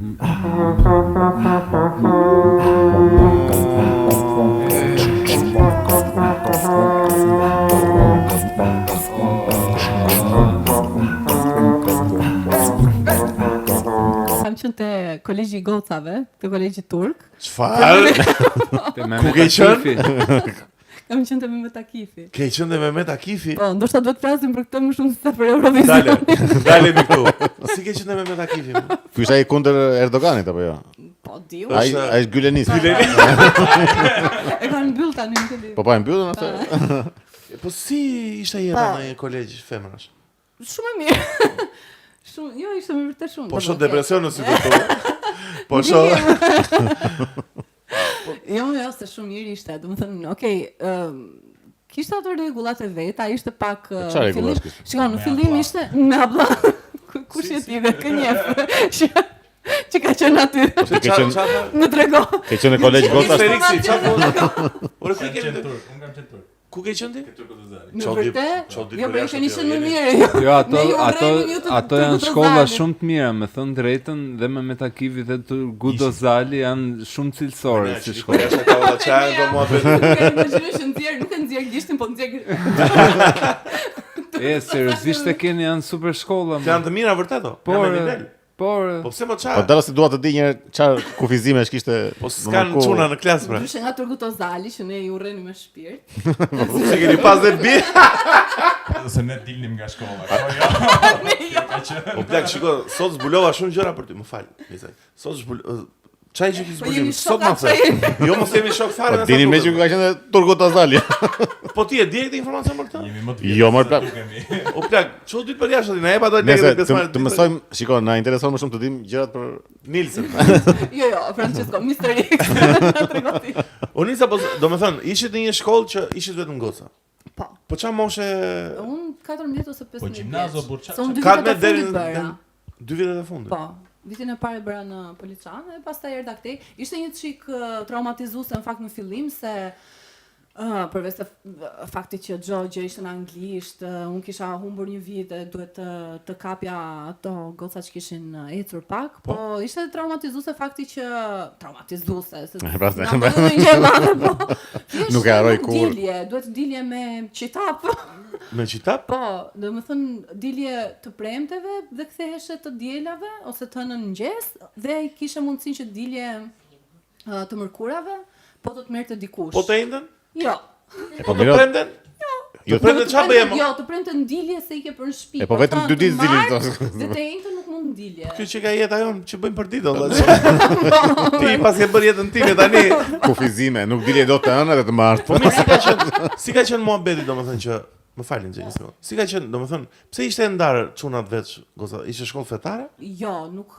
Kam qenë te kolegji i gocave, te kolegji turk. Çfarë? Ku ke qenë? Kam qenë te Mehmet Akifi. Ke qenë te Mehmet Akifi? Po, ndoshta duhet të flasim për këtë më shumë se për Eurovision. Dale mi këtu. Si ke qenë te Mehmet Akifi? Ky është ai kundër Erdoganit apo jo? Po, diu. Ai është Gylenis. E kanë mbyll tani nuk e di. Po pa e mbyllën atë? Po si ishte jeta në kolegj femrash? Shumë e mirë. Shumë, jo, ishte me vërtet shumë. Po shoh depresion në sy të tu. Po shoh. Jo, se shumë mirë ishte. Do të thënë, okay, kishte ato rregullat e veta, ishte pak Çfarë rregullash kishte? Shikon, në fillim ishte me hablla. Kush e ti dhe kë njeh. Që ka qenë aty. Më trego. Ke qenë në kolegj gocash? Felixi, çfarë? Ora ku ke qenë? Unë kam qenë turk. Ku ke qenë ti? Në vërtet? Jo, po keni qenë më mirë. Jo, ato janë shkolla shumë të mira, me thënë drejtën, dhe me Metakivi dhe Gudo Zali janë shumë cilësore si shkolla. Është ka valla çaj do mua vetë. Nuk e nxjerr gishtin, po nxjerr. Seriozisht e keni, janë super shkolla. Janë të mira vërtet o. Po pse më çaj? Po dalla si dua të di një çfarë kufizime kishte. Po s'kan çuna në klasë pra. Ndryshe nga Turgut Ozali që ne i urreni me shpirt. Po se keni pas dhe bi. Se ne dilnim nga shkolla. Po plak shiko, sot zbulova shumë gjëra për ty, më fal. Sot çaj që ki zbulim, sot më the. Jo mos jemi shok fare. Po dini me që ka qenë Turgut Ozali. Po ti e di këtë informacion për këtë? Jemi më të vjetë. Jo, më plak. O plak, çu ditë për jashtë, na e pa do Nëse lekë të të mësojmë, shiko, na intereson më shumë të dimë gjërat për Nilsen. Jo, Francesco, Mr. X. Na tregoti. Unisa po, domethënë, ishit në një shkollë që ishit vetëm goca. Po. Po çfarë moshe? Unë 14 ose 15. Po gjimnazo burçak. Son 2 Ka me vite të deri fundit bëra. 2 vitet e fundit. Po. Vitin e parë bëra në Poliçan dhe pastaj erdha këtej. Ishte një çik traumatizuese në fakt në fillim se përveç faktit që çdo gjë ishte në anglisht, unë kisha humbur një vit dhe duhet të kapja ato goca që kishin ecur pak, po ishte traumatizuese fakti që traumatizuese se nuk e harroj kur. Duhet dilje me qitap. Me qitap? Po, domethënë dilje të premteve dhe ktheheshe të dielave ose të hënën mëngjes dhe kishe mundësinë që dilje të mërkurave, po do të merrte dikush. Po të endën? Jo. Po të premten? Jo. Të premten çfarë bëjmë? Jo, të premten dilje se i ke për në shtëpi. Po vetëm 2 ditë dilin. Dhe të enjtë nuk mund dilje. Kjo që ka jeta jon, që bëjmë për ditë valla. Ti pas ke bërë jetën time tani. Kufizime, nuk dilje dot të ëna dhe të martë. Po si ka qenë muhabeti domethënë që më falni një sekondë. Si ka qenë, domethënë, pse ishte ndar çunat veç, goca, ishte shkollë fetare? Jo, nuk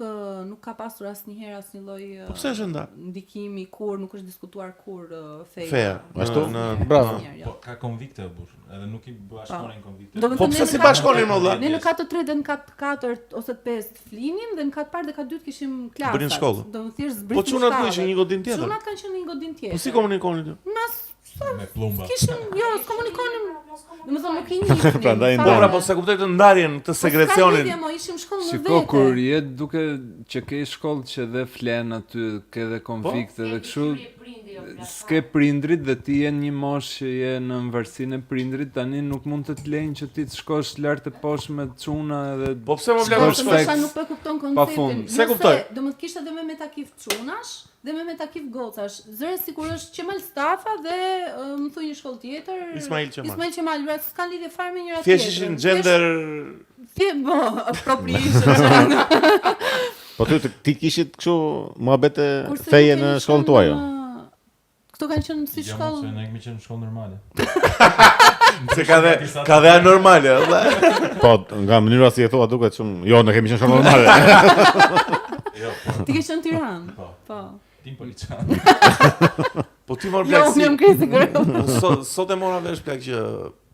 ka pasur asnjëherë asnjë lloj Po pse është ndar? Ndikimi kur nuk është diskutuar kur feja. Feja. Ashtu? Bravo. Po ka konvikte burr, edhe nuk i bashkonin konvikte. Po pse si bashkonin më valla? Ne në katë 3 dhe në katë 4 ose 5 flinim dhe në katë parë dhe katë 2 kishim klasat. Bënin shkollë. Do të thjesht zbritim. Po çunat ku ishin një godin tjetër? Çunat kanë qenë një godin tjetër. Po si komunikonin ti? Me plumba. Kishim, jo, komunikonim. Domethënë nuk i njihnim. Prandaj Po pra, po sa kuptoj të ndarjen të segrecionin. Po ishim shkollë në vete. Shiko, kur je duke që ke shkollë që dhe flen aty, ke dhe konflikte dhe kështu, s'ke prindrit dhe ti je një moshë që je në varësinë e prindrit, tani nuk mund të lejnë që ti të shkosh lart e poshtë me çuna edhe. Po pse më vlen Sa nuk po kupton konceptin. Se kuptoj. Domethënë kishte edhe me metakif çunash dhe me metakif gocash. Zëre sikur është Qemal Stafa dhe më thuaj një shkollë tjetër. Ismail Qemal, s'kan lidhje fare me njëra tjetrën. Thjesht ishin gender appropriation. Po ti kishit kështu muhabete feje në shkollën tuaj jo? Këto kanë qenë si shkollë. Jo, ne kemi qenë në shkollë normale. Se ka dhe anormale, valla. Po, nga mënyra si e thua duket shumë, jo, ne kemi qenë shumë normale. Ti ke qenë në Tiranë? Po. Tim Poliçan. Po ti mor Jo, plak si. unë jam crazy girl. Sot e mora vesh plak që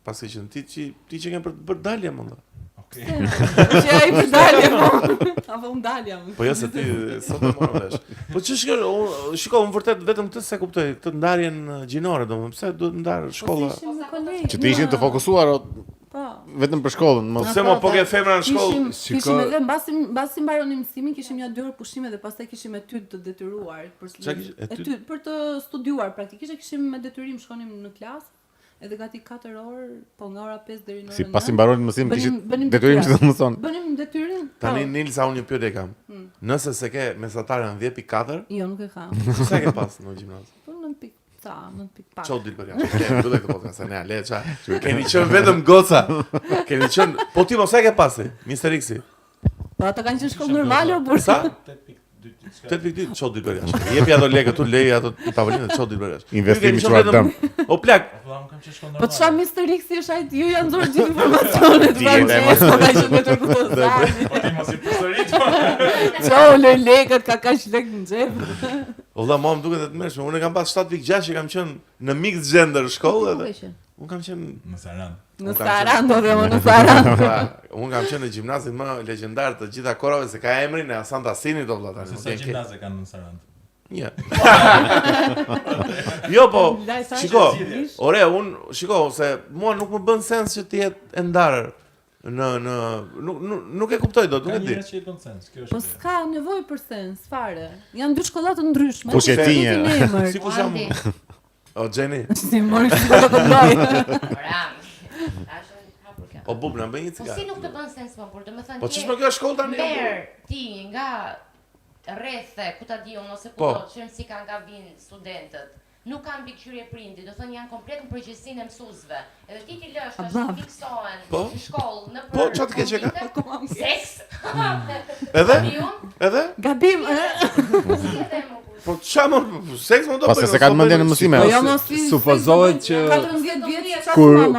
pasi që ti që kemë për dalje më. Okej. Që ai për dalje mo. Apo unë dalja. Po jo se ti sot e mora vesh. Po ç'është kjo? Shikoj, unë vërtet vetëm këtë se kuptoj, këtë ndarjen gjinore, domethënë pse duhet ndar shkolla. Që ti ishin të fokusuar, vetëm për shkollën, mos Se mo po ke femra në shkollë. Kishim edhe mbasi mbaronim mësimin, kishim një 2 orë pushime dhe pastaj kishim etyd të detyruar për të studiuar praktikisht kishim me detyrim shkonim në klasë. Edhe gati 4 orë, po nga ora 5 deri në orën 9. Si pasi mbaronin mësimin kishit detyrim që të mëson. Bënim detyrim. Tani Nilsa unë një pyetje kam. Nëse se ke mesataren 10.4, Jo, nuk e kam. sa ke pas në gjimnaz? Po 9.5. Çau dil për jashtë. Bëllë këtë podcast, ne, le ça. Keni qenë vetëm goca. Keni qenë, po ti mos e ke pasi, Mr. X. Po ata kanë qenë shkollë normale o burr. Sa? 8.2, çau dil për jashtë. Jepi ato lekë tu, lej ato tavolinë, çau dil për jashtë. Investimi çuar dëm. O plak, Po unë kam qenë shkollë Po normale. çfarë Mr. X është ai? Ju janë nxorë gjithë informacionet. Po ka qenë me turkutozani. Po ti mos i përsërit. Çau lë lekët, ka kaq lek në xhep. Olla mua më duket të mëshme. Unë kam pas 7.6 që kam qenë në mixed gender shkollë edhe. Unë kam qenë Në Saran. Në Sarandë dhe më në Sarandë. unë kam qenë në gjimnazin më legjendar të gjitha kohërave se ka emrin e Hasan Tasini do vëlla Se tani. sa gjimnaze kanë në Saran. Një. Jo po, shiko, ore, shiko, se mua nuk më bën sens që ti jetë e ndarë nuk e kuptoj dot, nuk e di. Ka njerëz që i bën sens. Kjo Po është. s'ka nevojë për sens, fare. Janë dy shkolla të ndryshme. Kush e tinje? Si kush jam? O Jenny, Si mori shkolla të ndaj. o bubna bëj një Po cigare. si nuk të bën sens më, por domethënë Po ç'është kjo shkollë tani? merr ti nga rrethe, ku ta di unë ose Po. kudo që si kanë nga vinë studentët. Nuk kanë mbikëqyrje prindi, do thënë janë komplet në përgjegjësinë e mësuesve. Edhe ti lësh tash të fiksohen Po. në shkollë në për. Po, çfarë të ke që ka? konflikte, Seks. Edhe? Abiun, Edhe? Gabim, si edhe më kur. Po çfarë seks më do Pas se ka të mendjen në mësime. Po jo mos si. Supozohet që 14 vjeç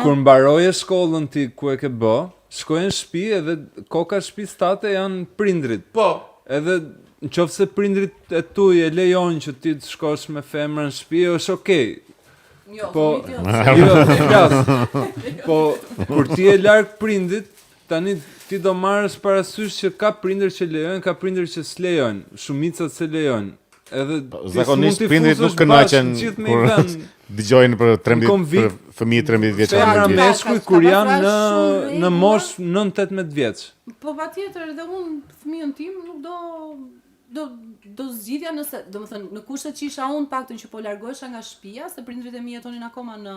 kur mbaroje shkollën ti ku e ke bë, shkoje në shtëpi edhe koka shtëpisë janë prindrit. Po, Edhe nëse prindrit e tuaj e lejojnë që ti të shkosh me femrën në shtëpi, është okay. Jo, Po, fëmijët jo, flas. Po kur ti je larg prindit, tani ti do marrësh parasysh që ka prindër që lejojnë, ka prindër që s'lejojnë, shumicat se lejojnë. Edhe ti Zakonisht s'mund t'i prindrit nuk fuzosh kënaqen bashkë gjithë me kur i vënë. dëgjojnë për 13 konvikt- për fëmijë 13 Femra vjeçar. meshkuj kur janë në moshë 9-18 vjeç. Po patjetër edhe unë fëmijën tim nuk do zgjidhja nëse, domethënë në kushtet që isha unë paktën që po largohesha nga shtëpia, se prindrit e mi jetonin akoma në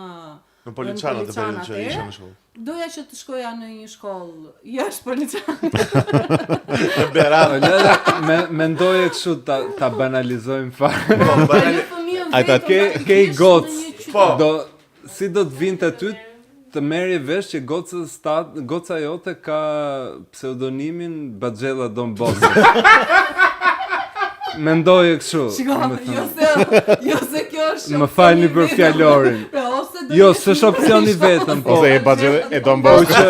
Poliçana të periudhën që atëherë, isha në shkollë. Doja që të shkoja në një shkollë jashtë Poliçanës. Berat. Mendoje kështu ta banalizojmë fare. Po, banali. Ajta, Ke i gocë. Po. Si do të vinte aty të merrje vesh që goca jote ka pseudonimin Baxhella Don Bossi. Mendoje kështu. Jo se kjo është. Më falni për fjalorin. Jo, s'është opsioni vetëm, po. Ose e Baxhella e Don Po Bosco. që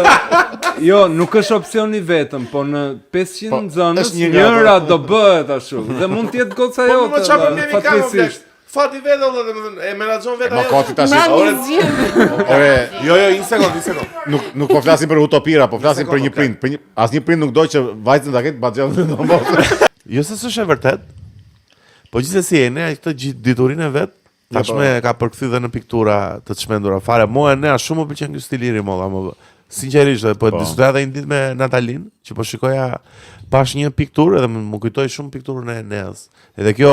jo, nuk është opsioni vetëm, po në 500 Po, zonës është një nga njëra ato. do bëhet ashtu. Dhe mund të jetë goca Po më jote. çfarë valla, problemi ka? fatkeqësisht. Fati vetë valla, domethënë e menaxhon vetë Ma ajo. koti tash. Ore, Jo, një sekond. nuk po flasim për utopira, po flasim për një prind. Për asnjë prind nuk do që vajzën ta ketë Baxhella e Don Bosco. Jo se s'është e vërtet. Po gjithsesi e ne këtë diturinë e vet tashmë ka përkthy dhe në piktura të çmendura fare. Mua ne shumë më pëlqen ky stil i ri molla, më sinqerisht, po diskutoja edhe një ditë me Natalin, që po shikoja pash një pikturë dhe më kujtoi shumë pikturën e Eneas. Edhe ky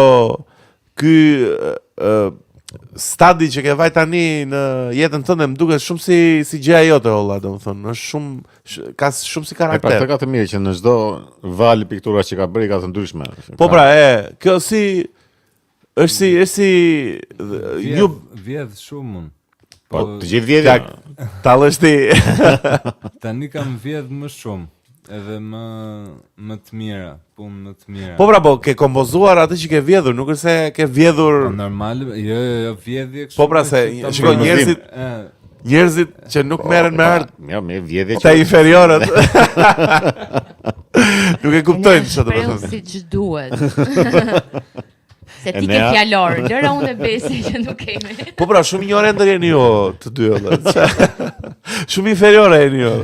stadi që ke vaj tani në jetën tënde më duket shumë si gjëja jote olla, domethënë, është shumë ka shumë si E pra karakter. këtë ka të mirë që në çdo val piktura që ka bërë ka të ndryshme. Po pra, kjo është si ju Vjedh shumë unë. Po të gjithë vjedhja. tallësh ti. Tani kam vjedh më shumë. Edhe më të mira, punë më të mira. Po pra, po ke kompozuar atë që ke vjedhur, nuk është se ke vjedhur. Po normal, jo vjedhje kështu. Po pra se shikoj njerëzit që nuk merren me art, Ja, me vjedhje ta inferiorët. Nuk e kuptojnë çfarë do të Shpreu thonë. siç duhet. Se ti ke fjalor, lëra unë e besi që nuk kemi. Po pra, shumë ignorant jeni ju të dy vëlla. Shumë inferiore jeni ju.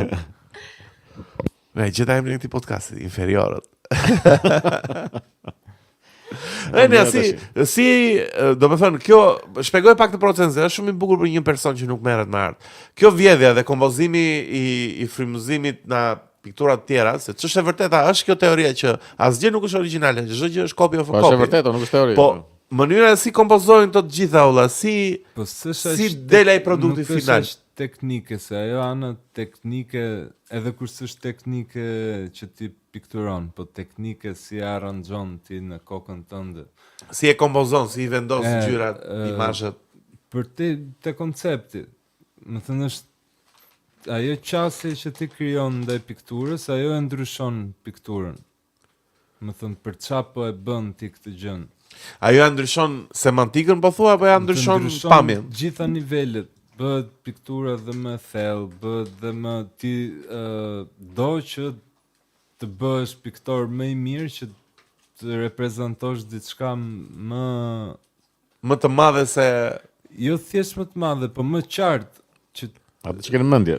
Ne gjeta emrin e këtij podcasti, inferiorët. do të thënë, kjo shpjegoj pak të procesin, është shumë i bukur për një person që nuk merret me art. Kjo vjedhja dhe kompozimi i frymëzimit në piktura të tjera, se ç'është e vërteta, është kjo teoria që asgjë nuk është origjinale, çdo gjë është kopje Po fotokopi. është e vërtetë, nuk është teori. Po mënyra si kompozojnë të gjitha olla, si del ai produkti final. Nuk është teknike, se ajo ana teknike, edhe kur s'është teknike që ti pikturon, po teknike si aranxhon ti në kokën tënde. Si e kompozon, si i vendos ngjyrat, imazhet. Për te koncepti, më thënë është ajo qasje që ti krijon ndaj pikturës, ajo e ndryshon pikturën. Më thënë për çfarë po e bën ti këtë gjën. Ajo e ndryshon semantikën po thua, apo ja ndryshon pamjen? Gjitha nivelet, bëhet piktura dhe më thellë, bëhet dhe më ti do që të bëhesh piktor më i mirë që të reprezentosh diçka më të madhe se jo thjesht më të madhe, po më qartë që atë që keni mendje.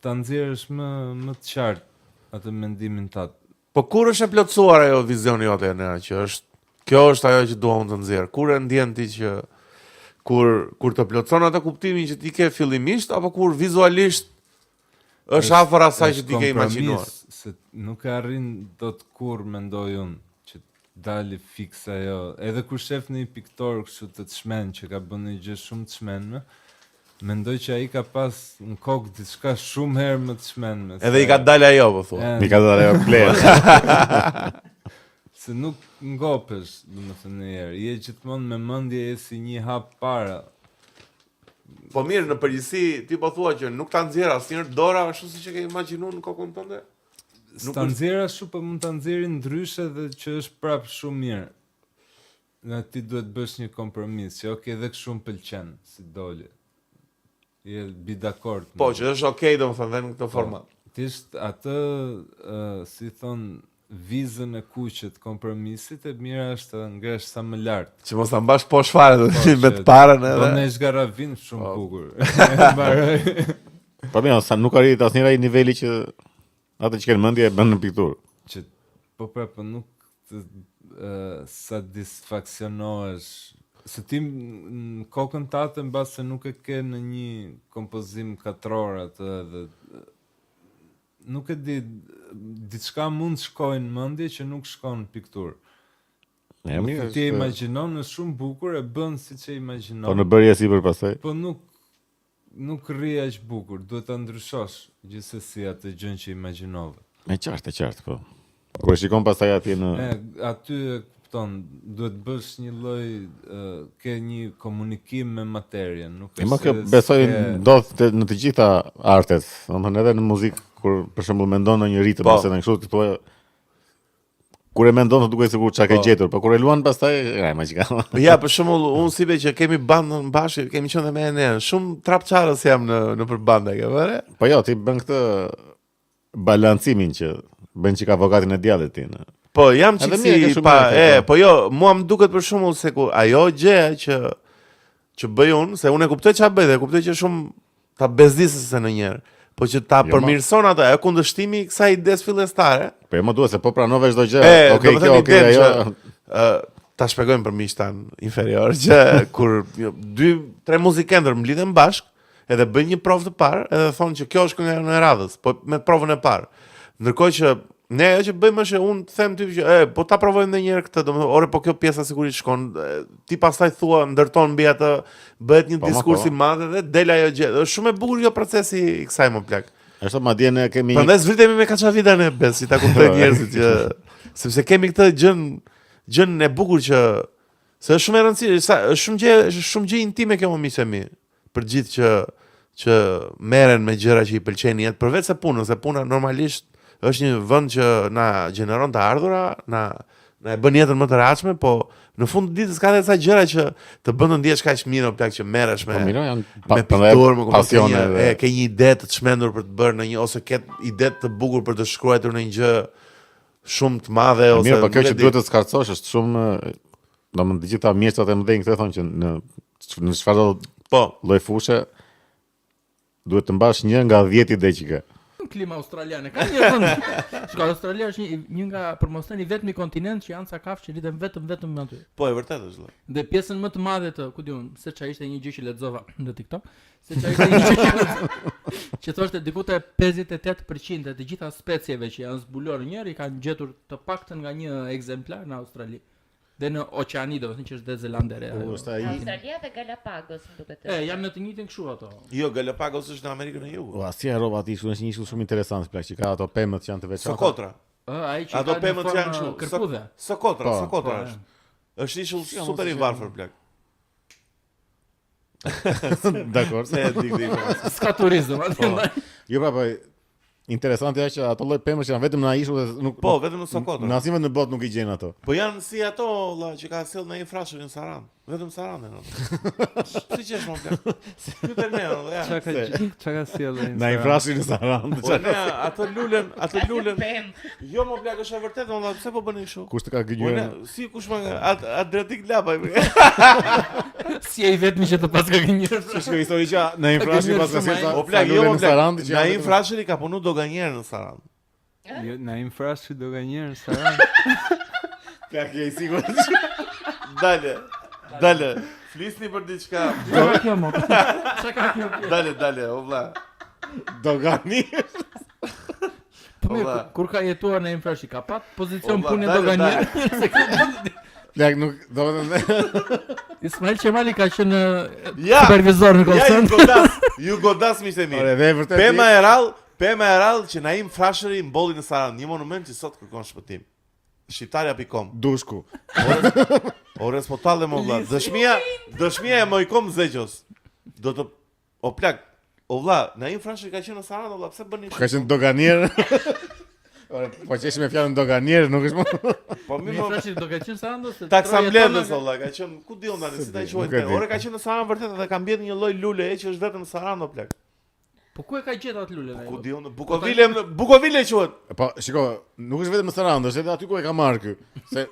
Ta nxjerrësh më të qartë atë mendimin tat. Po kur është e plotësuar ajo vizioni jote që është kjo është ajo që dua unë të nxjerr. Kur e ndjen ti që kur të plotëson atë kuptimin që ti ke fillimisht, apo kur vizualisht është afër asaj që ti ke imagjinuar? Se nuk e arrin dot kur mendoj unë që dali fiks ajo. Edhe kur shef në një piktor kështu të çmen që ka bën një gjë shumë të çmenme, mendoj që ai ka pas në kokë diçka shumë herë më të çmenme. Edhe i ka dalë ajo, po thua. Mi ka dalë ajo flet. Se nuk ngopesh, domethënë një herë, je gjithmonë me mendje e si një hap para. Po mirë, në përgjithësi ti po thua që nuk ta nxjerr asnjëherë dora ashtu siç e ke imagjinuar në kokën tënde? Ta nxjerr ashtu, po mund ta nxjerrë ndryshe dhe që është prapë shumë mirë. Në ti duhet bësh një kompromis, që okay, edhe kështu më pëlqen si doli. Je bi dakord. Po, që është okay domethënë në këtë format. Tisht atë si thon vizën e kuqet kompromisit e mira është të ngresh sa më lart. Që mos ta mbash poshtë fare me të parën edhe. Po ne zgaravin shumë bukur. Mbaroj. Po mirë, sa nuk arrit asnjëra i niveli që atë që kanë mendje e bën në pikturë. Që po prapë nuk satisfaksionohesh. Se ti në kokën tate mbas se nuk e ke në një kompozim katror atë edhe nuk e di, diçka mund shkojnë në mendje që nuk shkon në pikturë. Ti e imagjinon në shumë bukur, e bën siç e imagjinon. Po në bërje sipër pastaj. Po nuk rri aq bukur, duhet ta ndryshosh gjithsesi atë gjën që imagjinove. Me qartë, po. Kur e shikon pastaj atje në aty kupton, duhet bësh një lloj ke një komunikim me materien, nuk është. Më kjo besoj ndodh në të gjitha artet, domethënë edhe në muzikë kur për shembull mendon në një ritëm ose në kështu thua kur e mendon duket sikur çka ke gjetur, por kur e luan pastaj magjika. Ja, për shembull, unë si që kemi bandën bashkë, kemi qenë me ne, shumë trapçarës jam në përbandë, ke vëre? Po jo, ti bën këtë balancimin që bën çka avokatin e djallit ti. Po jam çiksi po jo, mua më duket për shembull se kur ajo gjë që bëj unë, se unë e kuptoj çfarë bëj dhe kuptoj që shumë ta bezdisë se ndonjëherë. Po që ta përmirëson atë, ajo kundërshtimi i kësaj ides fillestare. Po më duhet se po pranove çdo gjë. Okej, ajo. Ta shpjegojmë për miqtan inferior që kur 2-3 muzikëndër mblidhen bashk, edhe bëjnë një provë të parë, edhe thonë që kjo është kënga e radhës, po me provën e parë. Ndërkohë që ne ajo që bëjmë është unë them ty që po ta provojmë edhe një herë këtë, domethënë, ore po kjo pjesa sigurisht shkon. Ti pastaj thua, ndërton mbi atë, bëhet një diskurs i madh dhe del ajo gjë. Është shumë e bukur kjo procesi i kësaj më plak. Është madje ne kemi prandaj zvritemi me kaçavida ne bes, si ta kuptojnë njerëzit që sepse kemi këtë gjën e bukur që se është shumë e rëndësishme, është shumë gjë intime kjo më mi për gjithë që merren me gjëra që i pëlqejnë jetë përveç se punën, se puna normalisht është një vend që na gjeneron të ardhura, na e bën jetën më të rehatshme, po në fund të ditës ka edhe ca gjëra që të bën të ndihesh kaq mirë o plak që merresh me pikturë, me pasione, ke një ide të çmendur për të bërë në një ose ke ide të bukur për të shkruar në një gjë shumë të madhe ose mirë, po kjo që duhet të skarcosh është shumë, domethënë të gjitha mjeshtrat e mëdhenj këtë thonë që në çfarëdo lloj fushë duhet të mbash 1 nga 10 ide që ke. klima australiane. Ka një vend. Shko, Australia është një nga përmosën i vetmi kontinent që janë ca kafshë që rriten vetëm aty. Po e vërtet është. Dhe pjesën më të madhe të, ku diun, se çfarë ishte një gjë që lexova në TikTok, se çfarë ishte një gjë që thoshte diku te 58% e të gjitha specieve që janë zbuluar në njerë i kanë gjetur të paktën nga një ekzemplar në Australi. Dhe në Oqeani, domethënë që është dhe Zelanda e Re. Australia dhe Galapagos, më duket. Janë në të njëjtin kështu ato. Jo, Galapagos është në Amerikën e Jugut. O, asnjë rroba aty është një shumë interesant plak që ka ato pemët që janë të veçanta. Sokotra. Ai që Ato ka pemët në janë formë kështu. kërpudhe. Sokotra Po, është. Është ishull super i varfër plak. Dakor. Se e di këtë. Ska turizëm aty. Jo pra, po interesante është që ato lloj pemësh që janë vetëm në ishull dhe nuk Po, vetëm në Sokotra. në asnjë vend në botë nuk i gjen ato. Po janë si ato valla që ka sjell në një frashë në Saran. Vetëm Saran ato. Si qesh më plak. Këto ne, ja. Çka ka sjellë? Na infrashin në Saran. Po ne, ato lulen. Pem. Jo më plak është e vërtetë, valla, pse po bëni kështu? Kush të ka Po gënjur? ne, si kush më Adriatik Lapa. Si ai vetmi që të pas ka gënjur. Shkoj histori që na infrashin pas ka sjellë. O plak, jo më plak. Na infrashëri ka punu doganjerë në Saran. Jo, na infrashi do ganjer Saran. Plak je i sigurt. Dale. Flisni për diçka. Kjo mo. Çka ka kjo? Dale, o vlla. Dogani. Po mirë, Olla. kur ka jetuar në infrashi ka pat pozicion Olla, punë dale, doganjer. Plak nuk do të Ismail Qemali ka qenë Ja. supervizor në Ja, Kosovë. ju godas miqtë mi. Ore, dhe vërtet. Pema e rrallë që Naim Frashëri mbolli në Saran, një monument që sot kërkon shpëtim. Shqiptarja.com. Dushku. Ores po talle më vlla. Dëshmia e Mojkom Zegjos. Do të o plak. O vlla, Naim Frashëri ka qenë në Saran, o vlla, pse bëni Ka qenë doganier. Ore, po qesh me fjalën doganier, nuk është më. Po mi Mi më frashi do ka qenë Sandos. taksambledhës o vlla, ka qenë ku diun tani, si ta Nuk quajnë. e di. Ore ka qenë në Saran vërtet dhe ka mbledh një lloj lule që është vetëm në Saran o plak. Po ku e ka gjetur atë lulen ai? Ku diun, Bukovile quhet. Po, shiko, nuk është vetëm në Saran, është edhe aty ku e ka marrë ky. Se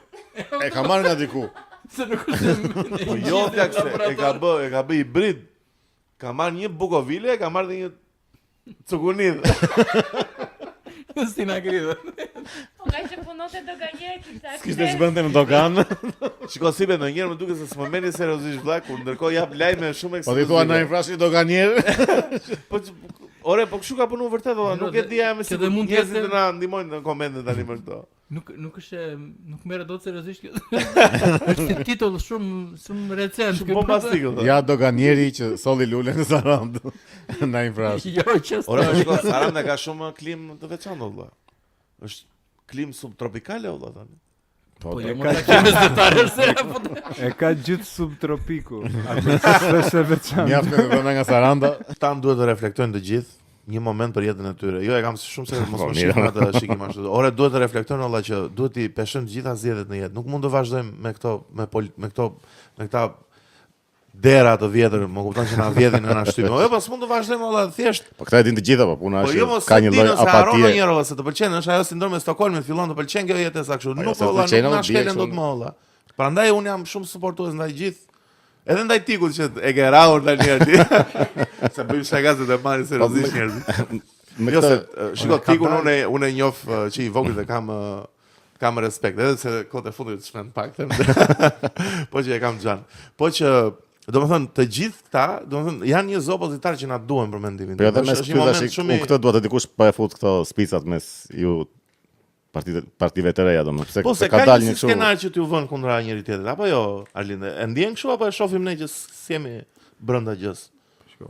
e ka marrë nga diku. Se nuk është. Po jo plak se e ka bë hibrid. Ka marrë një Bukovile, ka marrë dhe një Cukunid. Si na gridhe. Po nga që punote doganjer kishte Kishte zbënte në dogan. Shiko si be ndonjëherë më duket se s'më merrni seriozisht vlla, kur ndërkohë jap lajme shumë Po ti thua na infrashi doganier. Po ore, po kshu ka punu vërtet valla, nuk e dia me Që dhe mund njerëzit t'jetë- të na ndihmojnë në komente tani për këto. Nuk merret dot seriozisht kjo. Është një titull shumë recent. Shumë bombastik valla. Ja doganieri që solli lulen në Saran. Na infrashi. Jo, që Ore, po shiko, Saranda ka shumë klim të veçantë valla. Është klim subtropikale valla tani. Po jo, mos ta kemi detajë se apo. E ka gjithë subtropiku. Atë s'është e veçantë. Mjaft me të dhëna nga Saranda. Tan duhet të reflektojnë të gjithë një moment për jetën e tyre. Jo, e kam shumë se mos Po, më mirë. shikojnë atë shikim ashtu. Ore, duhet të reflektojnë valla që duhet i peshojmë të gjitha zgjedhjet në jetë. Nuk mund të vazhdojmë me këta dera të vjetër, më kupton që na vjedhin në na shtypin. Jo, po s'mund të vazhdojmë valla thjesht. Po këta e din të gjitha, po puna Po është jo që mos ka një lloj apatie. Një rova se të pëlqen, është ajo sindromi i Stockholmit, fillon të pëlqen kjo jetë sa kështu. jo, Nuk se valla, pëlqen, nuk na bie shkelen kështu. dot më valla. Prandaj un jam shumë suportues ndaj gjithë. Edhe ndaj Tikut që e ke rrahur tani aty. Se bëjmë shakazet e marrin seriozisht njerëzit. Me Jo se këtë shiko ka Tikun dalë- unë e njoh që i vogël dhe kam respekt, edhe se kohët e fundit shmend pak them. Po që e kam xhan. Po që domethënë të gjithë këta, domethënë janë një zë opozitar që na duhen për mendimin. Po edhe mes Është një këtyre moment tash shumë unë këtë dua të dikush po e fut këto spicat mes ju partive të reja domethënë Po se se ka ka dalë një një kështu. skenar që t'ju vën kundra njëri tjetrit, apo jo, Arlinde? E ndjen kështu apo e shohim ne që s'jemi brenda gjës? Shko,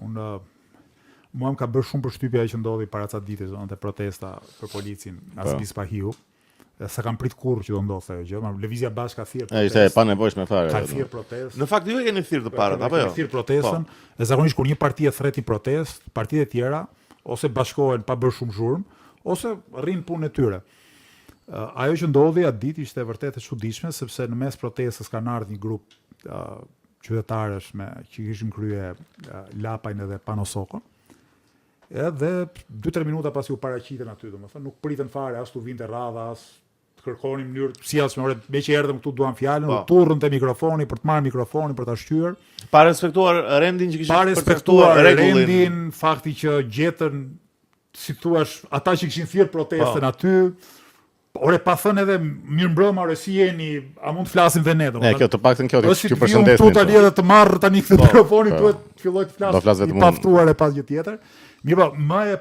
mua më ka bërë shumë përshtypje ajo që ndodhi para ca ditësh, donte protesta për policin në Asbis Pahiu. Sa kam prit kurrë që do ndodhte ajo gjë, lëvizja bashkë ka thirrë. Ishte e panevojshme fare. Ka thirrë protestë. Në fakt ju e keni thirrë të parat, apo jo? Thirrë protestën, dhe zakonisht kur një parti e thret një protestë, partitë e tjera ose bashkohen pa bërë shumë zhurmë, ose rrin punën e tyre. Ajo që ndodhi atë ditë ishte vërtet e çuditshme, sepse në mes protestës kanë ardhur një grup qytetarësh që kishin krye lapajn edhe panosokon. Edhe 2-3 minuta pasi u paraqiten aty, domethënë nuk pritën fare as tu vinte radha, as të kërkonin në mënyrë sjellshme, orë me që erdhëm këtu duan fjalën, u turrën te mikrofoni për të marrë mikrofonin për ta shtyr. Pa respektuar rendin që kishin Pa respektuar rendin, fakti që gjetën si thuash, ata që kishin thirrë protestën aty, ore pa thënë edhe mirëmbrëma, ore si jeni, a mund të flasim dhe ne Ne, kjo të paktën kjo Është t'ju të përshëndesim. këtu tani edhe të marr tani këtë mikrofonin duhet të filloj të Do flas flas vetëm i paftuar e pas gjë tjetër. Mirë, më e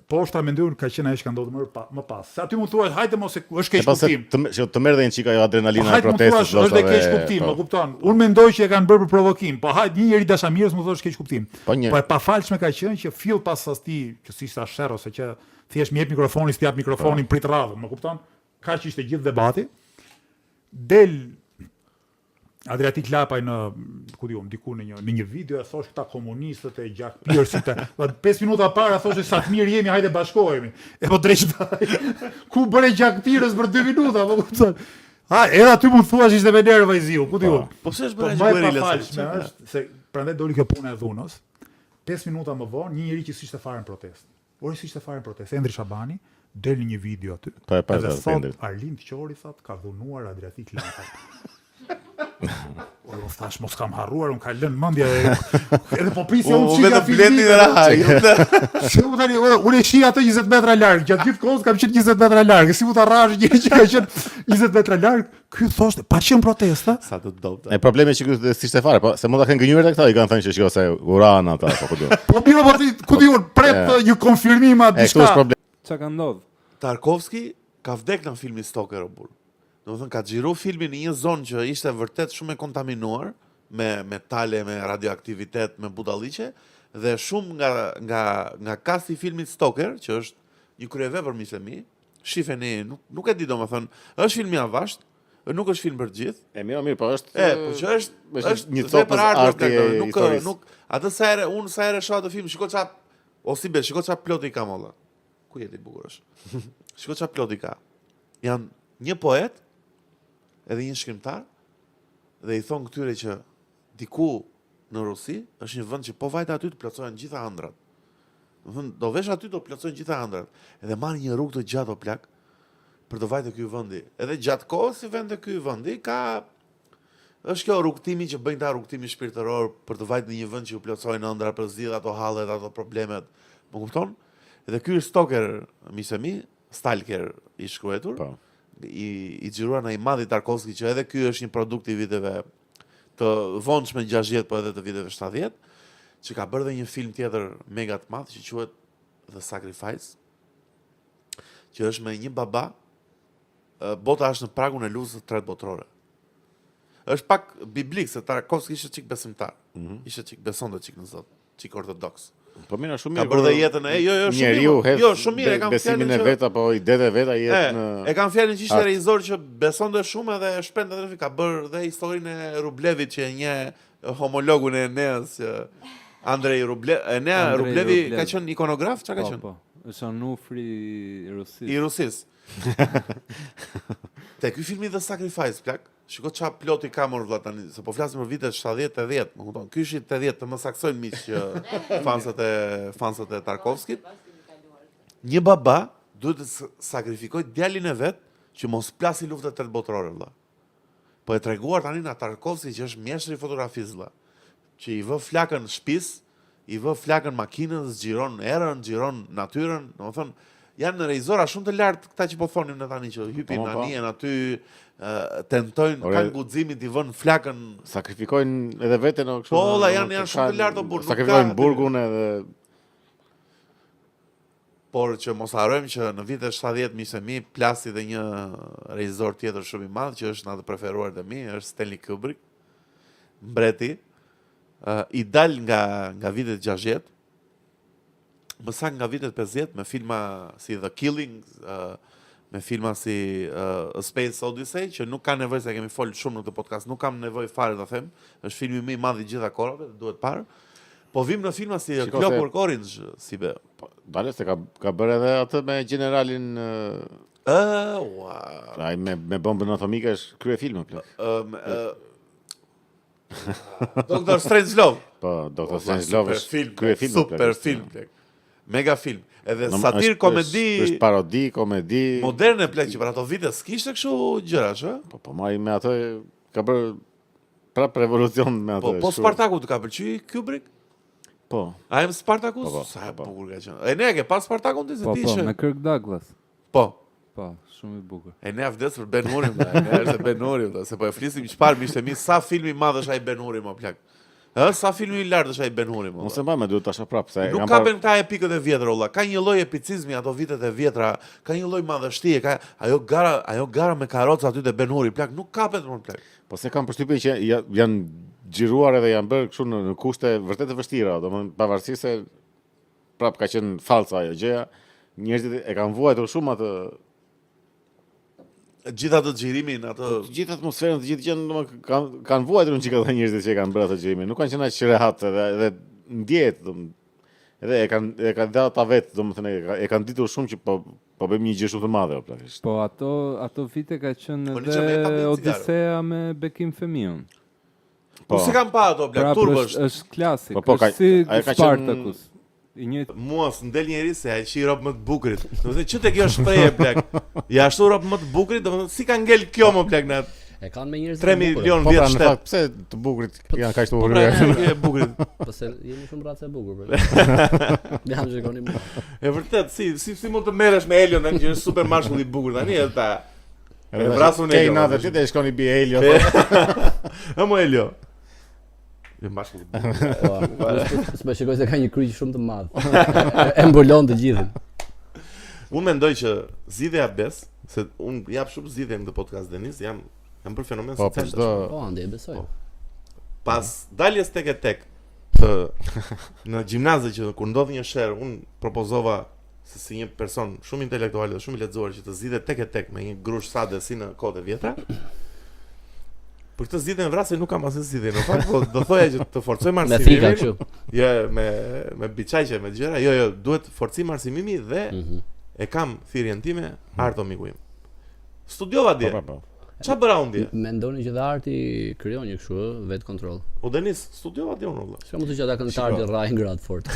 poshta mendoj unë ka qenë ajo që ka ndodhur më pas. Se aty mund thuash, hajde mos e është keq kuptim. Të merr dhe një çika ajo adrenalina e Hajde mund protestës. thuash, është dhe keq kuptim, më kupton. Unë mendoj që e kanë bërë për provokim, po hajde një njeri dashamirës më thosh keq kuptim. Po e pafalshme ka qenë që fill pas asti, që si sa sherr ose që thjesht më jep mikrofonin, s'jap mikrofonin prit radhën, më kupton? Kaq ishte gjithë debati. Del Adriatik Lapaj diku në një video e thosh këta komunistët e gjak pirësit, 5 minuta para thoshte sa të mirë jemi, hajde bashkohemi. E po drejt ku bëre gjak pirës për 2 minuta, po kupton. Edhe aty mund thuash ishte me nerva i ziu, ku diun. Po pse është bërë gjëri është se prandaj doli kjo puna e dhunës. 5 minuta më vonë një njeri që s'ishte fare në protestë. Ori s'ishte fare në protestë, Endri Shabani del në një video aty. Edhe thot Arlind Qori thot ka dhunuar Adriatik Lapaj. Unë thash mos kam harruar, unë ka lënë mendja edhe po prisja unë çika filmin. Unë e shi atë 20 metra larg, gjatë gjithë kohës kam qenë 20 metra larg. Si mund ta rrash një që ka qenë 20 metra larg? Ky thoshte pa qenë protesta. Sa të dobta. E problemi që ky s'ishte fare, po se mund ta kenë gënjur ata këta, i kanë thënë që shiko se uran ata apo ku diun. Po mirë, po ku diun, pret një konfirmim atë diçka. Çka ka ndodhur? Tarkovski ka vdek në filmin Stoker o burr. Domethënë ka xhiru filmin në një zonë që ishte vërtet shumë e kontaminuar me metale, me radioaktivitet, me budalliqe dhe shumë nga kasti i filmit Stoker, që është një kryevepër misemi, shifeni, nuk e di domethënë, është film i avasht, nuk është film për gjithë. E mirë, po është. Po që është një copë arti historisë. Nuk atë sa herë shoh atë film, shiko çfarë shiko çfarë plot i ka molla. Ku jeti bukur është. Shiko çfarë plot i ka. Janë një poet edhe një shkrimtar dhe i thon këtyre që diku në Rusi është një vend që po vajte aty të plotësohen gjitha ëndrat. Do vesh aty të plotësohen gjitha ëndrat. Edhe marr një rrugë të gjatë o plak për të vajte ky vendi. Edhe gjatë kohës si vende ky vendi është kjo rrugtimi që bëjnë ta rrugtimi shpirtëror për të vajte në një vend që u plotësojnë ëndra për zgjidh ato hallet, ato problemet. Më kupton? Edhe ky është Stoker misemi, Stalker i shkruar. I xhiruar në i madhi Tarkovski, që edhe ky është një produkt i viteve të vonshme 60, po edhe të viteve 70, që ka bërë dhe një film tjetër mega të madh që quhet The Sacrifice, që është me një baba, bota është në pragun e luftës së tretë botërore. Është pak biblik, se Tarkovski ishte çik besimtar. Ishte çik besonte çik në Zot, çik ortodoks. Po mirë, shumë mirë. Ka bërë dhe jetën e shumë mirë, e kanë besimin e vet apo idetë e vet, jetën e kanë fjalën që ishte regjisor që besonte shumë edhe shpend edhe ka bërë dhe historinë e Rublevit që një homologun e Eneas, Andrei Rublev. Enea Rublevi ka qenë ikonograf, çka ka qenë? Po, është nufri i Rusisë. I Rusisë. Te ky filmi The Sacrifice, plak. Shiko çfarë ploti ka mor vlla tani, se po flasim për vitet 70-80, më kupton. Ky është 80, të mos saksojnë miq që fansat e Tarkovskit. Një baba duhet të sakrifikojë djalin e vet që mos plasi luftën e tretë botërore vlla. Po e treguar tani na Tarkovski që është mjeshtri i fotografisë vlla, që i vë flakën shtëpis, i vë flakën makinës, xhiron erën, xhiron natyrën, domethënë janë regjizora shumë të lartë këta që po thonim ne tani që hypin anien aty, tentojnë kanë guximin t'i vënë flakën, sakrifikojnë edhe veten kështu. Po, janë shumë të lartë burr. Sakrifikojnë burgun edhe por që mos harrojmë që në vitet 70 misemi plasi dhe një regjisor tjetër shumë i madh që është nga të preferuar të mi, është Stanley Kubrick, mbreti, i dal nga vitet 60, më sa nga vitet 50 me filma si The Killing, me filma si A Space Odyssey, që nuk ka nevojë se kemi folë shumë në këtë podcast, nuk kam nevojë fare ta them, është filmi më i madh i gjitha kohërave, duhet parë. Po vim në filma si Clockwork Orange, si be. Dalë se ka bërë edhe atë me generalin ai me bombën atomike është kryefilmi plot. Dr. Strangelove. Po, Dr. Strangelove është kryefilm. Super film plot. Mega film. Edhe satir, komedi. Është parodi, komedi. Moderne plot që për ato vite s'kishte kështu gjërash, ë? Po marri me atë ka bërë prap revolucion me atë. Po Spartaku të ka pëlqyer Kubrick? Po. A em Spartacus? Po, Sa e po. bukur ka qenë. E ne ke pas Spartakun ti se Po, ti po, ishe? me Kirk Douglas. Po. Po, shumë i bukur. E ne vdes për Ben Hurin, e ne është Ben Huri, se po e flisim çfarë ishte mi sa filmi i madh është ai Ben Huri më plak. Sa filmi i lartë është ai Ben Huri më. Mos e mbaj me duhet tash prap se Nuk kapen këta epikët e vjetra olla. Ka një lloj epicizmi ato vitet e vjetra, ka një lloj madhështie, ka ajo gara me karroca aty te Ben Huri, plak nuk kapet më plak. Po se kam përshtypjen që janë xhiruar edhe janë bërë kështu në kushte vërtet të vështira, domethënë pavarësisht se prap ka qenë falca ajo gjëja, njerëzit e kanë vuajtur shumë atë Gjithë atë xhirimin, atë gjithë atmosferën, të gjithë gjën domethënë kanë vuajtur një çik ata njerëzit që e kanë bërë atë xhirimin. Nuk kanë qenë aq rehat edhe ndjehet domethënë. Edhe e kanë dhënë ata vetë, domethënë e kanë ditur shumë që po bëjmë një gjë shumë të madhe o plakisht. Po ato vite ka qenë Po, një që me e ka bërë Odisea me Bekim Femiun. Po si kam pa ato plak turbësh. Është klasik. Po, është si ai ka qenë- Spartacus. I njëjtë. Mua s'ndel njeri se ai që i rob më të bukurit. Domethënë që te kjo shprehje plak. Ja ashtu rob më të bukurit, domethënë si ka ngel kjo më plak në E kanë me njerëz 3 milion Po vjet pra në shtet. fakt pse të bukurit janë kaq të Po bukur. pra e bukurit. Po se jemi shumë racë e bukur. Jam shikoni mua. E vërtet, si mund të merresh me Elion tani që është super mashkull i bukur tani ta. E vrasun Ke Elion. natë ti dhe shkoni bi Elio. Amo Elio. E mashkull i bukur. Po, s'më shikoj se ka një kryq shumë të madh. E mbulon të gjithën. Unë mendoj që zgjidhja bes, se unë jap shumë zgjidhje në këtë podcast Denis, jam bërë fenomen Po, social. për çdo Po, ande e besoj. Po. Pas daljes tek e tek të në gjimnazë që kur ndodhi një sherr, unë propozova se si një person shumë intelektual dhe shumë i lexuar që të zgjidhet tek e tek me një grush sade si në kohët e vjetra. Për këtë zgjidhje vrasje nuk kam asnjë zgjidhje. Në fakt po do thoja që të forcoj Me arsimimin. fika kështu. Jo, me biçaqe, me gjëra. Jo, duhet forcim arsimimi dhe e kam thirrjen time Arto miku im. Studiova dje. Po. Çfarë bëra unë dje? Mendoni që dhe arti krijon një kështu vet kontroll. O Denis, studiova dje unë vëlla. S'ka mund të që ata këngëtarë të rrahin gratë fort.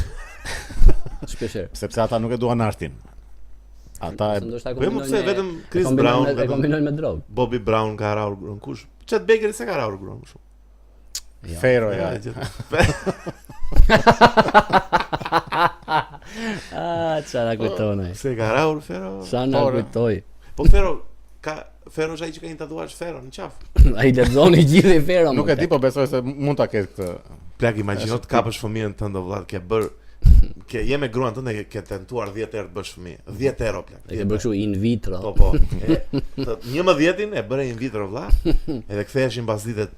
Shpeshherë. Sepse ata nuk e duan artin. Ata Ndoshta Po më pse vetëm Chris e Brown, kombinojnë me drogë. Bobby Brown ka rarë gruan kush? Chet Baker se ka rarë gruan më shumë. Fero ja. Çfarë kujton ai? Se ka rarë Fero? Sa na kujtoj. Po Fero Fero është ai që ka një tatuazh Fero në qafë. Ai lexoni gjithë i Fero. Nuk e di, po besoj se mund ta ketë këtë. Plak imagjino të kapësh fëmijën tënd vëlla, ke bër je me gruan tënde ke tentuar 10 herë të bësh fëmijë. 10 herë o plak. E ke bërë kështu in vitro. Po. 11-in e bëre in vitro vëlla, edhe ktheheshin pas ditët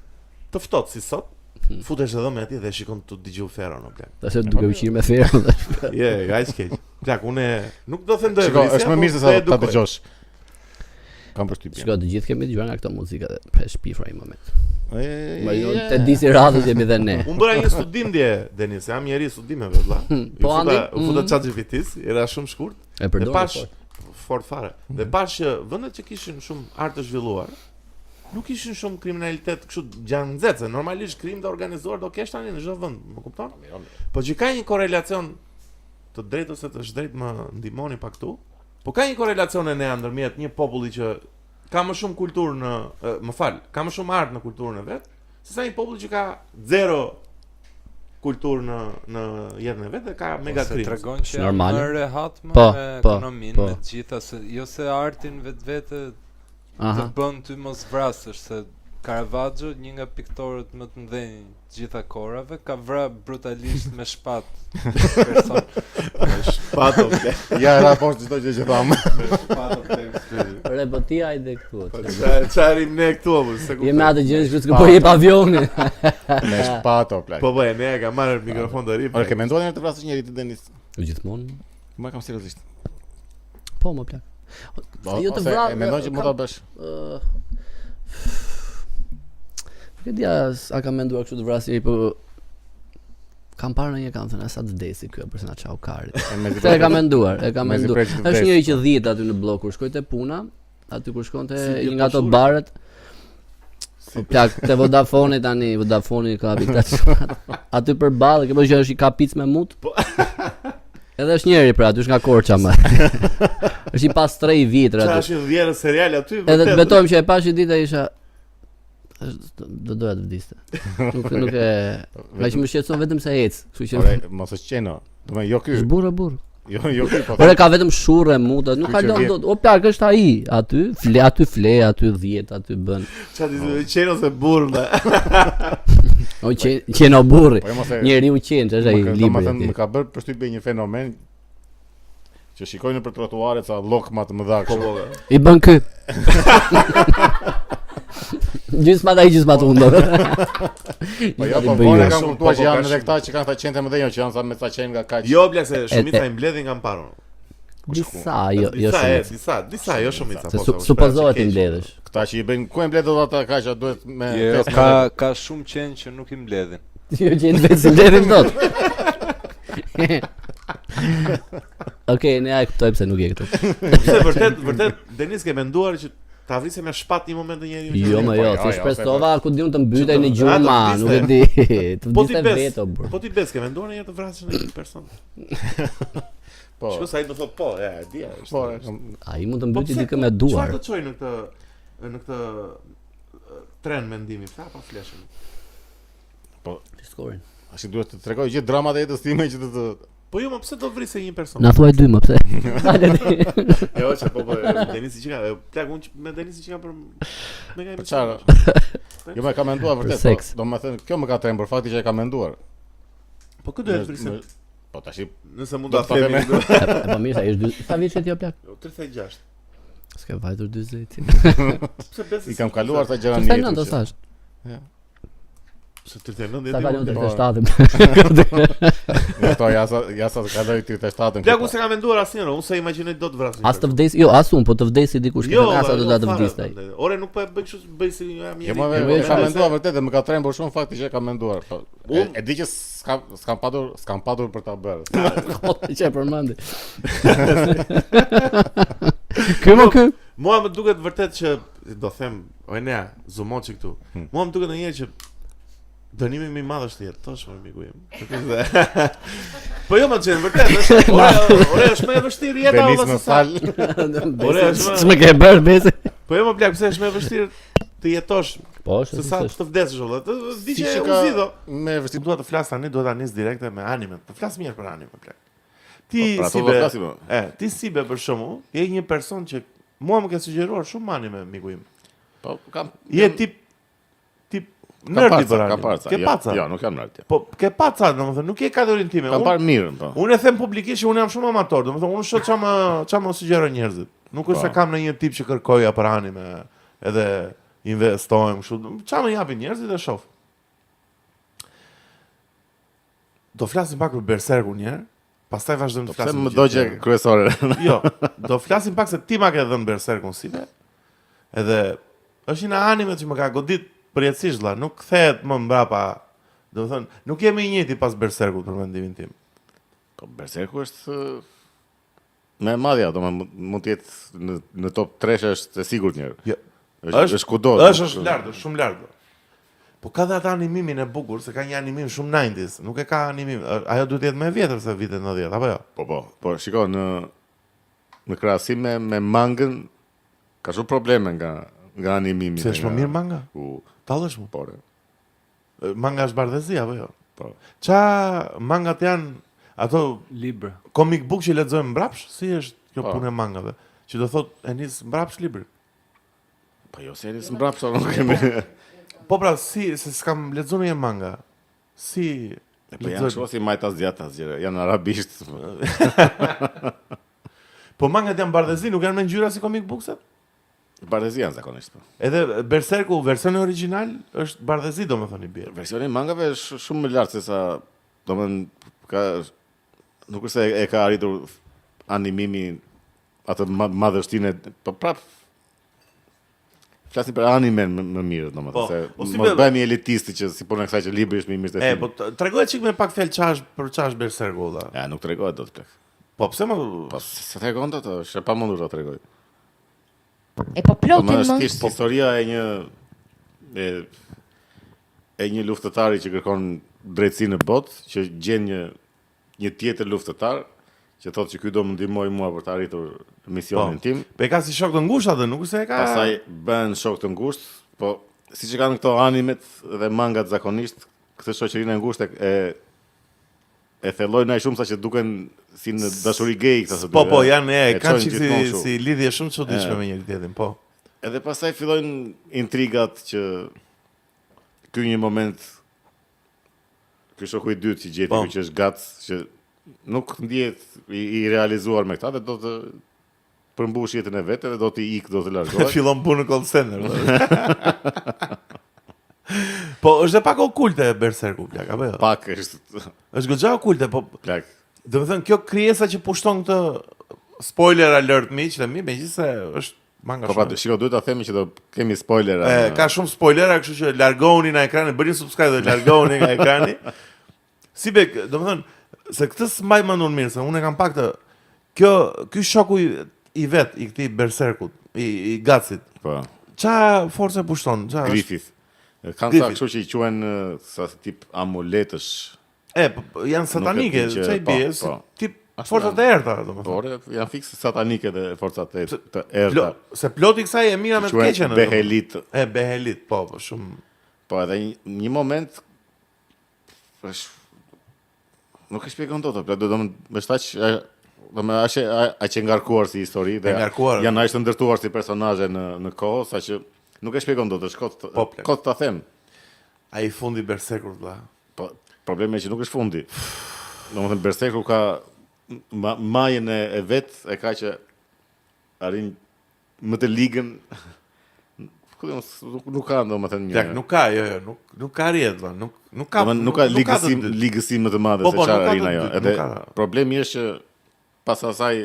të ftohtë si sot. Futesh edhe me atij dhe shikon të dëgjoj Feron o plak. Tash duke uqir me Fero. Je, aq keq. Plak, unë nuk do them do e Shiko, vrisja. është më mirë se sa ta dëgjosh. Kam përshtypjen. Shko, të gjithë kemi dëgjuar nga këto muzika dhe pre shpifra i moment. Te disi radhës jemi dhe ne. Unë bëra një studim dje, Denis, jam njeri studimeve vëlla. Po andi. U futa ChatGPT-s, era shumë shkurt. E përdor. Pash fort fare. Dhe pash që vendet që kishin shumë art të zhvilluar, nuk kishin shumë kriminalitet kështu gjanë nxehtëse. Normalisht krim të organizuar do kesh tani në çdo vend, më kupton? Po që ka një korelacion të drejtë ose të drejtë më ndihmoni pa këtu. Po ka një korelacion e nea ndërmjet një populli që ka më shumë kulturë në, ka më shumë art në kulturën e vet, sesa një popull që ka zero kulturë në jetën e vet dhe ka mega krim. Se tregon që janë më rehat me ekonominë, me të gjitha, jo se artin vetvete të bën ty mos vrasësh, se Caravaggio, një nga piktorët më të mëdhenj të gjitha kohërave, ka vrarë brutalisht me shpatë person. Me shpatë o plek. Ja raport çdo gjë që tham. Me shpatë o plek. Repotia ai dhe këtu. Çarim ne këtu apo se kuptoj. Jemi atë gjë që po jep avionin. Me shpatë o plek. Po ne ka marrë mikrofon të ri. Ora ke menduar të vrasësh njëri të Denis? Gjithmonë. Më kam seriozisht. Po më plak. Jo të vrasë. E mendoj që mund ta bësh. Nuk e di a kam menduar kështu të vrasë, po kam parë ndonjë kanë thënë sa të desi ky persona çau karit. E kam menduar, Është njëri që dhiet aty në blok kur shkoi te puna, aty kur shkonte një nga ato baret. Po plak te Vodafone tani, Vodafone ka habitacion. Aty përballë, ke bëjë që është i kapic me mut. Edhe është njëri pra, aty është nga Korça më. Është i pas 3 vjetra aty. Tash i dhjerë serial aty vërtet. Edhe betojmë që e pash ditë isha Do doja të vdiste. Nuk e Ka që më shqetëson vetëm se ec, kështu që Ore, mos e qeno. Do më jo ky. burr. Jo ky, po. Ore ka vetëm shurrë muta, nuk ka lënë dot. O plak është ai, aty fle, aty 10, aty bën. Çfarë qeno se burr. O qeno burri. Po mos e Njeriu qen, ç'është ai libri. Domethënë më ka bërë përshtypje një fenomen që shikojnë nëpër trotuare ca llokma të mëdha kështu. I bën ky. Gjysma ai gjysma të undë. Po jo, po vone kanë kuptuar që janë edhe këta që kanë ta qenë të mëdhenj, që janë sa me sa qenë nga kaq. Jo, blek se shumica i mbledhin nga mparën. Disa, jo shumë. Disa, jo shumica. Supozohet i mbledhësh. Këta që i bëjnë ku e mbledh ata kaq, duhet me Jo, ka shumë qenë që nuk i mbledhin. Jo që vetë si mbledhin dot. Okej, ne ai kuptoj pse nuk je këtu. Se vërtet Denis ke menduar që ta vrisë me shpat një moment të njeriu. Jo, më jo, thjesht prestova ku diun të mbytej në gjuma, nuk e di. Të vdiste vetë bro. Po ti bes ke menduar ndonjëherë të vrasësh në një person? Po. Shkoj sa ai më thot po, e di. Po, Ai mund të mbytej dikë me duar. Çfarë do të çoj në këtë trend mendimi, sa pa fleshën. Po, Fiskorin. Asi duhet të tregoj gjithë dramat e jetës time që të Po jo, më pse do vrisë një person? Na thuaj dy më pse? Jo, që po Denisi që ka, plak unë me Denisi që ka për me nga çfarë? Jo më ka menduar vërtet. Domethënë, kjo më ka trembur fakti që e ka menduar. Po ku duhet vrisë? Po tash nëse mund ta themi. Po mirë, ai është sa vjeç ti o plak? 36. S'ka vajtur 40. Pse besë? I kam kaluar sa gjëra në jetë. 39 do thash. Ja. Se 39 Sa kalon 37. To ja sa kaloj 37. Plaku se ka menduar asnjëherë, unë se imagjinoj dot vrasë. As të vdesi, jo, as unë, po të vdesi dikush që asa do ta të vdiste ai. Ore nuk po e bëj kështu, bëj si jam Jo, më ka menduar vërtet dhe më ka trembur shumë fakti që e ka menduar. E di që s'kam padur për ta bërë. Që përmendi. Kë? Mua më duket vërtet që do them, Enea, Zumoçi këtu. Mua më duket ndonjëherë që dënimi më i madh është jetosh me miku im. Po jo më thënë vërtet, ore është më e vështirë jeta ose sa. Ore s'më ke bërë bese. Po jo më plak, pse është më e vështirë të jetosh? Po, se sa të vdesësh valla. Të di që u zgjidho. Me vështirë dua të flas tani, dua ta nis direkte me animet. Po flas mirë për anime plak. Ti si be për shkakun, je një person që mua më ka sugjeruar shumë anime miku im. Po kam je tip nërdi për anime. Ke paca? Jo, nuk jam nërdi. Po, ke paca, domethënë, nuk je kategorinë time. Kam parë mirën, po. Unë e them publikisht që unë jam shumë amator, domethënë, unë shoh çama sugjerojnë njerëzit. Nuk është se kam në një tip që kërkoja për anime, edhe investojmë kështu. Çama japin njerëzit dhe shoh. Do flasim pak për Berserkun një herë, pastaj vazhdojmë të flasim. Pse më dogje kryesore? Jo, do flasim pak se ti ma ke dhënë Berserkun si be. Edhe është një anime që më ka godit përjetësisht vëlla, nuk kthehet më mbrapa. Domethënë, nuk jemi i njëjti pas Berserkut për mendimin tim. Po Berserku është më e madhja, domethënë mund të jetë në top 3 është e sigurt njëherë. Jo. Është kudo. Është lart, është shumë lart. Po ka dhe ata animimin e bukur, se ka një animim shumë 90s, nuk e ka animim. Ajo duhet të jetë më e vjetër se vitet 90, apo jo? Po, shiko, në krahasim me mangën ka shumë probleme nga animimi. Se është më mirë manga? Tallesh më. Por. Manga është bardhëzi apo jo? Po. Ça mangat janë ato libra. Comic book që lexojmë mbrapsh, si është kjo punë e mangave? Që do thotë e nis mbrapsh librin. Po jo, se nis mbrapsh nuk kemi. Po pra, se s'kam lexuar një manga. Si po janë kështu si majta zgjata asgjë, janë arabisht. Po mangat janë bardhëzi, nuk janë me ngjyra si comic bookset? Bardhëzi janë zakonisht. Edhe Berserku, versioni origjinal është bardhëzi, domethënë i bie. Versioni i mangave është shumë më lart se sa, domethënë ka nuk është se e ka arritur animimi atë madhështinë, po prap flasim për animen më mirë, domethënë se mos bëhemi elitistë që si puna kësaj që libri është më i mirë se filmi. Po tregoje çik me pak fjalë ç'është Berserku valla. Ja, nuk tregohet dot plak. Po pse më po se tregon dot, është e pamundur ta tregoj. E po plotin më. Është thjesht historia e një luftëtari që kërkon drejtësi në botë, që gjen një tjetër luftëtar që thotë që ky do më ndihmoj mua për të arritur misionin tim. Po e ka si shok të ngushtë atë, nuk se e ka. Pastaj bën shok të ngushtë, po siç e kanë këto animet dhe mangat zakonisht, këtë shoqërinë e ngushtë e thellojnë aq shumë sa që duken si në dashuri gay këta. Po, janë kanë si lidhje shumë çuditshme me njëri tjetrin, po. Edhe pastaj fillojnë intrigat që ky një moment ky shoku i dytë që gjeti që është gac që nuk ndihet i realizuar me këtë dhe do të përmbush jetën e vet dhe do të ikë, do të largohet. Fillon punë në call center. Po është pak okulte Berserku, plak, apo jo? Pak është. Është goxha okulte, po plak. Do të thënë kjo krijesa që pushton këtë spoiler alert miq, dhe megjithëse është manga shumë. Po shiko, duhet ta themi që do kemi spoilera. Ka shumë spoilera, kështu që largohuni nga ekrani, bëni subscribe dhe largohuni nga ekrani. Si be, do të thënë, se këtë s'mbaj mendun mirë, se unë e kam pak të ky shoku i vet i këtij Berserkut, i Gacit. Po. Qa force pushton? Griffith. Kanë sa kështu që i quhen sa tip amuletësh. Janë satanike, çai bie, tip forcat e errta, domethënë. Po, janë fikse satanike dhe forcat e errta. Se ploti kësaj e mira me të keqen. Behelit. Behelit, po, shumë. Po, edhe një moment nuk e shpjegon dot, do të më shtaq aq e ngarkuar si histori dhe janë aq të ndërtuar si personazhe në kohë, saqë nuk e shpjegon dot, është kot ta them. Ai fundi Berserkut vlla. Po, problemi është që nuk është fundi. Domethënë Berserku ka majën e vet, e ka që arrin më të ligën. Nuk ka domethënë një. Nuk ka, nuk ka rjet valla, nuk ka ligësim më të madhe se çfarë arrin ajo. Edhe problemi është që pas asaj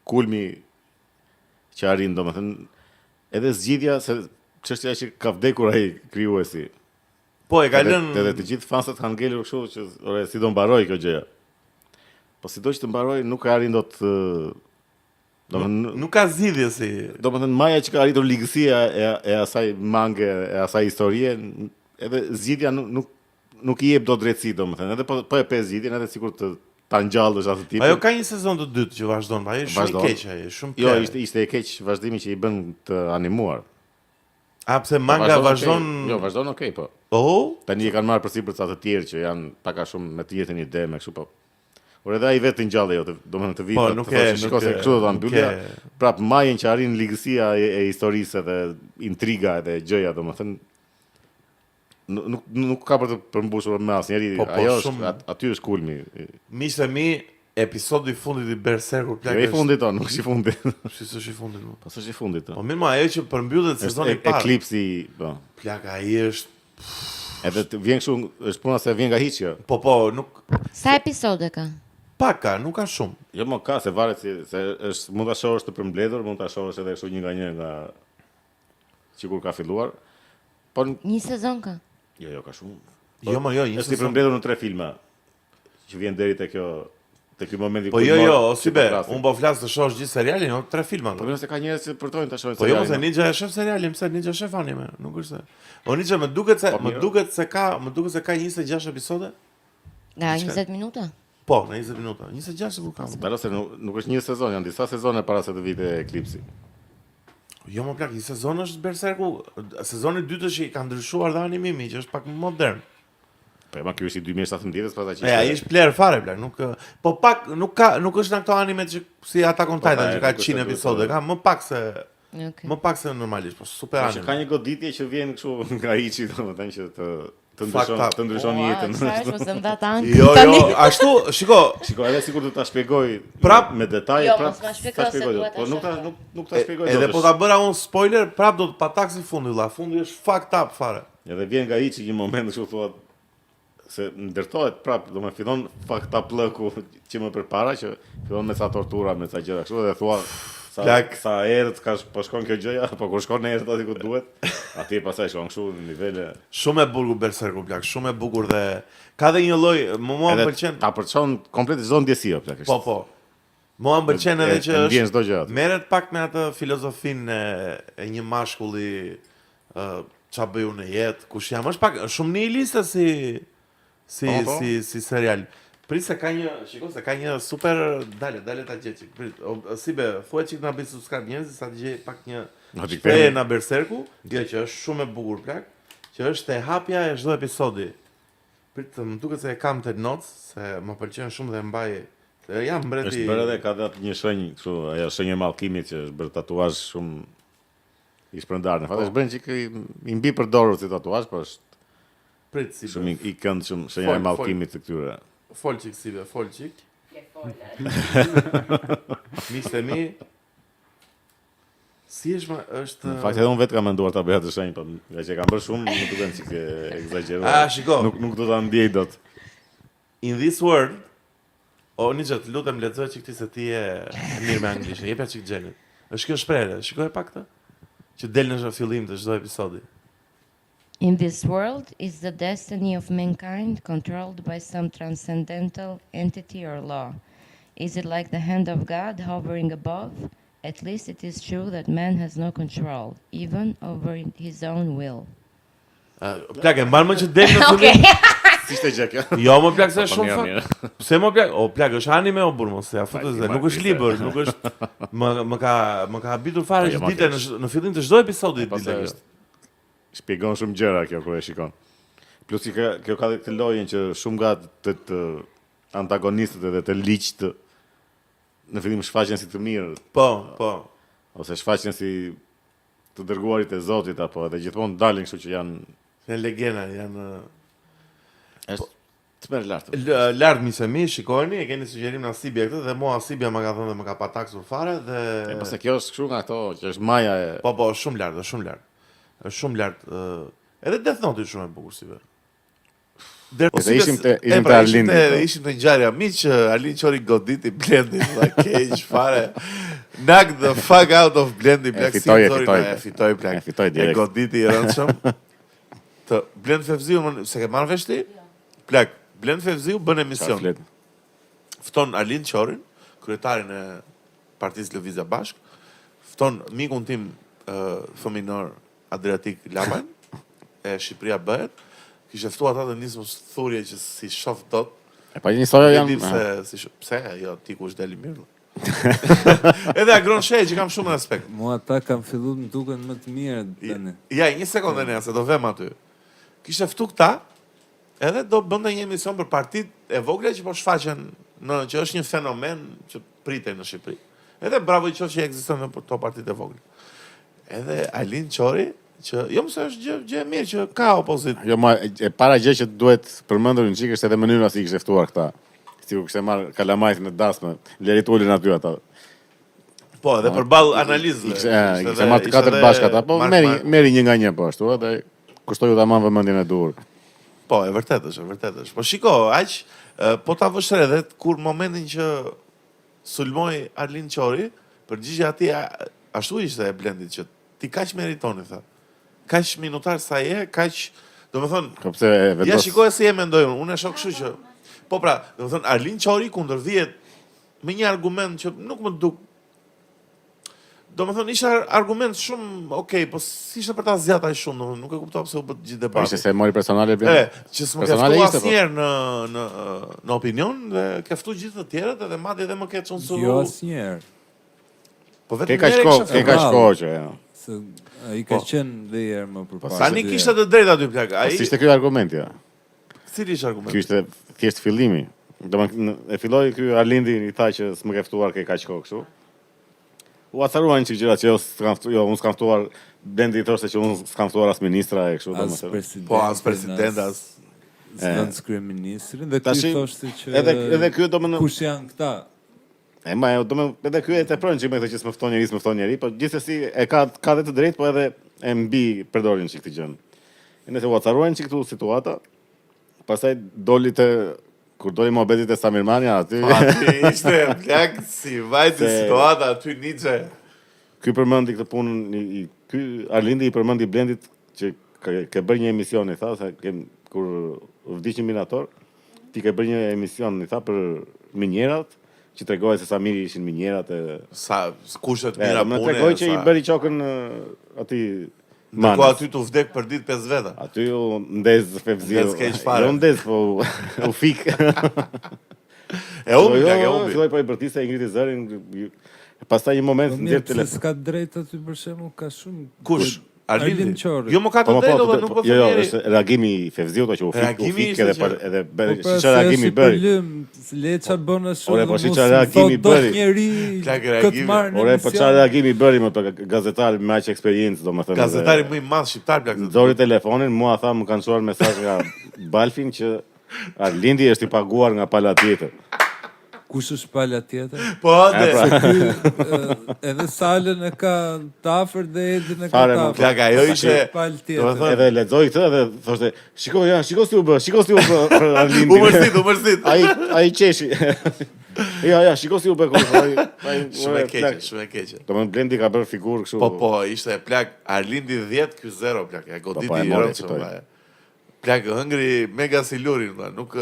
kulmi që arrin, domethënë edhe zgjidhja se çështja që ka vdekur ai krijuesi. Po e ka lënë edhe të gjithë fansat kanë ngelur kështu që ore si do mbaroj kjo gjëja. Po sido që të mbaroj nuk e arrin dot domethënë nuk ka zgjidhje si. Domethënë maja që ka arritur ligësia e asaj mange, e asaj historie, edhe zgjidhja nuk i jep dot drejtësi domethënë. Edhe po e pe zgjidhjen edhe sikur ta ngjallësh atë tipin. Ajo ka një sezon të dytë që vazhdon, ai është shumë i keq ai, shumë. Jo, ishte e keq vazhdimi që i bën të animuar. Pse manga vazhdon? Jo, vazhdon okay, po. Tani e kanë marrë përsipër ca të tjerë që janë pak a shumë me të njëjtën ide me kështu po. Por edhe ai vetë ngjallë jo, domethënë të vitit, të thoshë shikoj se kështu do ta mbyllja. Prap majën që arrin ligësia e historisë dhe intriga edhe gjëja, domethënë nuk ka për të përmbushur me asnjëri. Ajo është aty është kulmi. Miqtë e mi, episodi i fundit i Berserkut plak. Jo i fundit ton, nuk është i fundit. Si s'është i fundit më? Po s'është i fundit. Po mirë, ajo që përmbyllet sezoni i parë. Eklipsi, po. Plak ai është edhe vjen kështu, është puna se vjen nga hiçja. Po, nuk. Sa episode ka? Pak ka, nuk ka shumë. Jo, më ka, se varet se është mund ta shohësh të përmbledhur, mund ta shohësh edhe kështu një nga sikur ka filluar. Po një sezon ka. Jo, ka shumë. Jo, një është i përmbledhur në 3 filma. Që vjen deri te ky momenti ku. Po jo, si be, unë po flas të shohësh gjithë serialin, jo 3 filma. Po nëse ka njerëz që përtojnë ta shohin serialin. Po jo, se Ninja e shef serialin, pse Ninja shef anime, nuk është se. O Ninja më duket se ka 26 episode. Nga 20 minuta? Po, në 20 minuta. 26 kur ka. Mbaro se nuk është një sezon, janë disa sezone para se të vite Eklipsi. Jo më plak, një sezon është Berserku, sezoni i dytë është i ka ndryshuar dhe animimi, që është pak më modern. Po ma ky është i 2017-s pastaj që. Ai është player fare plak, nuk po pak nuk është në këto animet që si Attack on Titan që ka 100 episode, ka më pak se normalisht, po super anime. Ka një goditje që vjen kështu nga Ichi, domethënë që të ndryshon jetën. Jo, ashtu, shiko, edhe sikur do ta shpjegoj me detaje, po nuk ta shpjegoj dot. Edhe po ta bëra unë spoiler, prap do të pataksi fundi valla, fundi është fucked up fare. Edhe vjen nga Ichi një moment kështu thuat se ndërtohet prap, domethënë fillon fucked up lëku që më përpara që fillon me sa tortura, me sa gjëra kështu dhe thua sa erët po shkon kjo gjëja, po kur shkon erët aty ku duhet, aty pastaj shkon kështu në nivele. Shumë e bukur Berserku plak, shumë e bukur dhe ka dhe një lloj, mua më pëlqen. Ta përçon komplet çdo ndjesi plak. Po. Mua më pëlqen edhe që ndjen çdo gjë. Merret pak me atë filozofinë e një mashkulli ç'a bëu në jetë, kush jam, është pak shumë nihiliste si serial. Prit se ka një super dale ta gjej. Si be, thuaj çik na bëj subscribe njerëz sa të gjej pak një Shpreje na Berserku, jo që është shumë e bukur plak, që është e hapja e çdo episodi. Prit, më duket se e kam të notes, se më pëlqen shumë dhe mbaj. Jam mbreti. Është bërë edhe ka dhënë një shenjë, kështu, ajo shenjë e mallkimit që është bërë tatuazh shumë i shpërndar. Në fakt është bërë që i mbi përdorur si tatuazh, po është prit si shumë i këndshëm shenja e mallkimit të këtyre. Folçik si be, folçik. Miqtë mi. Si është Në fakt edhe unë vetë kam menduar ta bëja të shenjë, po nga që e kam bërë shumë, më duken si ke egzageruar. Shiko. Nuk do ta ndiej dot. In this world, Ninja, të lutem lexoj çik ti se ti je mirë me anglisht. Jepja çik xhenit. Është kjo shprehje, shikoj pak këtë. Që del në fillim të çdo episodi. In this world is the destiny of mankind controlled by some transcendental entity or law. Is it like the hand of God hovering above? At least it is true that man has no control, even over his own will. Plak, e mban më që del në fillim. Si ishte gjë kjo? Jo, më plak se është shumë fakt. Pse më plak? O plak, është anime o burr mos, ja futet se nuk është libër, nuk është më ka habitur fare që ditë në fillim të çdo episodi ditë kjo. Shpjegon shumë gjëra kjo kur e shikon. Plus kjo ka këtë lojën që shumë nga të antagonistët edhe të ligjt në fillim shfaqen si të mirë. Po. Ose shfaqen si të dërguarit e Zotit apo edhe gjithmonë dalin kështu që janë legjenda, janë është të merr lart. Lart mi shikojeni, e keni sugjerim në Asibia këtë dhe mua Asibia më ka thënë dhe më ka pataksur fare dhe pse kjo është kështu nga ato që është maja e Po, është shumë lart, është shumë lart. Është shumë lart. Edhe Death Note është shumë e bukur si vetë. Ishim të Arlin. Ishim të ngjarja miq, Arlin qori goditi Blendi, tha keq fare. Knock the fuck out of Blendi, plak fitoi plak. Fitoi direkt. E goditi i rëndshëm. Të Blend Fevziu, se ke marrë vesh ti? Plak, Blend Fevziu bën emision. Fton Arlin Qorin, kryetarin e Partisë Lëvizja Bashk, fton mikun tim fëminor Adriatik Laman, e Shqipëria bëhet, kishte ftuar ata të nismës thurje që si shoh dot. E pa një historia janë. Pse, jo, ti kush deli mirë. Edhe Agron Shej që kam shumë respekt. Mua ata kam filluar më duken më të mirë tani. Ja, një sekondë ne, se do vëm aty. Kishte ftu këta, edhe do bënte një emision për partitë e vogla që po shfaqen që është një fenomen që pritej në Shqipëri. Edhe bravo i qoftë që ekziston në to partitë e vogla. Edhe Alin Qori, që jo mëse është gjë e mirë që ka opozit. Jo, e para gjë që duhet përmendur një çik është edhe mënyra si kishte ftuar këta. Sikur kishte marrë kalamajt në dasmë, Lerit ulin aty ata. Po, edhe përballë analizë. Kishte marrë 4 bashkë ata, po merri një nga një po ashtu, edhe kushtoi tamam vëmendjen e duhur. Po, e vërtetë është. Po shiko, po ta vësh re edhe kur momentin që sulmoi Arlin Qori, përgjigjja atij ashtu ishte e Blendit që ti kaq meritoni tha. Kaq minutar sa je, kaq, domethënë, ja shikoj se je mendoj unë e shoh kështu që po pra, domethënë Arlin Qori kundër vihet me një argument që nuk më duk. Domethënë ishte argument shumë okay, po si ishte për ta zgjat aq shumë, domethënë nuk e kuptova pse u bë gjithë debati. Ishte se mori personale Blendi. Që s'më ka ftuar asnjëherë në opinion dhe ka ftuar gjithë të tjerët edhe madje edhe më ke censuru. Jo asnjëherë. Po vetëm ke kaq kohë që ja. Se ai ka qenë dhe herë më përpara. Tani kishte të drejtë aty plak. Ai ishte ky argumenti ja. Cili ishte argumenti? Ky ishte thjesht fillimi. Domethënë e filloi ky Arlindi i tha që s'më ka ftuar ke kaq kohë kështu. U atëruan që gjërat që unë s'kam ftuar Blendi i thoshte që unë s'kam ftuar as ministra e kështu domethënë. Po as president as zëvendës kryeministrin dhe ky thoshte që edhe ky domethënë kush janë këta? Domethënë edhe ky e tepron që më thotë që s'më fton njerëz, po gjithsesi e ka dhe të drejtë, po edhe e mbi përdorin çik këtë gjën. Nëse u atëruan çik këtu situata, pastaj doli kur doli mohabetit e Samirmania aty. Ishte plak si vajti situata aty Nietzsche. Ky përmendi këtë punën ky Arlindi i përmendi Blendit që ka bërë një emision i tha se kur vdiq një minator, ti ke bërë një emision i tha për minjerat që tregohet se sa mirë ishin minjerat e sa kushtet mira pune. Më tregoi që i bëri çokën aty Ndërko aty të vdek për ditë 5 veta. Aty u ndez Fevziu. Jo ndez, po u fik. E umbi, plak, e umbi. Filloi po i bërtiste, i ngriti zërin. Pastaj një moment Mirë, nxjerr telefon. s'ka drejt aty për shembull, ka shumë. Kush? Arlindi Qori. Jo më ka të drejtë dhe nuk po Jo, thënë. është reagimi i Fevziut që u fik edhe edhe bëri Po çfarë reagimi bëri. Leça bën ashtu. Ore, po çfarë reagimi bëri? Këtë marrën. Ore, po çfarë reagimi bëri më për gazetar me aq eksperiencë, domethënë. Gazetari më i madh shqiptar plak. Nxori telefonin, mua tha më kanë çuar mesazh nga Balfin që Arlindi është i paguar nga pala tjetër. Kush është pala tjetër? Po, edhe Salën e ka tafër dhe Edin e ka Fare, tafër. plak, ajo ishte pal tjetër. Edhe lexoi këtë dhe thoshte, shiko si u bë për Arlindin. Umërsit. Ai qeshi. Ja, shiko si u bë kur Shumë e keqe. Domethënë Blendi ka bërë figurë kështu. Po, ishte plak Arlindi 10 ky 0 plak. Ja goditi rëndë. Plak hëngri mega si lurin, vlla, nuk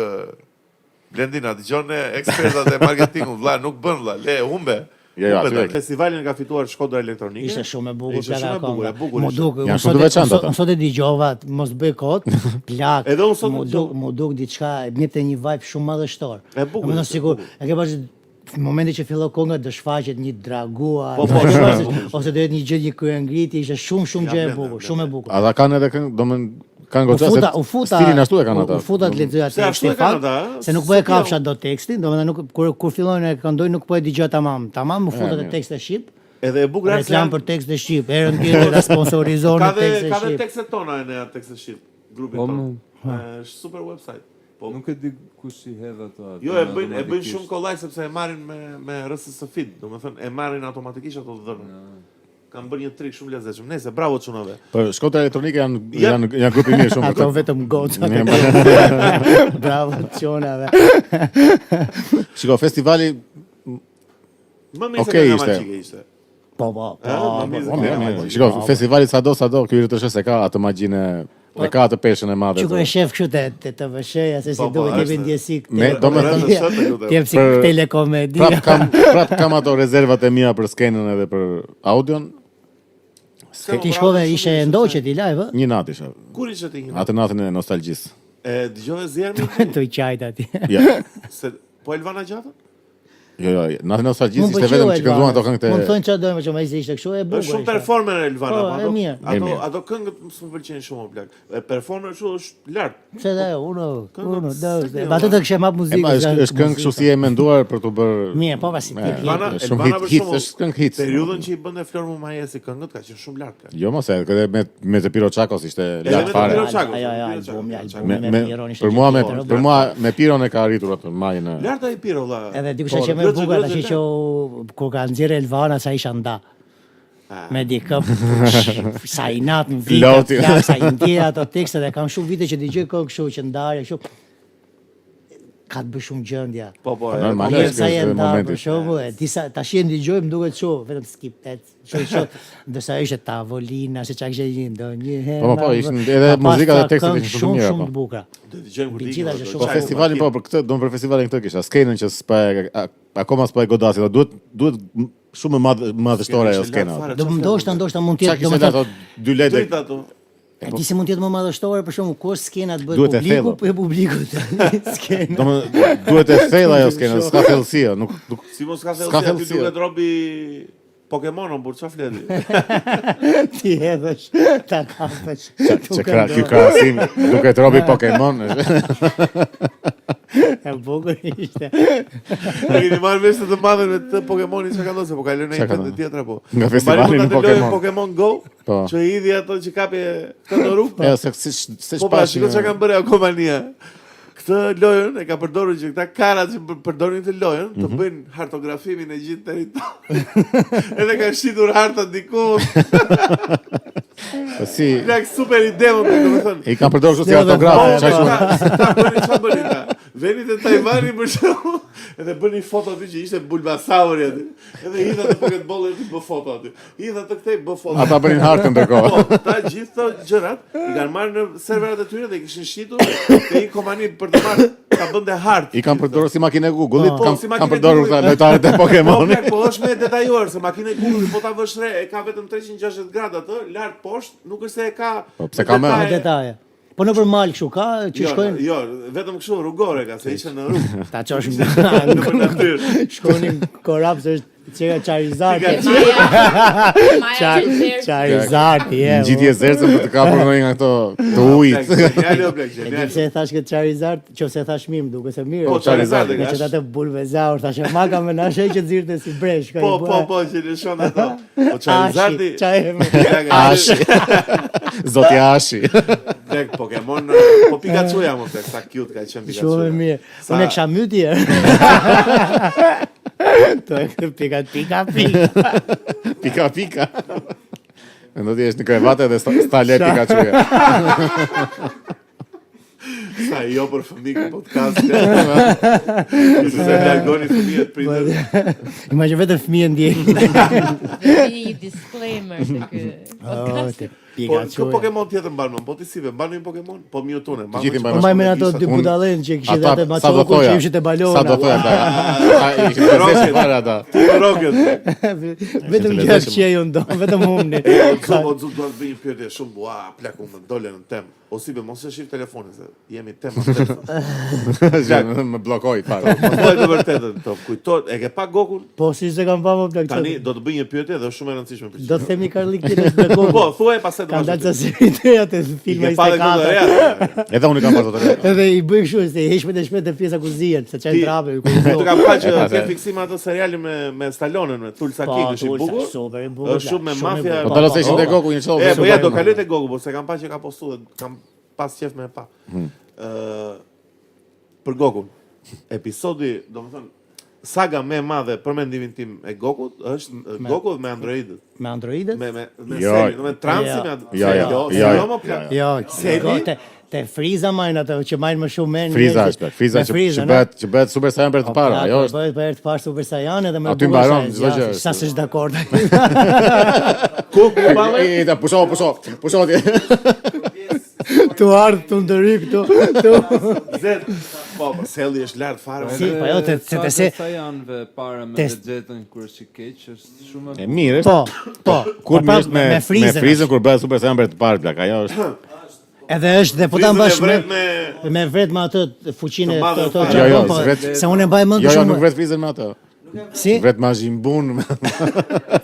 Blendi na dëgjon ekspertat e marketingut, vlla, nuk bën vlla, le humbe. Ja, Festivalin ka fituar Shkodra Elektronike. Ishte shumë e bukur, Ishte shumë e bukur. Mu duk, janë shumë të veçanta ata. Sot e dëgjova, mos bëj kot, plak. Edhe unë sot mu duk diçka, njëte një vibe shumë madhështor. E bukur. Domethënë sigur, e ke bash në momentin që fillon konga do shfaqet një draguar, ose do jetë një gjë, një kryengriti, ishte shumë gjë e bukur, shumë e bukur. Ata kanë edhe këngë, domethënë kanë goxha se stilin ashtu e kanë ata. U futa të lexoja tekstin fakt, se nuk po e kafsha do tekstin, domethënë nuk kur fillojnë e këndoj nuk po e dëgjoj tamam. Tamam u futa te tekste shqip. Edhe e bukur është reklam për tekste shqip. Herën tjetër ta sponsorizon në tekste shqip. Ka dhe tekstet tona në tekste shqip, grupin tonë. Është super website. Po nuk e di kush i hedh ato. Jo, e bëjnë shumë kollaj sepse e marrin me RSS feed, domethënë e marrin automatikisht ato dhëna. Kam bërë një trik shumë lezetshëm. Nëse bravo çunave. Po Shkodra Elektronike janë grupi i mirë shumë. Ato vetëm goca. Bravo çunave. Shiko, festivali më mirë ishte. Po. Shiko, festivali sado ky RTS ka atë magjinë e ka atë peshën e madhe. Çu kur e shef kështu te TVSH-ja se si duhet jemi ndjesi këtë. Me domethënë Jem si telekomedi. Prap kam ato rezervat e mia për skenën edhe për audion. Ti shkove ishe ndoqe ti live, Një natë isha. Kur ishe ti? Atë natën e nostalgjisë. E dëgjove zjarmin? Të i qajt ati. Ja. Po Elvana Gjata? Jo, natën e nostalgjisë ishte vetëm që kënduan ato këngë të. Mund thonë çfarë dojmë, që më ishte kështu e bukur. Është shumë performer Elvana, po. Ato këngët më pëlqejnë shumë plak. Performer kështu është lart. Pse da, uno, ato të kishe map muzikë. Është këngë kështu si e menduar për të bërë. Mirë, po pasi ti. Shumë hit, është këngë hit. Periudhën që i bënte Flor Mumajesi këngët ka qenë shumë lart. Jo mos e, edhe me të Piro Çakos ishte lart fare. Për mua me Piron e ka arritur atë majën. Lart ai Piro valla. Edhe dikush që më bukur tash që kur ka nxjerrë Elvana sa isha nda. Me dikë sa i nat në vite, sa i ndjera ato tekste dhe kam shumë vite që dëgjoj këngë kështu që ndarje kështu. Ka të bëj shumë gjendja. Po, normal është sa janë ndarë për shembull, disa tash e dëgjoj më duket kështu, vetëm skip kështu, ndërsa ishte tavolina, se çka kishte një ndonjëherë. Po, ishin edhe muzika dhe tekstet ishin shumë mirë. Shumë të bukura. Do të dëgjojmë kur ti. Po festivalin po për këtë, do për festivalin këtë kisha skenën që akoma s'po e godasi, duhet shumë madhështore ajo skena. Ndoshta mund të jetë domethënë 2 lekë. E di se mund të jetë më madhështore, për shembull, kur skena të bëhet publiku, po e publiku të skena. Domethënë duhet të thellë ajo skena, s'ka thellësi, nuk si mos ka thellësi, ti duhet robi Pokemonon për çfarë fleti? Ti hedhësh, ta kapësh. Ky krahasim duket robi Pokemon. E bukur ishte. Ne kemi marrë vesh të madhen me të Pokemonin që ka ndodhur, po kalon në një vend tjetër apo. Nga festivali në Pokemon Go, që i idhi ato që kapi këtë në rrugë. Ja, se po pra, shiko çka kanë bërë Akomania. Këtë lojën e ka përdorur që këta karat që përdorin këtë lojën të bëjnë hartografimin e gjithë territorit. Edhe kanë shitur hartat diku. Si plak super ide më domethënë. I kanë përdorur kështu si autograf. Çfarë bëni? Veni te Tajvani për shkak edhe bëni foto aty që ishte Bulbasauri aty. Edhe hidha te Pokeball aty bë foto aty. Hidha te këtej bë foto. Ata bënin hartën ndërkohë. Po, ta gjithë këto gjërat i kanë marrë në serverat e tyre dhe i kishin shitur te një kompani për të marrë ta bënte hartë. I kanë përdorur si makinë Google-it, kanë përdorur lojtarët e Pokemonit. Po është më detajuar se makina e Google-it, po ta vësh re, e ka vetëm 360 gradë atë, lart poshtë, nuk është se e ka. Po pse ka më detaje? Po në për mal kështu ka që shkojnë. Jo, vetëm kështu rrugore ka se ishte në rrugë. Ta çosh në natyrë. Shkonin korap se është Çega Charizard. Maja Charizard, je. Ngjitje zercën për të kapur ndonjë nga këto të ujit. Genial, Blek, E di genial. pse e thash këtë Charizard, qofse e thash mirë, duke se mirë. Po, Charizard, Me që atë bulvezaur, thash e maka me nashej që zirte si bresh. Po, që lëshon ato. Po Charizardi. Ashi. Zoti Ashi. Blek, Pokemon, po Pikachu jam, Blek, sa cute ka qenë Pikachu. Shumë mirë. Unë e kisha mytje. To e pika. Pika. Mendo ti është në krevate dhe sta le Pikachuja. Sa jo për fëmijë në podcast. Ju se largoni fëmijët prindër. Imagjino vetëm fëmijë ndjej. një disclaimer se ky. Te Po, Pikachu. kë Pokemon tjetër mban, po ti si ve, mban një Pokemon? Po Mewtwo-n. Gjithë Po mbajmë ato dy budallën që kishin atë Machoku që ishte balona. Sa do thoja ata? Ishin rrezë para ata. Rocket. Vetëm gjë që ju ndo, vetëm humni. Po do të bëj një pyetje shumë, ua, plaku më dole në temë. O si be, mos e shif telefonin se jemi tema. Më bllokoi fare. Po të vërtetën top. Kujtohet, e ke pa Gokun? Po si se kam pamë plak. Tani do të bëj një pyetje dhe është shumë e rëndësishme për Do të themi Karlik tjetër me Goku. Po, thuaj pastaj Ka dalë seri të atë filma 24. Edhe unë kam pasur të re. Edhe i bëj kështu se heq me të shpejt të pjesa ku zihen, se çaj trape. Të kam pa që ke fiksim ato seriali me Stallone, me Tulsa King, është i bukur. Super i bukur. Është shumë me mafia. Po dalë se ishin te Goku një çoll. E, po ja do kaloj te Goku, po se kam pa që ka postuar, kam pas qef me pa. Për Gokun. Episodi, domethënë saga më e madhe për mendimin tim e Gokut është Goku me androidët. Me androidët? Me serin, me transi me. Jo, te Friza majnë ato që majnë më shumë men. Friza që bëhet Super Saiyan për të parë, ajo është. Bëhet për të parë Super Saiyan edhe më aty mbaron çdo gjë. Sa s'është dakord. Ku balle? Ta pusho ti. Tu ardh tu ndëri këtu. Zet. Po, selli është lart fare. Si, po jo te se janë para me Vegetën kur është i keq, është shumë e mirë. Po. Kur më është me Frizën kur bëhet Super Saiyan për të parë, plak, ajo është. Edhe është dhe po ta mbash me vret me atë fuqinë këto. Se unë e mbaj mend shumë. Jo, nuk vret Frizën me atë. Si? Vret Majin Bun.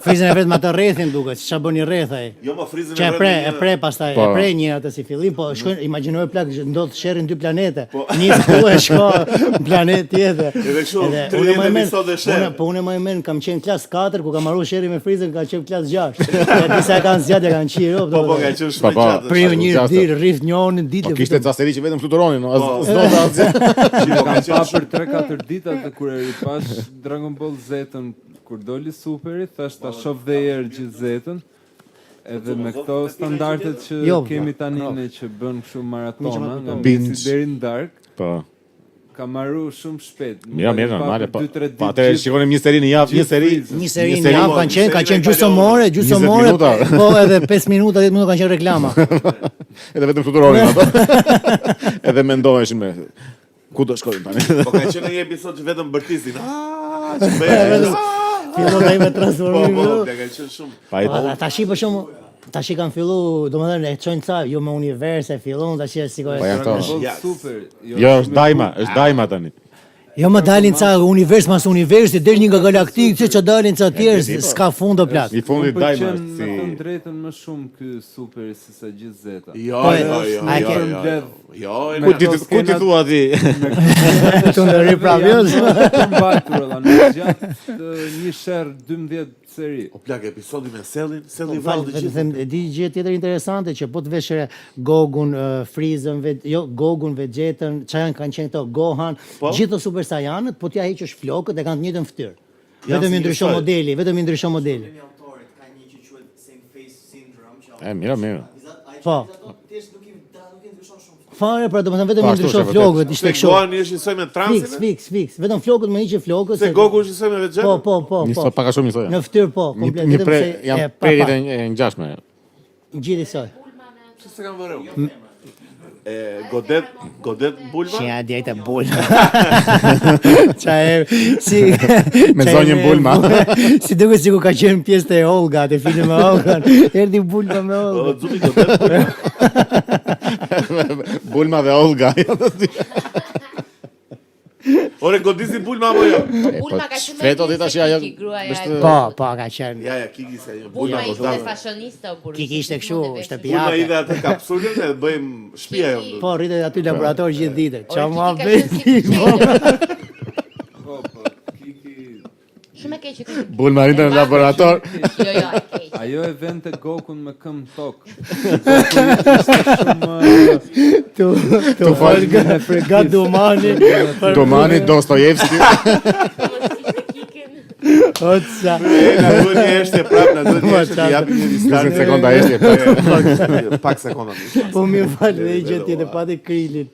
Frizën e vret me atë rrethin duket, ç'a bën i rreth ai. Jo, mo Frizën e vret. E pre pastaj, e pre një atë si fillim, po shkojnë, imagjinoj plak ndodh sherrin dy planete. Nis ku e shko në planet tjetër. Edhe kështu 30 episode sherr. Po unë më mend kam qenë klas 4 ku kam marrë sherrin me Frizën, ka qenë klas 6. Ja disa kanë zgjatë kanë qirë. Po ka qenë shumë gjatë. Priu një ditë rrith njërin ditë. Po kishte caseri që vetëm fluturonin, s'do ta ka për 3-4 ditë atë kur e ripash Dragon Ball Z-ën kur doli Superi, thash ta shoh dhe herë gjithë Z-ën. Edhe me këto standardet që kemi tani ne që bën kështu maratona nga Messi deri në dark. Po. Ka marru shumë shpejt. Mirë, normale, po. Po atë shikonim një seri në javë, një seri në javë kanë qenë gjysmore, po edhe 5 minuta, 10 minuta kanë qenë reklama. Edhe vetëm fluturonin ato. Edhe mendoheshin me ku do shkojmë tani. Po ka qenë një episod që vetëm bërtisin. Që bëhet. Fillon ai me transformim. Po, ka qenë shumë. Tashi për shkak tashi kanë fillu, domethënë e çojnë ca, jo me universe, fillon tashi sigurisht. Super. Jo, është Daima tani. Jo më dalin ca univers mas universi, del një nga galaktik, që dalin ca tjerë, s'ka fund o plak. I fundit Daima si më drejtën më shumë ky Super se sa gjithë Zeta. Jo. Ku ti thua ti? Tu ndëri pravios. Një sherr 12 seri. O plak episodi me Selli vallë të gjithë. E di gjë tjetër interesante që po të veshë Gogun, Frizën, Gogun, Vegetën, çfarë kanë qenë këto Gohan, gjithë Super Saiyanët, po t'ja heqësh flokët e kanë të njëjtën fytyrë. Vetëm i ndryshon modeli. Ka një që quhet same face syndrome. Mirë. Po. Fare, pra domethënë vetëm i ndryshon flokët, ishte kështu. Gohan është njësoj me transin. Fix. Vetëm flokët më hiqin flokët. Se Goku është njësoj me Vegetën. Po. Njësoj pak a shumë njësoj. Në fytyrë po, komplet vetëm se janë prerit e ngjashme. Gjithë soi. Ç'se kanë vëreu? Godet Bulma? Që ja djejtë Bulma. Si... Me zonjën Bulma. Si duke si ku ka qenë pjesë të Olga, të filmi me Olga. Erdi Bulma me Olga. Zumi Godet Bulma. Bulma dhe Olga. Ore godisi Bulma apo jo? Bulma ka qenë Fleto ti tash ajo. Po, ka qenë. Ja, Kiki se ajo. Bulma ishte fashionista u burrë. Kiki ishte kështu, ishte Bulma pijake. ide atë kapsulën e bëjmë shtëpia jonë. Po, rritet aty laborator gjithë ditën. Qa ma Kiki ka bëti? qenë Shumë e keqe kjo. Bulma rritet në laborator. Jo, e keqe. Ajo e vente Gokun me këmbë tokë. Tu falë nga Domani. Domani Dostojevski. Otsa. Na duhet një eshtje prapë, na duhet një eshtje të japim një distancë. 20 sekonda eshtje. Pak sekonda. Po mirë falë dhe i gjëtë tjetë pati krillin.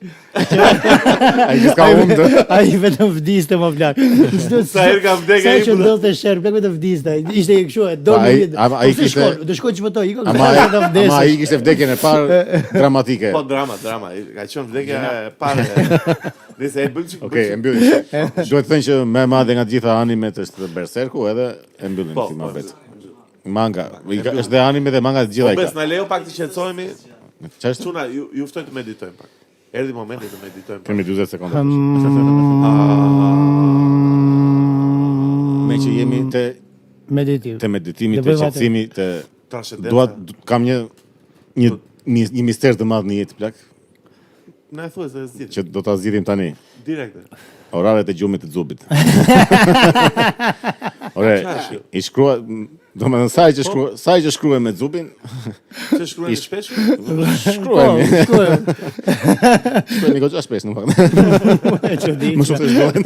Ai s'ka hundë. Ai vetëm vdiste më plak. Sa herë ka vdekur Sa ai, që po, ndodhte sherr, plak vetëm vdiste. Ishte kështu, e do ai- një. ai kishte- Do shkoj çmëtoj, iko. Ama ai kishte vdekjen e parë dramatike. Po drama. Ka qenë vdekja e parë. Nëse e bëjmë Okej, e mbyllim. Duhet të thënë që më e madhe nga të gjitha animet është Berserku edhe e mbyllim Po, si më vet. Manga, është dhe anime dhe manga të gjitha i Bes, ka. na lejo pak të qetësohemi. Ç'është? Çuna, ju ftoj të meditojmë pak. Erdhi momenti të meditojmë. Kemi 40 sekonda. Me që jemi te Meditiv. meditimi, Dhe te bëjmë atë. qetësimi, te Transcendenca. kam një mister të madh në jetë plak Na e thuaj se zgjidh. që do ta zgjidhim tani. Direkte. Oraret e gjumit të Xubit. Ore, i shkrua, domethënë sa që shkruaj me Xubin, Çe shkruan shpesh? shkruajmë. Shkruaj. Shkruajmë goxha shpesh në fakt. Më shumë se shkruajmë.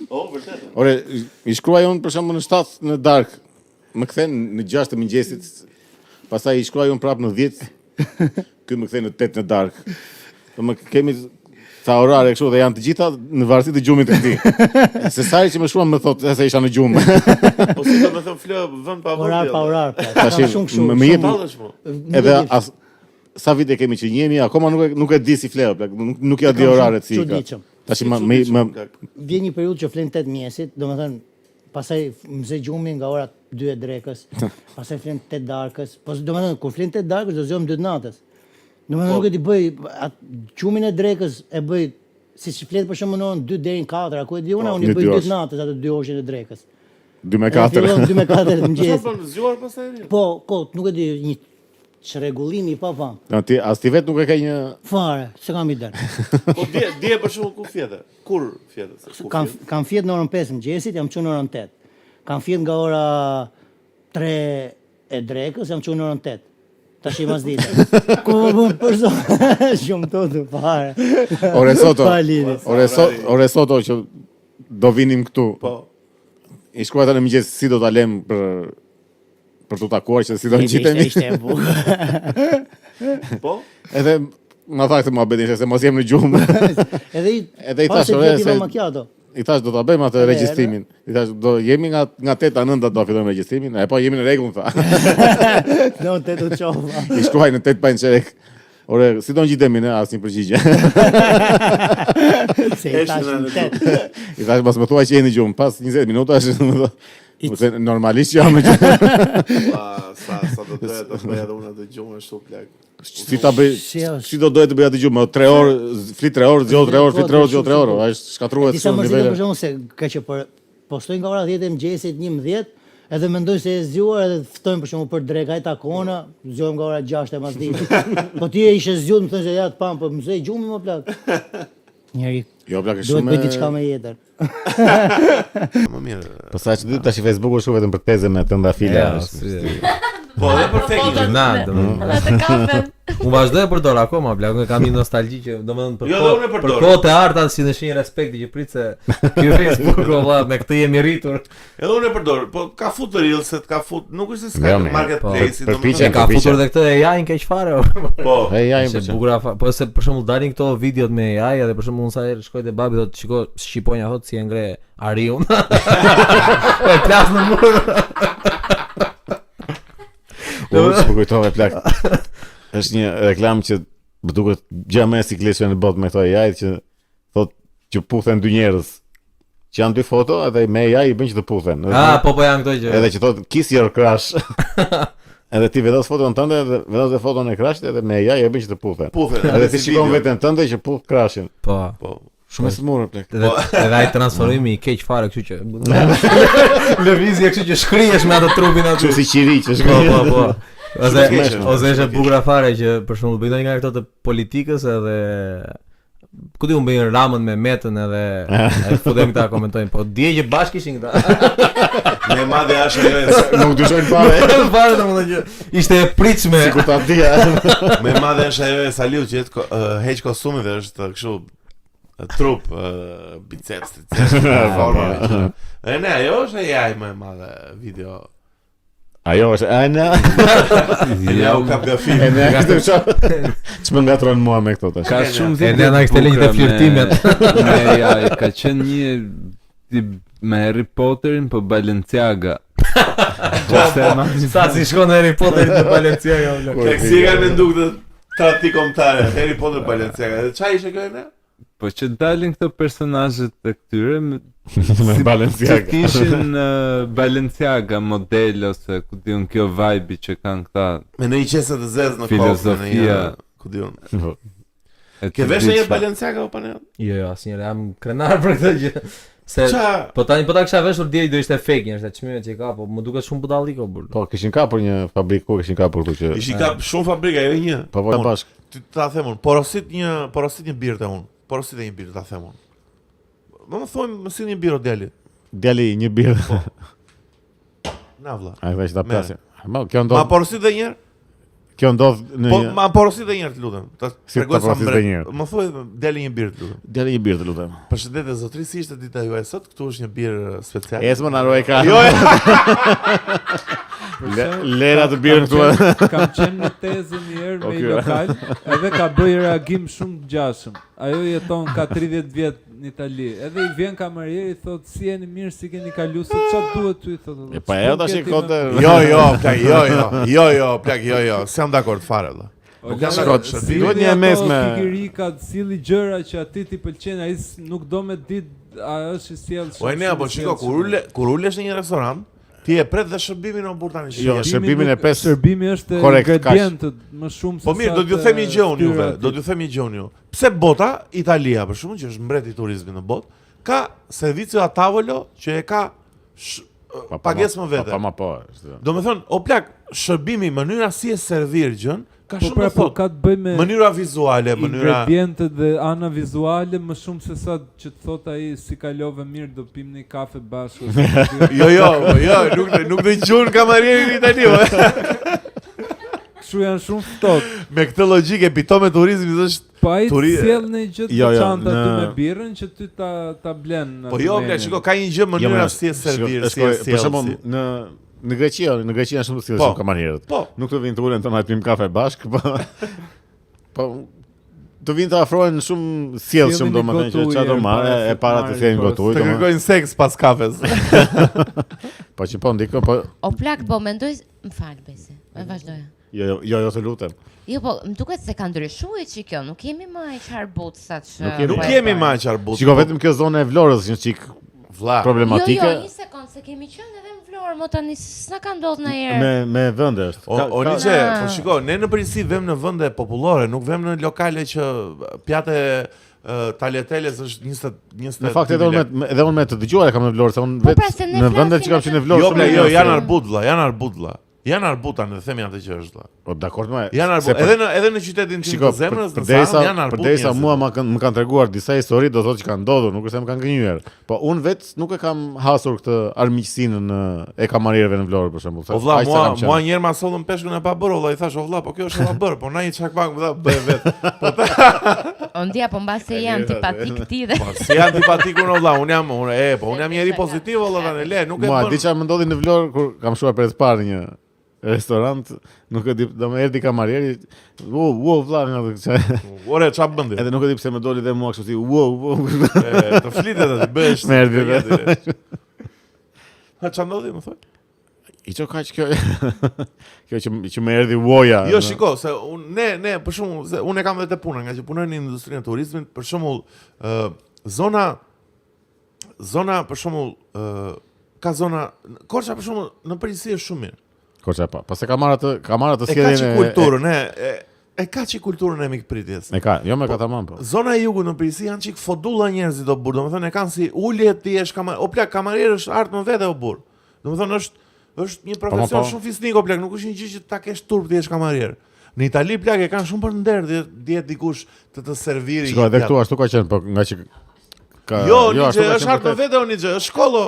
Oh, vërtet. Ore, i shkruaj unë për shembull në 7 në dark, më kthen në 6 të mëngjesit, pastaj i shkruaj unë prapë në 10, ky më kthen në 8 në dark. Do më kemi sa orare kështu dhe janë të gjitha në varësi të gjumit të këtij. Se sa që më shkruan më thotë se isha në gjumë. Po si do të them flë vend pa vend. Pa orar. Tash Shumë kështu. më jep Tallesh mo. edhe sa vite kemi që njemi, akoma nuk e di si fleo, plak, nuk ja di oraret si. Çuditshëm. Tash Vjen një periudhë që flen 8 mjesit, domethënë pastaj mze gjumi nga ora 2 e drekës, pastaj flen 8 darkës. Po domethënë kur flen 8 darkës do zgjon 2 natës. Domethënë nuk e di bëj gjumin e drekës e bëj siç flet për shembull në orën 2 deri në 4, ku e di unë i bëj 2 natës atë 2 orëshin e drekës. 2 me 4. 2 me 4 të Çfarë mëngjesit. bën zgjuar pastaj? Po, nuk e di një çrregullimi pa pa. As ti vet nuk e ke një Fare, se kam ide. Po dje për shembull ku fjete? Kur fjete? Kam fjet në orën 5 mëngjesit, jam çuar në orën 8. Kam fjet nga ora 3 e drekës, jam çuar në orën 8. Tash i mas dite. Ku më bën për shumë të të fare. Ore soto që do vinim këtu. Po. I shkruaj tani mëngjes si do ta lëm për tu takuar që si do ngjitemi. Ishte e bukur. Po? Edhe ma tha këtë muhabetin se mos jem në gjumë. Edhe i thash ore macchiato. I thash do ta bëjmë atë regjistrimin. I thash do jemi nga 8 a 9 do fillojmë regjistrimin. E po jemi në rregull tha. No, 8 u çova. I shkruaj në 8 pa çerek. Ore, si do ngjitemi ne asnjë përgjigje. Se i thash në 8. I thash mos më thuaj që jeni në gjumë. Pas 20 minutash normalisht jam në gjumë. Sa do të bëj edhe unë atë gjumë ashtu plak. Si ta bëj? Si do dohet të bëj atë gjumë? 3 orë, flit 3 orë, zgjodh 3 orë, flit 3 orë, zgjodh 3 orë. Ai shkatruhet shumë në nivele. Për shembull se ka që postoj nga ora 10 e mëngjesit 11, edhe mendoj se e zgjuar edhe ftojmë për shembull për drek, ai takona, zgjohem nga ora 6 e masditë. Po ti e ishe zgjuar, më thënë se ja të pam, po mësoj gjumi më plak. Njëri. Jo plak është shumë. Duhet bëj diçka më jetër. Më mirë. Po sa që tash Facebooku është vetëm për teze me të ndafila. Po edhe për fake news. Unë vazhdoj e përdor akoma, blaq, kam një nostalgji që domethënë për kohët e arta si në shenjë respekti që prit se ky Facebook valla me këtë jemi rritur. Edhe unë e përdor, po ka futur reelset, ka fut, nuk është se s'ka marketplace, domethënë ka futur edhe këtë AI-n keq fare. Po, AI-n po bukur, po se për shembull dalin këto videot me AI edhe për shembull unë sa herë shkoj te babi thotë shiko shqiponja thotë si e ngre Ariun. E plas në mur. Më kujtove plak. Është një reklam që më duket gjë më e sikletshme në botë me këto AI që thotë që puthen dy njerëz. Që janë dy foto edhe me AI i bën që të puthen. Po janë këto gjë. Edhe që thotë kiss your crush. Edhe ti vendos foton tënde edhe vendos foton e crashit edhe me AI e bën që të puthen. Edhe ti shikon veten tënde që puth crashin. Po. Shumë e smurë plek. Edhe ai transformimi i keq fare, kështu që lëvizje kështu që shkrihesh me atë trupin aty. Si qiri që shkrihesh. Po. Ose është bukur fare që për shembull bëjnë nga këto të politikës edhe ku di un bëjnë Ramën me Metën edhe futen këta komentojnë, po dje që bashkë ishin këta. Me madhe ashtu nuk dyshojnë fare. Fare domethënë që ishte e pritshme. Sikur ta dija. Me madhe është ajo e Saliu që heq kostumin dhe është kështu trup, biceps, forma. E ne, ajo është e jaj më e madhe video. Ajo është, Ja u kap gafi. Ç'më ngatron mua me këto tash. Ka shumë video. Ne na kishte lënë flirtimet. Ka qenë një me Harry Potterin po Balenciaga. Sa si shkon Harry Potteri te Balenciaga. Si kanë menduar të trati kombëtare Harry Potter Balenciaga. Çfarë ishte kjo ne? Po që dalin këto personazhet të këtyre me Balenciaga. Që kishin Balenciaga model ose ku diun kjo vibe që kanë këta. Me në qese të zezë në filozofia, ku diun. Ke vesh një Balenciaga apo ne? Jo, asnjëherë jam krenar për këtë gjë. Se po tani po ta kisha veshur deri do ishte fake, është çmime që ka, po më duket shumë budalliko bur. Po kishin kapur një fabrikë, kishin kapur këtu që. Ishin kap shumë fabrika, jo një. Po bashk. Ti ta them unë, porosit një birë te unë. Porosit e një birë ta them unë. Më thonë më si një birë djali. Djali një birë. Po. Na vlla. Ai veç ta plasin. Kjo ndodh. Ma porosit edhe një herë? Kjo ndodh në Po ma porosit edhe një herë, të lutem. Ta tregoj sa mbret. Më thuaj djali një birë, të lutem. Djali një birë, të lutem. Përshëndetje zotëri, si ishte dita juaj sot? Këtu është një birë speciale. Esmo na roi ka. Jo. Lera të birën këtu. Kam qenë në tezën një herë me një lokal, edhe ka bëj reagim shumë gjashëm. Ajo jeton ka 30 vjet në Itali. Edhe i vjen kamarieri i thotë si jeni mirë, si keni kaluar, çfarë duhet ty thotë. E pa ajo tash kote. Jo, plak, jo. S'jam dakord fare valla. Nuk jam dakord. Duhet një mes me Pikërika, silli gjëra që aty ti pëlqen, ai nuk do me ditë a është i sjellshëm. Po ne apo shiko kur ulesh në një restorant, ti e pret dhe shërbimin o burtani. Jo, shërbimi është ingredient më shumë se sa. Po mirë, do t'ju them një gjë unë ju. Pse bota, Italia për shkakun që është mbreti i turizmit në botë, ka servizio a tavolo që e ka pagesë më vete. Domethënë, o plak, shërbimi, mënyra si e servir gjën, ka shumë të ka të bëj me mënyra vizuale, ingredientet dhe ana vizuale më shumë se sa që të thot ai si kalove mirë do pim një kafe bashkë. Jo, nuk dëgjon kamarierin italian. Kështu janë shumë ftohtë. Me këtë logjikë epitome turizmit është po ai sjell në gjë të çanta ty me birrën që ty ta blen. Po jo, shiko, ka një gjë mënyra si e servir, si e sjell. Për shembull, në Greqi janë shumë të thjeshtë kamarierët. Nuk të vinë të ulen tonë pim kafe bashkë, po të vinë të afrohen shumë sjellshëm domethënë që çfarë do marrë e para të thënë gotuj. Të kërkojnë seks pas kafes. Po që po ndiko po. O plak, po mendoj, më fal Besi. Vazhdoja. Jo, të lutem. Jo, po, më duket se ka ndryshuar që kjo, nuk jemi më aq harbut sa që. Nuk jemi më aq harbut. Shiko vetëm kjo zona e Vlorës është një çik problematike. Jo, një sekond, se kemi qenë edhe në Vlorë, mo tani s'na ka ndodhur ndonjëherë. Me vende është. O nice, po shiko, ne në përgjithësi vëmë në vende popullore, nuk vëmë në lokale që pjatë Tagliateles është 20. Në fakt edhe unë me të dëgjuar e kam në Vlorë, se unë vetë në vendet që kam qenë në Vlorë. Jo, janë arbut. Janë arbuta, ne themi atë që është vëlla. Po dakord më. Janë arbut. Edhe në qytetin tim të zemrës, janë arbut. Përderisa mua më kanë treguar disa histori, do thotë që kanë ndodhur, nuk është se më kanë gënjur. Po unë vetë nuk e kam hasur këtë armiqsinë e kamarierëve në Vlorë për shembull. Po vëlla, mua një herë ma sollën peshkun e pa bërë, vëlla, i thash, o vëlla, po kjo është e pa bërë, po na një çakmak më dha bëj vet. Ondia, po mbase je antipatik ti dhe. Po si antipatik unë vëlla, unë jam njeri pozitiv vëlla tani le, nuk e bën. Mua di çfarë më ndodhi në Vlorë kur kam shkuar për të parë një restorant, nuk e di, do më erdhi kamarieri, vlla nga çfarë. Ore çfarë bëndi? Edhe nuk e di pse më doli dhe mua kështu si të flitet aty, bëhesh. Merdi. Ha çfarë ndodhi, më thoj? I ço kaq kjo. Kjo që më erdhi woja. Jo, shiko, se ne për shembull, se unë kam vetë punën, nga që punoj në industrinë e turizmit, për shembull, zona për shembull, ka zona Korça për shembull në përgjithësi është shumë mirë. Korça pa. Pas e ka marrë të sjelljen e kulturën, e ka që kulturën e mikpritjes. E ka, jo me ka tamam po. Zona e jugut në Prisi janë çik fodulla njerëzit o burr, domethënë e kanë si ulje ti je o plak kamarier është art më vete o burr. Domethënë është një profesion shumë fisnik o plak, nuk është një gjë që ta kesh turp ti je kamarier. Në Itali plak e kanë shumë për nder, diet dikush të serviri. Shikoj, edhe këtu ashtu ka qenë, po nga që Jo, është art më vete është shkollo.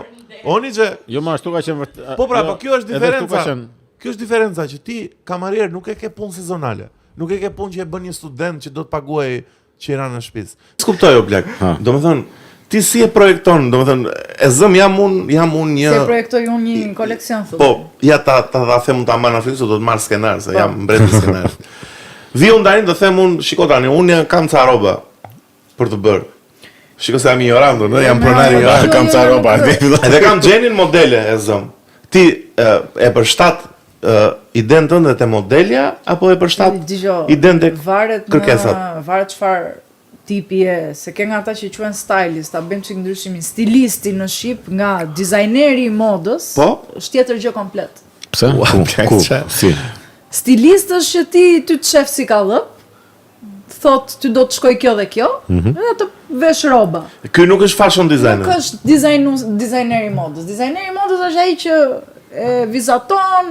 Jo, më ashtu ka qenë. Po pra, po kjo është diferenca. Kjo është diferenca që ti kamarier nuk e ke punë sezonale. Nuk e ke punë që e bën një student që do të paguaj që i ra në shtëpi. Skuptoj o plak. Domethënë, ti si e projekton, domethënë, e zëm jam unë një Se projektoj unë një koleksion thotë. Po, ja ta them ta marr në Afrikë, do të marr skenar se jam mbreti i skenarit. Vi unë tani do them unë, shiko tani, unë kam ca rroba për të bërë. Shiko se jam ignorant, jam pronari ignorant, kam ca rroba. Edhe kam gjenin modele e zëm. Ti e përshtat iden tënde te modelja apo e përshtat iden tek kërkesat? Varet çfarë tipi e, se ke nga ata që quhen stylist, ta bëjmë çik ndryshimin. Stilisti në shqip nga dizajneri i modës, është tjetër gjë komplet. Pse? Ku? Si? Stilist është që ti të shef si ka dhëp, thot ty do të shkoj kjo dhe kjo, edhe të vesh rroba. Ky nuk është fashion designer. Nuk është dizajneri i modës. Dizajneri i modës është ai që e vizaton,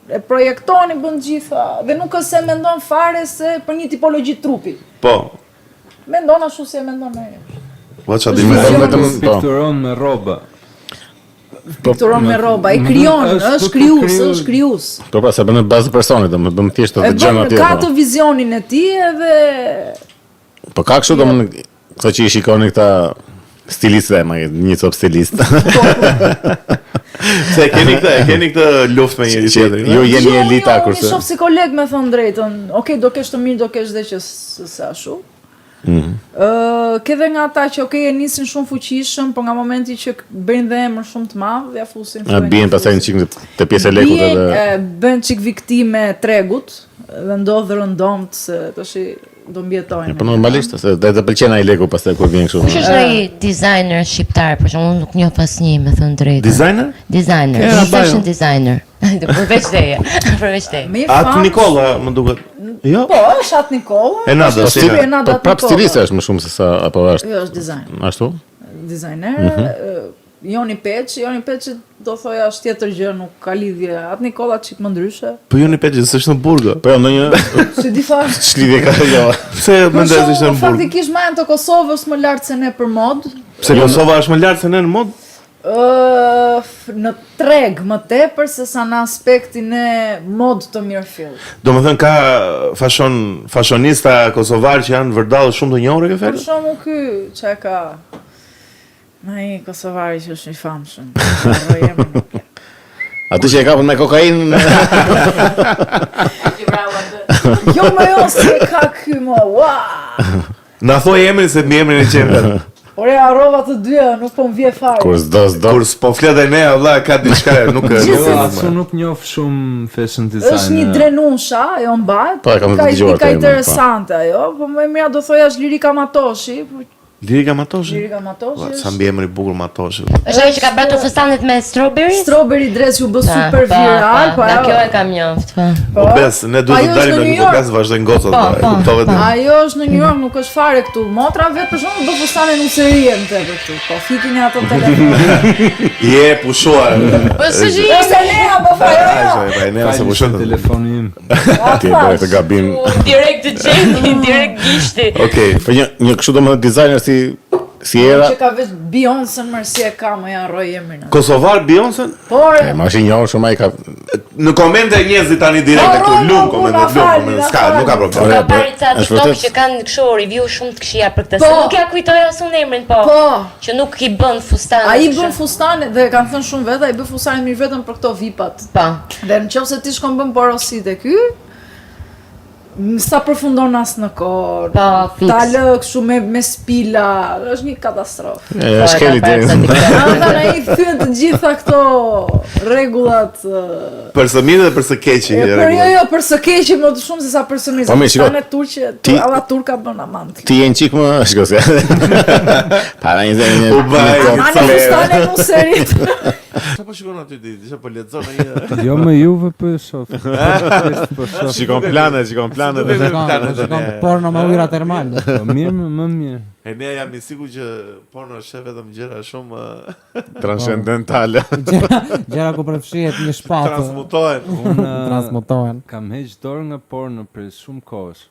e projekton, i bën gjitha, dhe nuk është se mendon fare se për një tipologji trupi. Po. Mendon ashtu si e mendon ai. Po çfarë mendon vetëm pikturon me rroba. Pikturon me rroba, ai krijon, është krijues. Po pra, se bën në bazë personit, domethënë bën thjesht të gjëra tjera. Ka të vizionin e tij edhe Po ka kështu domethënë këto që i shikoni këta stilistë më një cop stilist. Se keni këtë luftë me njëri tjetrin. Jo jeni elita kurse. Unë shoh si koleg me thon drejtën. Okej, do kesh të mirë, do kesh dhe që se ashtu. Ke dhe nga ata që e nisin shumë fuqishëm, por nga momenti që bëjnë dhe emër shumë të madh, ja fusin. Bien pastaj një çik te pjesë e lekut edhe bën çik viktime tregut dhe ndodh rëndomt se tash do mbjetojnë. Po normalisht, se do të pëlqen ai leku pastaj kur vjen kështu. Kush është ai designer shqiptar, për shembull, nuk njoh asnjë, me thënë drejtë. Designer? Designer, fashion designer. Përveç teje, përveç teje. Atë Nikolla, më duket. Jo. Po, është Atë Nikolla. Enada, si. Po prap stilist është më shumë se sa apo është. Jo, është designer. Ashtu? Designer. Joni Peçi do thoja është tjetër gjë, nuk ka lidhje. Atë Nikolla çik më ndryshe. Po Joni Peçi s'është në Burgë. Po jo ndonjë. Si di fare. Ç'lidhje ka jo. Pse mendoj se është në Burgë? Faktikisht majën të Kosovës më lart se ne për mod. Pse Kosova është më lart se ne në mod? Në treg më tepër se sa në aspektin e mod të mirëfill. Domethënë ka fashionista kosovar që janë vërdallë shumë të njohur ke fjalë? Për shembull ky çka ka ai kosovari që është i famshëm. Atë që e kapën me kokainë. Jo më jo se ka ky më. Na thoj emrin se mi emrin e qendër. Ore harrova të dyja, nuk po më vje fare. Kur Kur s'po flet ai ne, valla ka diçka, nuk nuk njoh shumë fashion designer. Është një drenusha, ajo mbahet. Ka interesante ajo, po më mira do thoja është Lirika Matoshi. Lirika Matoshi? Lirika Matoshi. Sa mbi emri bukur Matoshi. Është ajo që ka bërë fustanet me strawberry? Strawberry dress ju bë super viral, po. Kjo e kam njoft, po. Po bes, ne duhet të dalim me podcast vazhdojnë gocat, kuptove ti. Ajo është në New York, nuk është fare këtu. Motra vet për shkak do fustanen në serie më tepër këtu. Po fikin ato telefon. Je pushuar. Po s'e Ose ne apo fare. Ai ne ose pushon telefonin. Ti bëre të gabim. Direkt të gjeni, direkt gishti. Okej, po një kështu domethënë designer si era. Që ka vetë Beyoncé mërë si e ka më janë roj emrin. Kosovar Beyoncé? Por. Ma është njohur shumë ai ka. Në komente njerëzit tani direkt këtu lum komente, s'ka, nuk ka problem. Ka parë ca TikTok që kanë kështu review shumë të këqija për këtë. Se nuk ja kujtoj as unë emrin, po. Që nuk i bën fustane. Ai bën fustane dhe kanë thënë shumë vetë, ai bën fustane mirë vetëm për këto vipat. Po. Dhe nëse ti shkon bën porosi te ky, sa përfundon as në kohë. Ta lë kështu me spila, është një katastrofë. Është keli deri. Ai thyen të gjitha këto rregullat për së mirë dhe për së keqi. Jo, për së keqi më shumë se sa për së mirë. Tanë turqe, alla turka bën amant. Ti je çik më, shikoj se. Para një zënë. U baj. Ana fustane në seri. Sa po shikon aty ti? Isha po lexon ai. Jo me juve po e shoh. Shikon planet. Shikon porno me ujëra termale. Po mirë, më mirë. E ne jam I sigurt që porno është vetëm gjëra shumë transcendentale. Gjëra ku përfshihet një shpatë. Transmutohen. Kam heq dorë nga porno për shumë kohësh.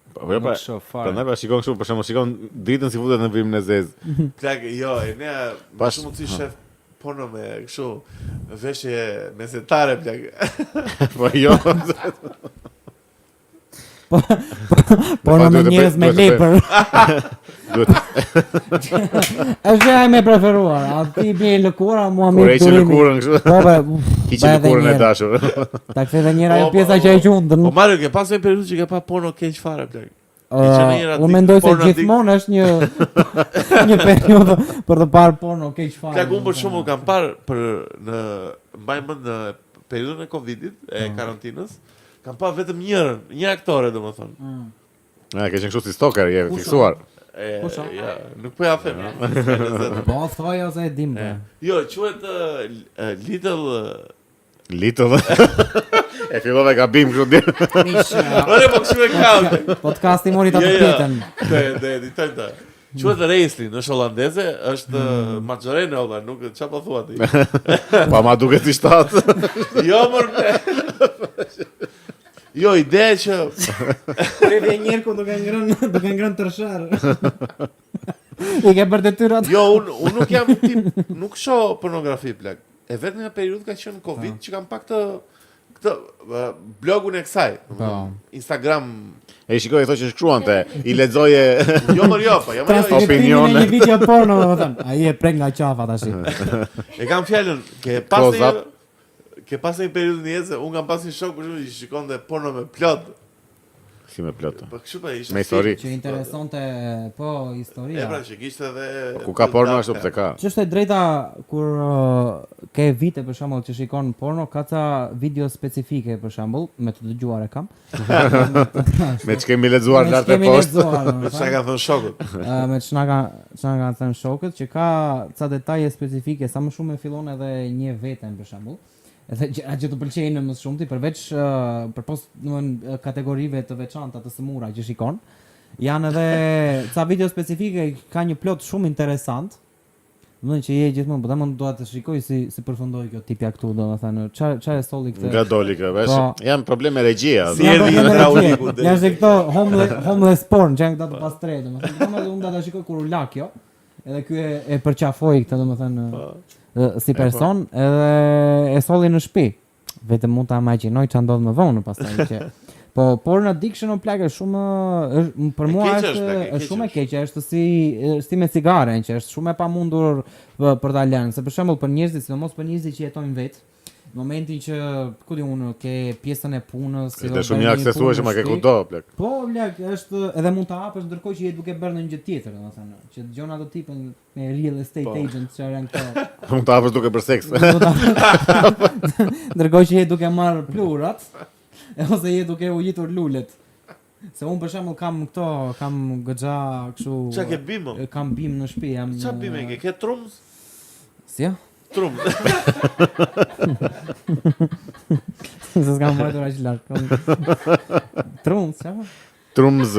Po prandaj shikon kështu, për shembull, shikon dritën si futet në vrimën e zezë. Plak, jo, e ne shumë si shef porno me kështu veshje mesetare plak. Po jo. Porno me njerëz me lepër. Është ai më preferuar. A ti bie lëkura, mua më duhet. Lëkurën kështu. Po, hiqi lëkurën e dashur. Ta kthe edhe njëra ajo pjesa që e qundën. Po Mario, ke pasur një periudhë që ke pa porno keq fare plak. Unë mendoj se gjithmonë është një periudhë për të parë porno keq fare. Plak, unë për shembull kam parë mbaj mend në periudhën e Covidit, e karantinës, kam parë vetëm një aktore domethënë. Ke qenë kështu si stalker, je fiksuar. Ja, nuk po ja them. Po thoj ose e dim. Jo, quhet Little. E fillova gabim kështu deri. Ore po kështu e kam. Podcasti mori ta pyetën. Ditën ta. Quhet wrestling, është holandeze, është Majorene olla, nuk çfarë po thua ti. Po ma duket si shtat. Jo më. Jo, ideja që Revje njerë ku duke ngrën tërshar. I ke për detyrat. Jo, unë nuk jam tip, nuk shoh pornografi plak. E vetëm një periudhë ka qenë Covid që kam pak këtë blogun e kësaj. Instagram. E shikoj thotë që shkruante, I lexoje. Jo, po, jam opinione. Një video porno, domethënë. Ai e prek nga qafa tash. E kam fjalën, ke pasur një periudhë në jetë, unë kam pasur një shok për shkak që shikonte porno me plot. Si me plot. Po kështu pa ishte. Me histori. Që interesonte po historia. Pra që kishte edhe ku ka porno ashtu pse ka. Ç'është e drejta kur ke vite për shembull që shikon porno, ka ca video specifike për shembull, me të dëgjuar e kam. Me ç'kemi lexuar lart e poshtë. Me ç'na kanë thënë shokët. Me ç'na kanë thënë shokët që ka ca detaje specifike, sa më shumë e fillon edhe një veten për shembull. Edhe gjëra që të pëlqejnë më shumë ti përveç përpos domthon kategorive të veçanta të sëmura që shikon, janë edhe ca video specifike, ka një plot shumë interesant. Domthon që je gjithmonë, po domthon dua të shikoj si përfundoi kjo tipja këtu, domethënë çfarë solli këtë. Nga doli kjo, vesh. Janë probleme regjia. Si erdhi hidrauliku. Janë këto homeless porn, janë këto të pastre, domethënë. Unë do ta shikoj kur u la kjo. Edhe ky e përqafoi këtë domethënë si person, edhe e solli në shtëpi. Vetëm mund ta imagjinoj ç'a ndodh më vonë pastaj që po porn addiction on plagë shumë për mua është shumë e keqe, është si me cigaren që është shumë e pamundur për ta lënë, se për shembull për njerëzit, sidomos për njerëzit që jetojnë vetë, në momentin që ku di unë ke pjesën e punës, është shumë një aksesueshëm ke kudo plak. Po plak, është edhe mund ta hapësh ndërkohë që je duke bërë ndonjë gjë tjetër, domethënë, që dëgjon ato tipën me real estate agents që janë këto. Mund ta hapësh duke bërë seks. Ndërkohë që je duke marr plurat, ose je duke u jitur lulet. Se unë për shembull kam goxha kështu. Çka ke bim? Kam bim në shtëpi, jam. Ç'a bim ke? Ke trumz? Si ja? Trumz. Se s'kam marrë aq lart. Trumz, çfarë? Trumz.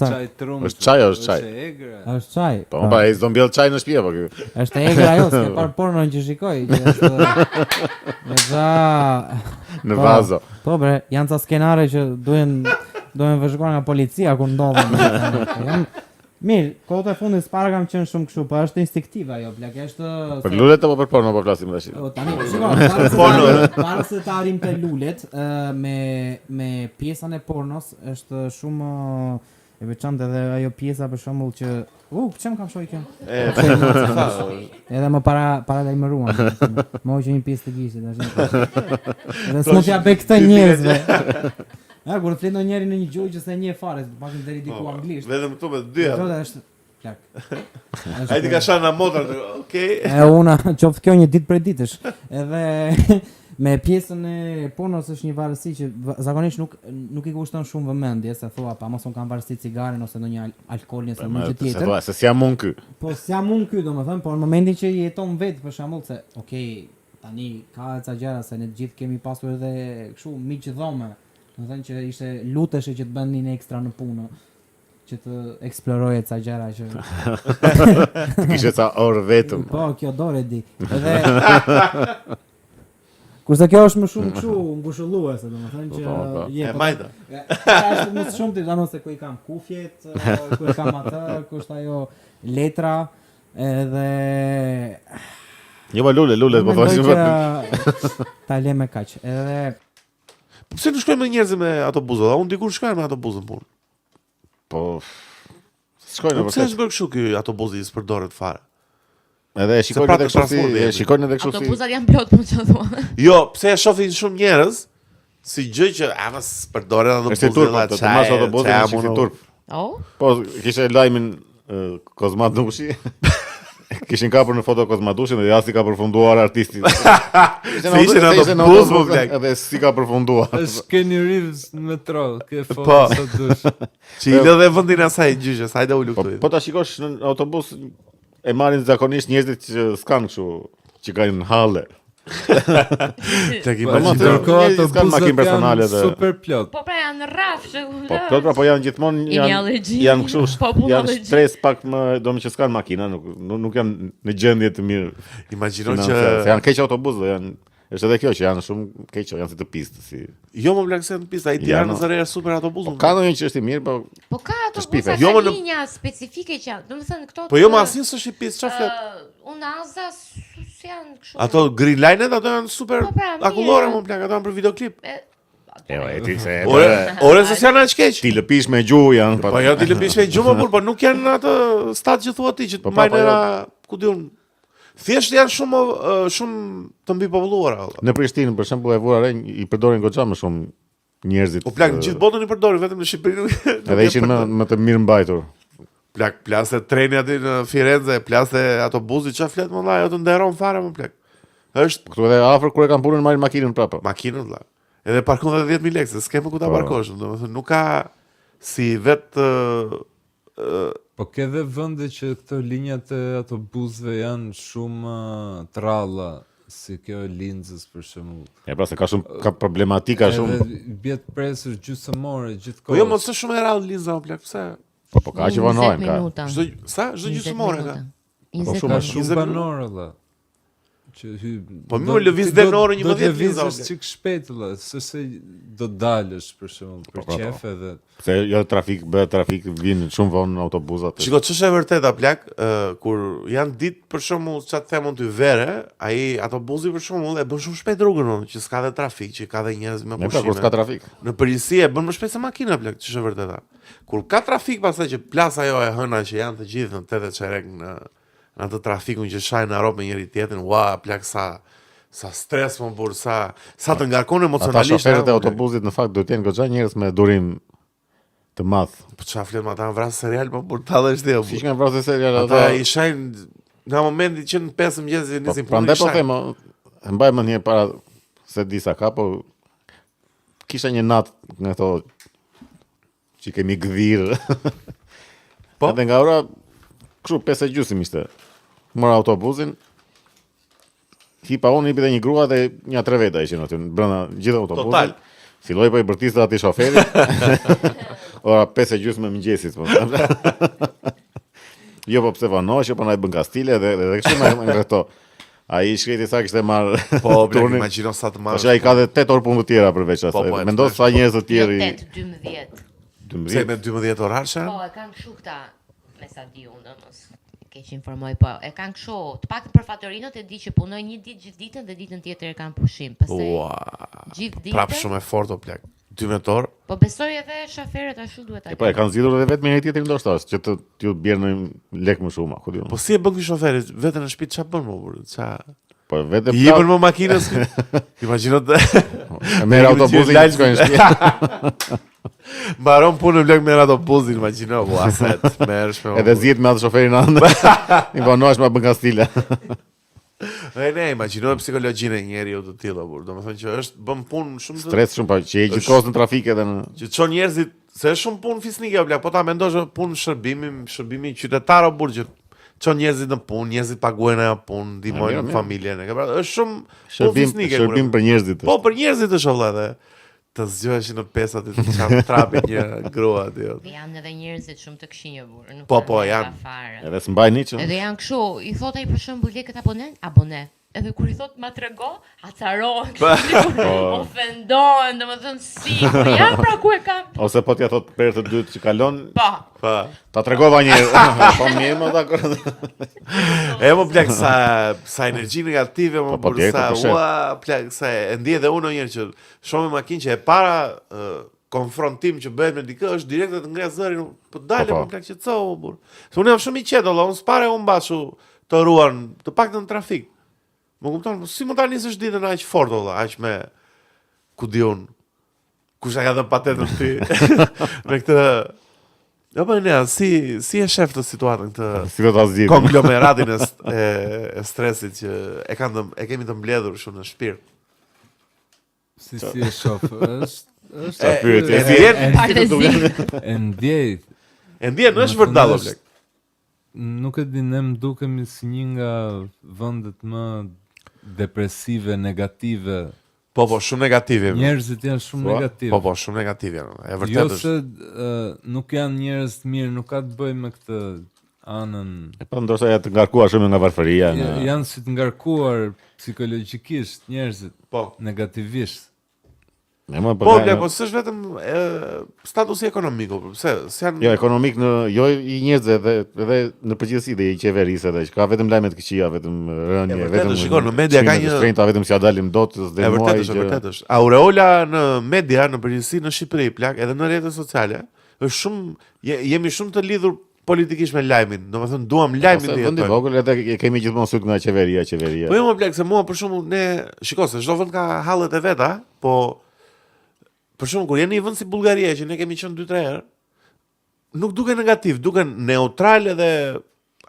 Çaj trumz. Është çaj ose çaj? Është çaj. Po pa, ai s'do mbjell çaj në shtëpi apo ky? Është egër ajo, s'ke parë pornon që shikoj, që është goxha në vazo. Po bre, janë ca skenare që duhen vëzhguar nga policia kur ndodhen. Mirë, kohët e fundit s'para kam qenë shumë kështu, po është instinktive ajo, plak, është për lulet apo për porno po flasim tash? Tani, shikoj, para se të arrim te lulet, me pjesën e pornos është shumë e veçantë edhe ajo pjesa për shembull që pse më kam shoj kjo? Edhe më para lajmëruan. Më hoqë një pjesë të gishtit tash. Edhe s'mund t'ja bëj këtë njerëzve. Ja, kur flet ndonjëri në një gjuhë që s'e njeh fare, paktën deri diku anglisht. Vetëm këtu me dyja. Kjo është plak. Ai ti ka shana motor, okay. Una qoftë kjo një ditë prej ditësh. Edhe Me pjesën e punës është një varësi që zakonisht nuk i kushton shumë vëmendje, se thua pa mos un kam varësi cigaren ose ndonjë alkoolin ose ndonjë gjë tjetër. Se s'jam unë ky. Po s'jam unë ky, domethënë, por në momentin që jeton vetë për shembull se okay, tani ka ca gjëra se ne të gjithë kemi pasur edhe kështu miq dhomë. Domethënë që ishte lutesh që të bënin ekstra në punë, që të eksploroje ca gjëra që Kishe ca orë vetëm. Po, kjo dorë e di. Edhe kurse kjo është më shumë kështu ngushëlluese, domethënë që e majta. Është më shumë ti danos se ku i kam kufjet, ku i kam atë, ku është ajo letra, edhe Jo, lule, po thosh. Ta le me kaq. Edhe pse nuk shkojmë me njerëz me autobusë? Unë dikur shkoj me autobusën punë. Po shkojnë vërtet. Pse është bërë kështu ky autobusi i s'përdoret fare? Edhe shikojnë edhe kështu si autobusat janë plot më çfarë thua. Jo, pse e shohin shumë njerëz si gjë që mos përdoren autobusi të marrësh autobusin në shifin turp. Po kishte lajmin Kozmadushi. Kishin kapur në foto Kozmadushin dhe jashtë ka përfunduar artisti. Ishte në autobus më blek. Edhe si ka përfunduar. Është Kenny Reeves në metro, ke foto sot dush. Që i lëdhe vendin asaj gjyqës, hajde u luktoj. Po ta shikosh në autobus e marrin zakonisht njerëzit që s'kan kështu, që kanë në halle. Tek imagjinoj kanë makinë personale dhe super plot. Po pra janë rrafsh. Po plot pra po janë gjithmonë janë kështu, janë stres pak më, domethënë që s'kan makina, nuk janë në gjendje të mirë. Imagjinoj që janë keq autobus dhe janë është edhe kjo që janë shumë keq, janë si të pistë si. Jo më blaq se në pistë, ai Tirana zëre super autobusin. Ka ndonjë që është i mirë, po ka autobusa ka linja specifike që janë. Domethënë këto po jo më asnjë s'është i pistë, çfarë flet? Unaza janë kështu. Ato Green Line-et ato janë super akullore më blaq, ato janë për videoklip. Ti se ore se janë aq keq. Ti lëpish me gjuhë janë. Po jo ti lëpish me gjuhë, por nuk janë ato stat që thua ti që majnë ku diun. Thjesht janë shumë të mbipopulluara. Në Prishtinë për shembull e vura re i përdorin goxha më shumë njerëzit. Po plak gjithë botën i përdorin, vetëm në Shqipëri nuk. Edhe ishin më të mirë mbajtur. Plak plaste treni aty në Firenze, plaste autobusi, çfarë flet më valla, ato nderon fare më plak. Është këtu edhe afër kur e kanë punën marrin makinën prapë. Makinën valla. Edhe parkon edhe 10.000 lekë, s'ke më ku ta parkosh, domethënë nuk ka si vetë po ke dhe vende që këto linjat e autobusëve janë shumë të ralla, si kjo e Linzës për shembull. Pra se ka problematika shumë. Edhe bjet presër gjysmore gjithkohë. Po jo mos është shumë e rallë Linza o plak, pse? Po ka që vanohen ka. Çdo gjysmore ka. Po shumë banor valla. Po më lëviz denore 11 vizë çik shpejt valla, se do dalësh për shembull për qef edhe se jo trafik vin shumë vonë autobusat. Shiko ç'është e vërteta plak, kur janë ditë për shembull çat themon ty vere, ai autobusi për shembull e bën shumë shpejt rrugën, që s'ka dhe trafik, që ka dhe njerëz me pushime. Kur s'ka trafik. Në përgjithësi e bën më shpejt se makina plak, ç'është e vërteta. Kur ka trafik pastaj që plas ajo e hëna që janë të gjithë në 80 çerek në atë trafikun që shajnë Europë me njëri tjetrin, ua, plak sa stres më burr, sa të ngarkon emocionalisht. Ata shoferët e autobusit në fakt duhet të jenë goxha njerëz me durim të madh. Po çfarë flet ata vrasë serial, po burr tallesh ti. Si kanë vrasë serial ata i shajnë në momentin që në 5 mëngjes nisin punë. Prandaj po them, e mbaj mend një para se disa ka, po kisha një natë nga ato që kemi gdhir. Po edhe nga ora kështu 5:30 ishte. Mora autobusin. Hipa unë i një grua dhe një 3 veta ishin aty brenda gjithë autobusit. Filloi po i bërtiste aty shoferi. Ora 5:30 mëngjesit po. Jo po pse vanosh, po na i bën kastile dhe kështu më ngreto. Ai shkreti sa kishte marr. Po, imagjino sa të marr. Tash ai ka edhe 8 orë punë të tjera përveç asaj. Mendos sa njerëz të tjerë. 8-12. Se me 12 orarësha? Po, e kanë kështu këta, me sa di unë, mos keq informoj, po, e kanë kështu, të pak për fatorinët e di që punoj një ditë gjithë ditën dhe ditën tjetër e kanë pushim. Gjithë ditën. Prapë shumë e fort o plak. 12 orë. Po besoj edhe shoferët ashtu duhet ta. Po e kanë zgjidhur edhe vetëm një tjetër ndoshta, që t'ju bjerë në lek më shumë, ku diun. Po si e bën ky shoferi? Vetëm në shtëpi ç'a bën më burr? Ça po vetëm i jepën më makinës. Imagjino të merr autobusin që shkojnë në shtëpi. Mbaron punën blek me autobusin, imagjino, aset, merresh me. Edhe zgjet me atë shoferin anë. I vanohesh me bën kastile. Ne imagjinoj psikologjinë e njeriu të tillë, por domethënë që është bën punë shumë stres shumë, pa që e gjithkohës në trafik edhe në që çon njerëzit se është shumë punë fisnike o blaq, po ta mendosh punë shërbimi qytetar o burr që çon njerëzit në punë, njerëzit paguajnë ajo punë, ndihmojnë familjen, e ke pra, është shumë punë fisnike. Shërbim për njerëzit. Po për njerëzit është vëlla dhe të zgjohesh në pesat e të çam trapi një grua aty. Janë edhe njerëzit shumë të këqinj burr, nuk po janë. Edhe s'mbajnë hiç. Edhe janë kështu, i thot ai për shembull lekët abone. Edhe kur i thot ma trego, acarohen, ofendohen, domethënë si, po ja pra ku e kam. Ose po t'ja thot për herë të dytë që kalon. Po. Ta tregova një herë. Po mirë më dakord. E më plak sa energji negative më plak sa e ndje edhe unë njëherë që shumë makinë që e para konfrontim që bëhet me dikë është direkt të ngre zërin, po dalë më plak qetësohu burr. Se unë jam shumë i qetë, unë s'pare unë bashu të ruan, të paktën në trafik. Më kupton, si më ta nisësh ditën aq fort valla, aq me ku di un. Kush ka dhënë patetën ti? Me këtë. Jo po ne, si e shef të situatën këtë konglomeratin e stresit që e kemi të mbledhur shumë në shpirt. Si e shoh? Është e ndjej. E ndjen, është vërdall o blek. Nuk e di, ne më dukemi si një nga vendet më depresive, negative. Po, shumë negative. Njerëzit janë shumë negativ. Po, shumë negativ janë. E vërtet jo se nuk janë njerëz të mirë, nuk ka të bëjë me këtë anën. Po ndoshta janë të ngarkuar shumë nga varfëria. Janë si të ngarkuar psikologjikisht njerëzit, negativisht. Po, s'është vetëm statusi ekonomik, jo, ekonomik jo i njerëzve edhe në përgjithësi dhe i qeverisë edhe, që ka vetëm lajme të këqija, vetëm rënje, vetëm shikon në media ka një shtrenjta, vetëm si ja dalim dot dhe muaj. Vërtet është. Aureola në media në përgjithësi në Shqipëri plak, edhe në rrjetet sociale, është shumë jemi shumë të lidhur politikisht me lajmin. Domethënë duam lajmin dhe vendi vogël edhe kemi gjithmonë syt nga qeveria. Po jo më plak se mua për shembull ne shikoj se çdo vend ka hallet e veta, po për shumë, kur jeni një vend si Bullgaria, që ne kemi qenë 2-3 herë, nuk duke negativ, duke neutral edhe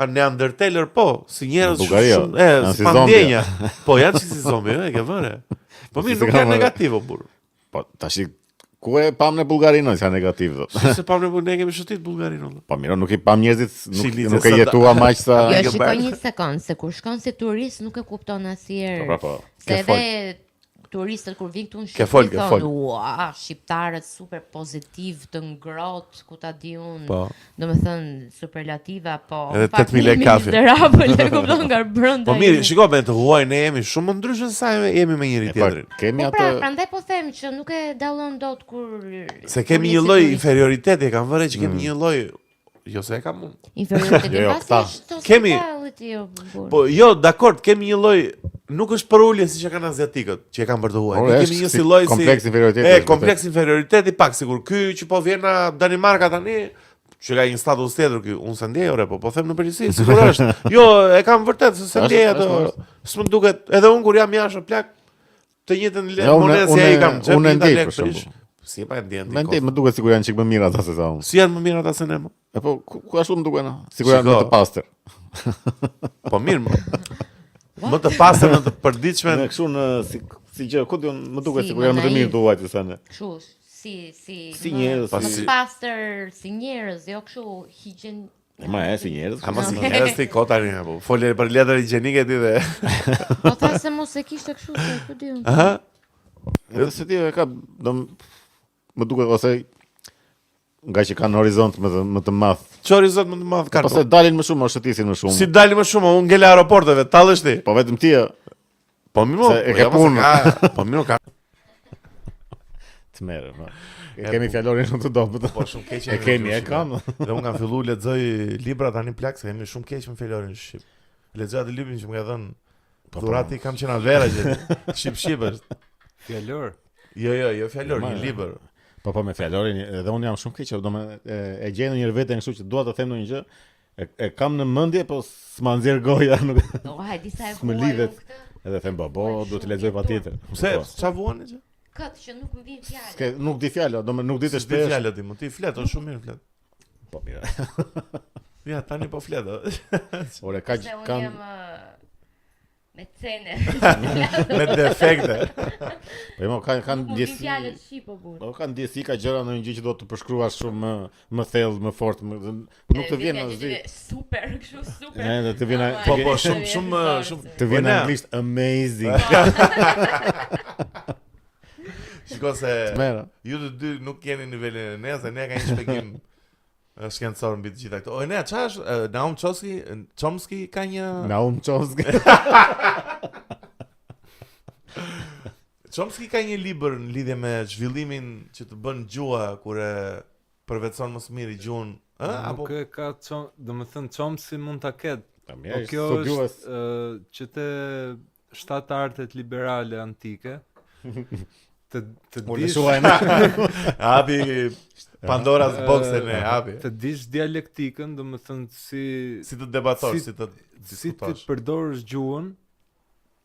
neandertaler, po, si njerëz shumë, si pandjenja. Po, janë që si zombi, e ke vëre. Po mirë, nuk janë negativ, o burë. Po, tash ku e pam në Bullgarinë, si janë negativ, do. Si se pam në Bullgarinë, ne kemi shëtit Bullgarinë. Po mirë, nuk i pam njerëzit, nuk e jetua maq sa... Jo, shikoj një sekond, se kur shkon si turist, nuk e kupton asnjëherë. Se edhe turistët kur vinë këtu në Shqipëri thonë, ua, shqiptarët super pozitiv, të ngrohtë, ku ta di unë. Domethënë superlativa, po. Edhe 8000 lekë kafe. E kupton nga brenda. Po mirë, shikoj me të huaj ne jemi shumë ndryshe se sa jemi me njëri tjetrin. Kemi atë. Pra, prandaj po them që nuk e dallon dot kur se kemi një lloj inferioritet, e kanë vënë që kemi një lloj. Jo se e kam unë. Inferioritet kemi. Po jo, dakord, kemi një lloj, nuk është për ulje siç e kanë aziatikët, që e kanë për të huaj. Ne kemi një si lloj si kompleks inferioriteti. Kompleks inferioriteti pak sigur. Ky që po vjen nga Danimarka tani, që ka një status tjetër ky, unë se ndjej ore, po them në përgjithësi, sigurisht. Jo, e kam vërtet se ndjej ato. S'më duket, edhe unë kur jam jashtë plak të njëjtën monedë si ai kam. Unë ndjej për shembull. Si pa ndjen ti. Më duket sikur janë çik më mirë ata se sa unë. Si janë më mirë ata se ne? Po ku ashtu më duken? Sikur janë më të pastër. Po mirë. Më të pastër, më të përditshme. Ne kështu në si gjë, ku diun, më duket sikur janë më të mirë thuajti se ne. Kështu, si njerëz, më të pastër, si njerëz, jo kështu higien. Ma si njerëz. Ama si njerëz ti kotani apo. Folë për letër higjienike ti dhe. Po thasë mos e kishte kështu, ku diun. Aha. Edhe se ti e ka, më duket ose nga që kanë horizont më të madh. Ç'o horizont më të madh kanë? Ose dalin më shumë, ose shëtisin më shumë. Si dalin më shumë, unë ngel aeroporteve, tallesh ti. Po vetëm ti. Po mirë, e ke punë. Po mirë ka. Të merr. E kemi fjalorin shumë të dobët. Po shumë keq. E kemi, e kam. Dhe unë kam filluar lexoj libra tani plak, se kemi shumë keq me fjalorin shqip. Lexoj atë librin që më ka dhënë Dhurati, kam qenë vera që shqip është. Fjalor. Jo, fjalor, një libër. Po me fjalorin, edhe unë jam shumë keq, e gjej në një veten kështu që dua të them ndonjë gjë, e kam në mendje, po s'ma nxjerr goja, nuk. Disa e më lidhet. Edhe them babo, duhet të lexoj patjetër. Pse? Ç'a vuani gjë? Këtë që nuk më vjen fjalë. Nuk di fjalë, nuk di të shpesh. Fjalë ti, më ti flet, është shumë mirë flet. Po mirë. Ja, tani po flet. Ore, kanë Me cene. Me defekte. Po mo kanë ndjesi. Fjalët shqip po burr. Po kanë ndjesi ka gjëra ndonjë gjë që do të përshkruash shumë më thellë, më fort, nuk të vjen asgjë. Super, kështu super. Ne të vjen Po shumë të vjen anglisht amazing. Shiko se ju të dy nuk jeni në nivelin e ne, se ne ka një shpjegim shkencor mbi të gjitha këto. O ne, çfarë është Naum Chomsky ka një Naum Chomsky. Chomsky ka një libër në lidhje me zhvillimin që të bën gjua kur e përvetëson më së miri gjuhën, apo ka domethënë Chomsky mund ta ketë. Po kjo është që te shtatë artet liberale antike të dish hapi Pandora's box-ën e hapi. Të dish dialektikën, domethënë si të debatosh, si të përdorësh gjuhën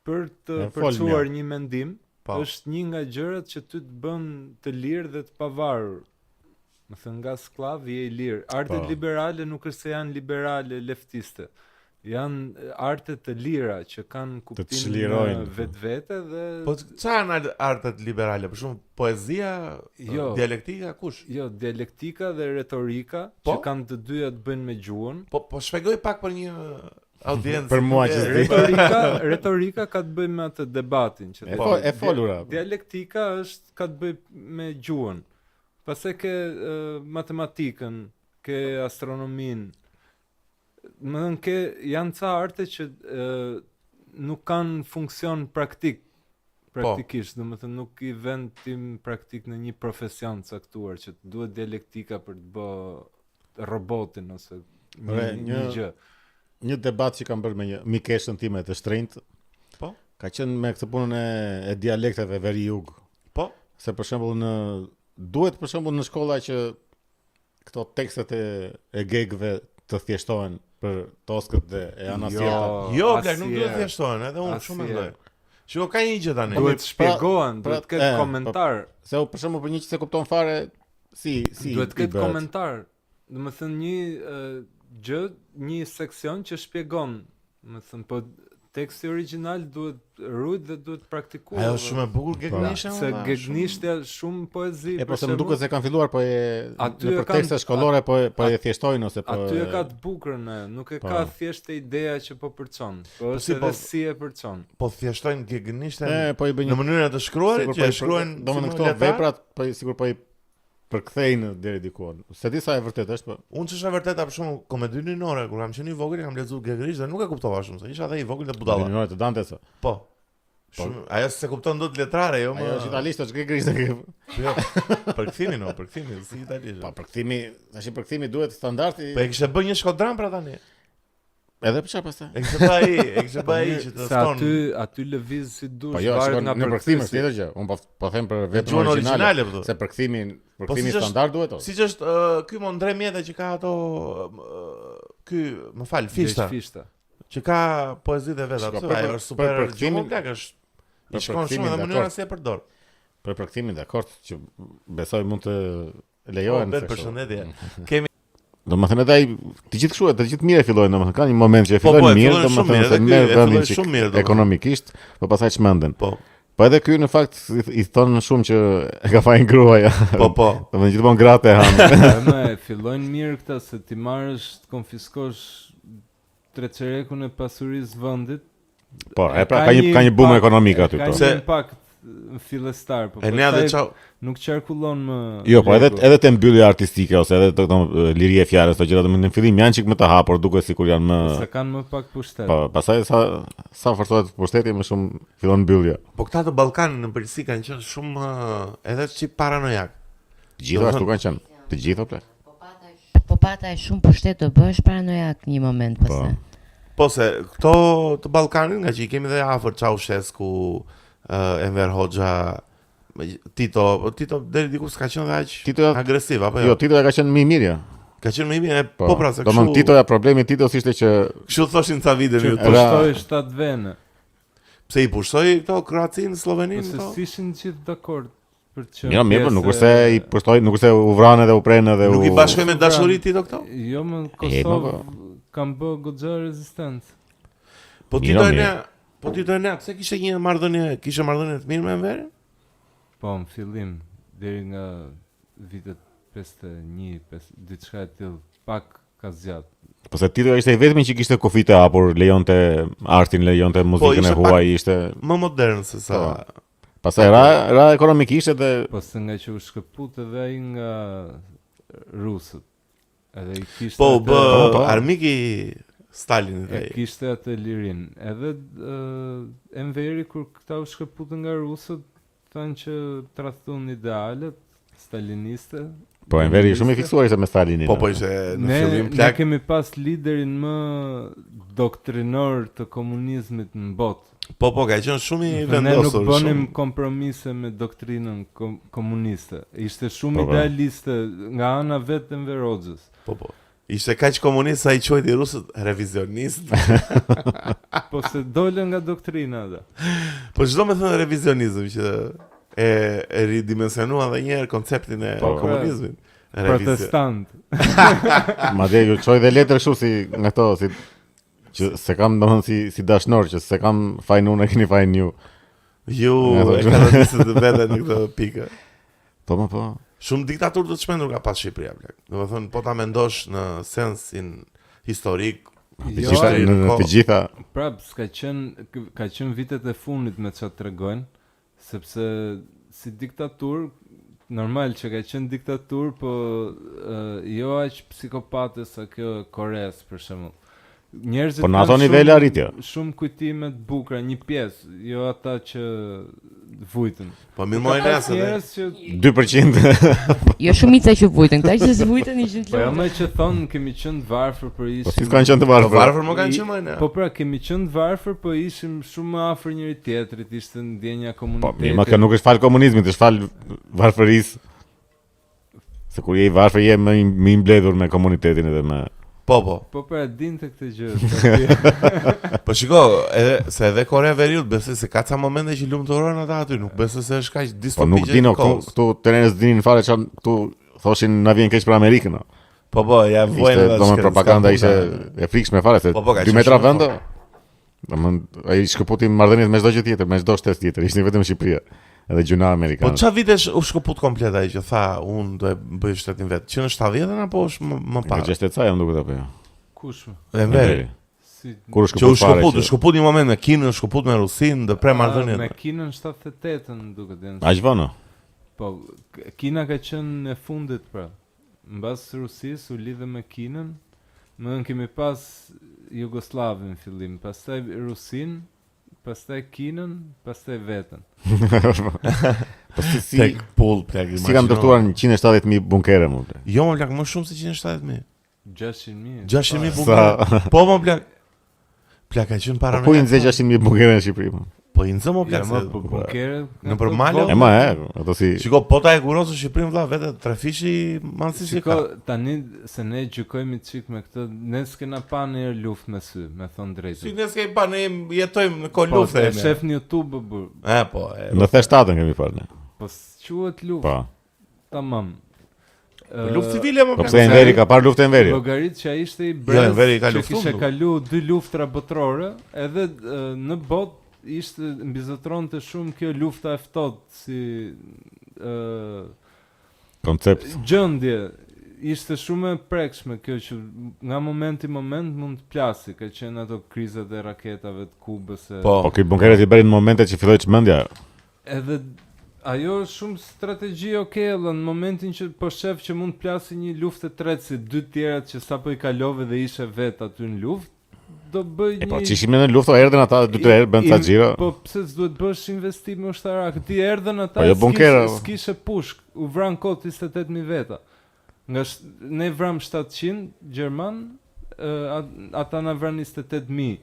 për të përçuar një mendim, është një nga gjërat që ty të bën të lirë dhe të pavarur. Më thënë nga sklav je i lirë. Artet liberale nuk është se janë liberale leftiste. Janë artet të lira që kanë kuptimin vetvete dhe po çfarë janë artet liberale? Për shembull poezia, dialektika, kush? Jo, dialektika dhe retorika që kanë të dyja të bëjnë me gjuhën. Po shpjegoj pak për një audiencë. Për mua që retorika ka të bëjë me atë debatin që e folura. Dialektika ka të bëjë me gjuhën. Pastaj ke matematikën, ke astronominë. Më thënë ke janë ca arte që nuk kanë funksion praktikisht, domethënë nuk i vend tim praktik në një profesion caktuar që duhet dialektika për të bë robotin ose një gjë. Një debat që kam bërë me një mikeshën time të shtrenjtë. Po. Ka qenë me këtë punën e dialekteve veri jug. Po. Se për shembull duhet për shembull në shkolla që këto tekstet e gegëve të thjeshtohen për toskët dhe e anasjeta. Jo, plak, nuk duhet thjeshtohen, edhe unë shumë mendoj. Shiko, ka një gjë tani. Duhet shpjegohen, duhet të ketë komentar. Se për shembull për një që se kupton fare si duhet të ketë komentar. Domethënë një gjë, një seksion që shpjegon, domethënë po teksti origjinal duhet rujt dhe duhet praktikuar. Ajo shumë e bukur gegnishtja. Se gegnishtja shumë poezi. Po se më duket se kanë filluar po në tekste shkollore po e thjeshtojnë ose po. Aty e ka të bukurën, nuk e ka thjesht ideja që po përçon. Po është si e përçon. Po thjeshtojnë gegnishtën në mënyrë të shkruar që e shkruajnë domethënë këto veprat po sikur po i përkthejnë deri diku. Se di sa e vërtet është, po. Unë ç'është e vërteta për shkakun komedi ninore, kur kam qenë i vogël kam lexuar gegrisht dhe nuk e kuptova shumë, se isha edhe i vogël dhe budalla. Ninore të Dantes. Po. Shumë, ajo se kupton dot letrare, jo më. Ajo është italisht, është gegrisht. Jo. Përkthimi, si italisht. Po përkthimi duhet standardi. Po e kishte bën një shkodran pra tani. Edhe për çfarë pastaj? E kishte bëj që të ston. Aty lëviz si dush varet nga përkthimi është tjetër gjë. Unë po them për veprën origjinale, se përkthimi standard duhet ose. Siç është ky Mondre Mjeta që ka ato ky, më fal, Fishta. Që ka poezitë vet aty, ajo është super gjumë plak është. I shkon shumë edhe mënyra se e përdor. Për përkthimin dakord që besoj mund të lejohen. Përshëndetje. Kemi domethënë ai të gjithë kështu, të gjithë mirë fillojnë, domethënë ka një moment që e fillojnë mirë, domethënë se merr vendin shumë mirë ekonomikisht, po pastaj çmenden. Po edhe ky në fakt i thonë shumë që e ka fajin gruaja. Po. Domethënë gjithmonë gratë hanë. Më fillojnë mirë këta se ti marrësh, të konfiskosh treçerekun e pasurisë vendit. Po, pra ka një boom ekonomik aty, po. Ka impakt fillestar, po. Nuk qarkullon më. Jo, po edhe të mbyllje artistike ose edhe të liria e fjalës, ato gjëra në fillim janë çik më të hapur, duket sikur janë më. Se kanë më pak pushtet. Po, pastaj sa forcohet pushteti më shumë fillon mbyllja. Po këta të Ballkanit në përgjithësi kanë qenë shumë edhe çik paranojak. Gjithashtu kanë qenë, të gjitha plot. Po pata e shumë pushtet do bësh paranojak një moment pastaj. Po se këto të Ballkanit nga që i kemi dhe afër Ceausescu, Enver Hoxha, Tito deri diku s'ka qenë aq agresiv apo jo? Jo, Tito ka qenë më i mirë. Ka qenë më i mirë, po pra se kështu. Domethënë Titoja problemi Titos ishte që kështu thoshin ca vite në YouTube. Pushtoi 7 vende. Pse i pushtoi këto Kroacinë, Sloveninë këto? Se ishin gjithë dakord për të qenë. Jo, mirë, nuk është se i pushtoi, nuk është se u vranë dhe u prenë dhe u. Nuk i bashkoi me dashuri Tito këto? Jo, më Kosovë kanë bë goxha rezistencë. Po Tito Po ti do ne, pse kishe marrëdhënie të mirë me Enverin? Po, në fillim, deri nga vitet 51, diçka e tillë, pak ka zgjatë. Po se Tito ishte i vetmi që kishte kufite hapur, lejonte artin, lejonte muzikën e huaj, ishte më modern se sa. Pastaj ra ekonomikisht edhe po se nga që u shkëput edhe ai nga rusët. Edhe i kishte po armiki Stalinit ai. Kishte atë lirin. Edhe Enveri kur këta u shkëputën nga rusët, thanë që tradhton idealet staliniste. Po Enveri shumë i fiksuar ishte me Stalinin. Po ishte në fillim plak. Ne kemi pas liderin më doktrinor të komunizmit në botë. Po ka qenë shumë i vendosur. Ne nuk bënim kompromise me doktrinën komuniste. Ishte shumë idealiste nga ana vetë Enver Hoxhës. Po. Ishte kaq komunist sa I quajti rusët revizionist. Po se dole nga doktrina atë. Po çdo më thënë revizionizëm që e ridimensionua edhe një herë konceptin e komunizmit. Protestant. Madje ju çoj dhe letër kështu si nga këto, si që se kam domethënë si dashnor që se kam fajin unë e keni fajin ju. Ju e kanë nisë të vetë në këtë pikë. Po. Shumë diktaturë të çmendur ka pas Shqipëria plak. Domethënë po ta mendosh në sensin historik, në të gjitha. Prap ka qenë vitet e fundit me çfarë tregojnë. Sepse si diktaturë, normal që ka qenë diktaturë, po jo aq psikopate sa kjo Koreas për shembull. Njerëzit po në ato nivele arritja. Shumë kujtime të bukura, një pjesë, jo ata që vujtën. Po mirë më nëse që 2%. Jo shumica që vujtën, këta që s'vujtën ishin të Po jo më që thonë kemi qenë të varfër për ishim. Po si kanë qenë të varfër? Varfër më kanë qenë më ne. Po pra kemi qenë të varfër, po ishim shumë më afër njëri tjetrit, ishte ndjenja komuniteti. Po mirë, kjo nuk është fal komunizmit, është fal varfërisë. Se kur je I varfër je më I mbledhur me komunitetin edhe me Po pra dinte këtë gjë. Po shiko, edhe Korea Veriut besoj se ka ca momente që lumturojnë ata aty, nuk besoj se është kaq distopike. Po nuk dino këtu trenerës dinin fare çan këtu thoshin na vjen keq për Amerikën. Po ja vojnë edhe. Domethënë propaganda ishte e frikshme fare se 2 metra vend. Domethënë ai shkëputi marrëdhëniet me çdo gjë tjetër, me çdo shtet tjetër, ishin vetëm Shqipëria. Edhe gjuna amerikane. Po çfarë vitesh u shkëput komplet ai që tha unë do e bëj shtetin vet? Që në 70-ën apo është më parë? Në 69 jam duket apo jo. Kush? Enveri. Kur u shkëput? U shkëput një moment me Kinën, u shkëput me Rusinë, do pre marrëdhëniet. Me Kinën 78-ën duket. Aq vonë. Po Kina ka qenë në fundit pra. Mbas Rusisë u lidhe me Kinën. Më kemi pas Jugosllavin në fillim, pastaj Rusinë, pastaj Kinën, pastaj vetën. Si kanë ndërtuar 170.000 bunkere më plak. Jo më plak, më shumë se 170.000. 600.000. 600.000 bunkere. Po më plak. Plak ka qenë para. Po i nxej 600.000 bunkere në Shqipëri. Po i nxë më plak. Po bunkere. Në përmale. Ato si. Shiko, po ta e kurosë Shqipërinë vëlla vetë trafishi mansi si ka. Shiko, tani se ne gjykojmë çik me këtë, ne s'kena pa në luftë me sy, me thon drejtë. Si ne s'kemi pa, ne jetojmë në kohë lufte. Po shef në YouTube bur. Po. Në theshtatën kemi parë ne. Po quhet luftë. Po. Tamam. Luftë civile më pse Enveri ka parë luftë Enveri. Llogarit që ai ishte I brez. Jo, Enveri ka luftuar. Kishte kalu 2 luftra botërore, edhe në botë ishte mbizotronte shumë kjo lufta e ftohtë si koncept. Gjendje ishte shumë e prekshme kjo që nga moment I moment mund të plasi, ka qenë ato krizat e raketave të Kubës. Po këto bunkeret I bërin në momente që filloi çmendja. Edhe ajo është shumë strategji në momentin që po shef që mund të plasi një luftë e tretë si 2 tjerat që sapo I kalove dhe ishe vet aty në luftë. Do bëj një. Po çishim në luftë erdhën ata 2-3 herë bën ta xhira. Po pse s'duhet bësh investime ushtarak? Ti erdhën ata s'kishe pushk, u vran kot 28.000 veta. Nga ne vram 700 gjerman, ata na vran 28.000.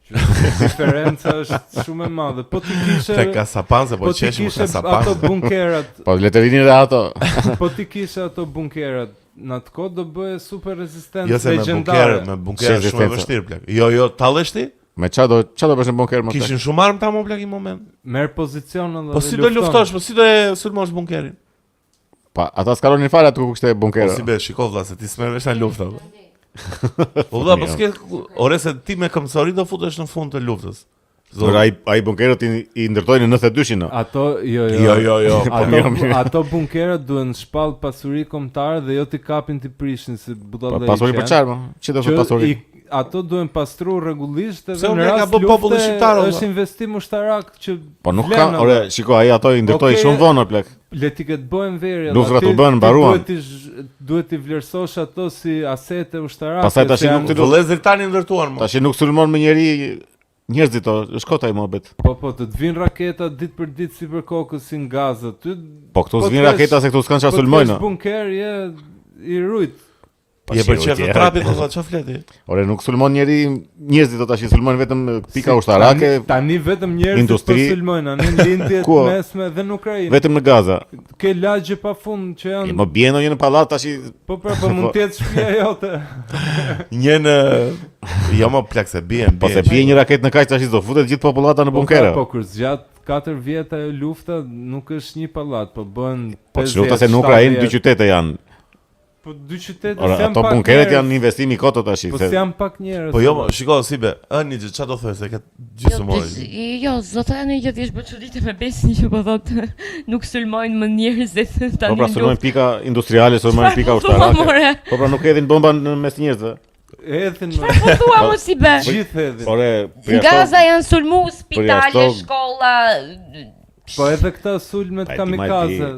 Diferenca është shumë e madhe. Po ti kishe tek Kasapanze, po qeshim Kasapanze. Ato bunkerat. Po le të vinin edhe ato. Po ti kishe ato bunkerat. Në atë kohë do bëhe super rezistencë legjendare. Me bunker shumë e vështirë plak. Jo, tallesh ti? Me çfarë do bësh në bunker më? Kishin shumë armë ta më plak I moment. Merr pozicion edhe. Po si do luftosh, po si do e sulmosh bunkerin? Pa, ata skalonin fare aty ku kishte bunkera. Po si bësh, shikoj vëlla se ti s'merr vesh në luftë. Po vëlla, po s'ke, ore se ti me këmbësori do futesh në fund të luftës. Ai bunkerët i ndërtojnë në 92-shin. Ato Ato bunkerët duhen shpall pasuri kombëtare dhe jo t'i kapin t'i prishin si budalla. Pasuri për çfarë? Çfarë do pasuri? Ato duhen pastru rregullisht edhe në rast populli shqiptar është investim ushtarak që po nuk ka, shiko, ai ato i ndërtoi shumë vonë plak. Le ti këtë bëhen verje. Luftrat u bën mbaruan. Duhet t'i vlerësosh ato si asete ushtarake. Pastaj tash nuk të vëllezër tani ndërtuan më. Tash nuk sulmon me njerëzit shkota i mohabet. Po të t'vin raketa ditë për ditë si për kokës si në Gaza. Po këtu s'vin raketa se këtu s'kan çfarë sulmojnë. Po bunker i rujt. Je për çfarë të trapit do çfarë fleti? Ore nuk sulmon njerëzit tash i sulmojnë vetëm pika ushtarake. Tani vetëm njerëzit po sulmojnë në lindjet mesme dhe në Ukrainë. Vetëm në Gaza. Ke lagje pafund që janë. Më bien në pallat tash. Po mund të jetë shtëpia jote. Një në jo më plak se bien. Po se bie një raketë në kaq tash do futet gjithë popullata në bunkere. Po kur zgjat 4 vjet ajo lufta nuk është një pallat, po bën 50. Po lufta se në Ukrainë 2 qytete janë. Po 2 qytete janë pak. Ato bunkeret janë investimi i koto tash. Po janë pak njerëz. Po jo, shiko Sibe, një gjë, çfarë do thoj se këtë gjysmëri. Jo, zota janë një thjesht çuditë me besin që po thotë nuk sulmojnë më njerëzit tani. Po pra sulmojnë pika industriale, sulmojnë pika ushtarake. Po pra nuk hedhin bomba në mes njerëzve. Edhin më. Po thua mos si bë. Gjithë edhin. Ore, Gaza janë sulmu spitale, shkolla. Po edhe këta sulmet kamikaze.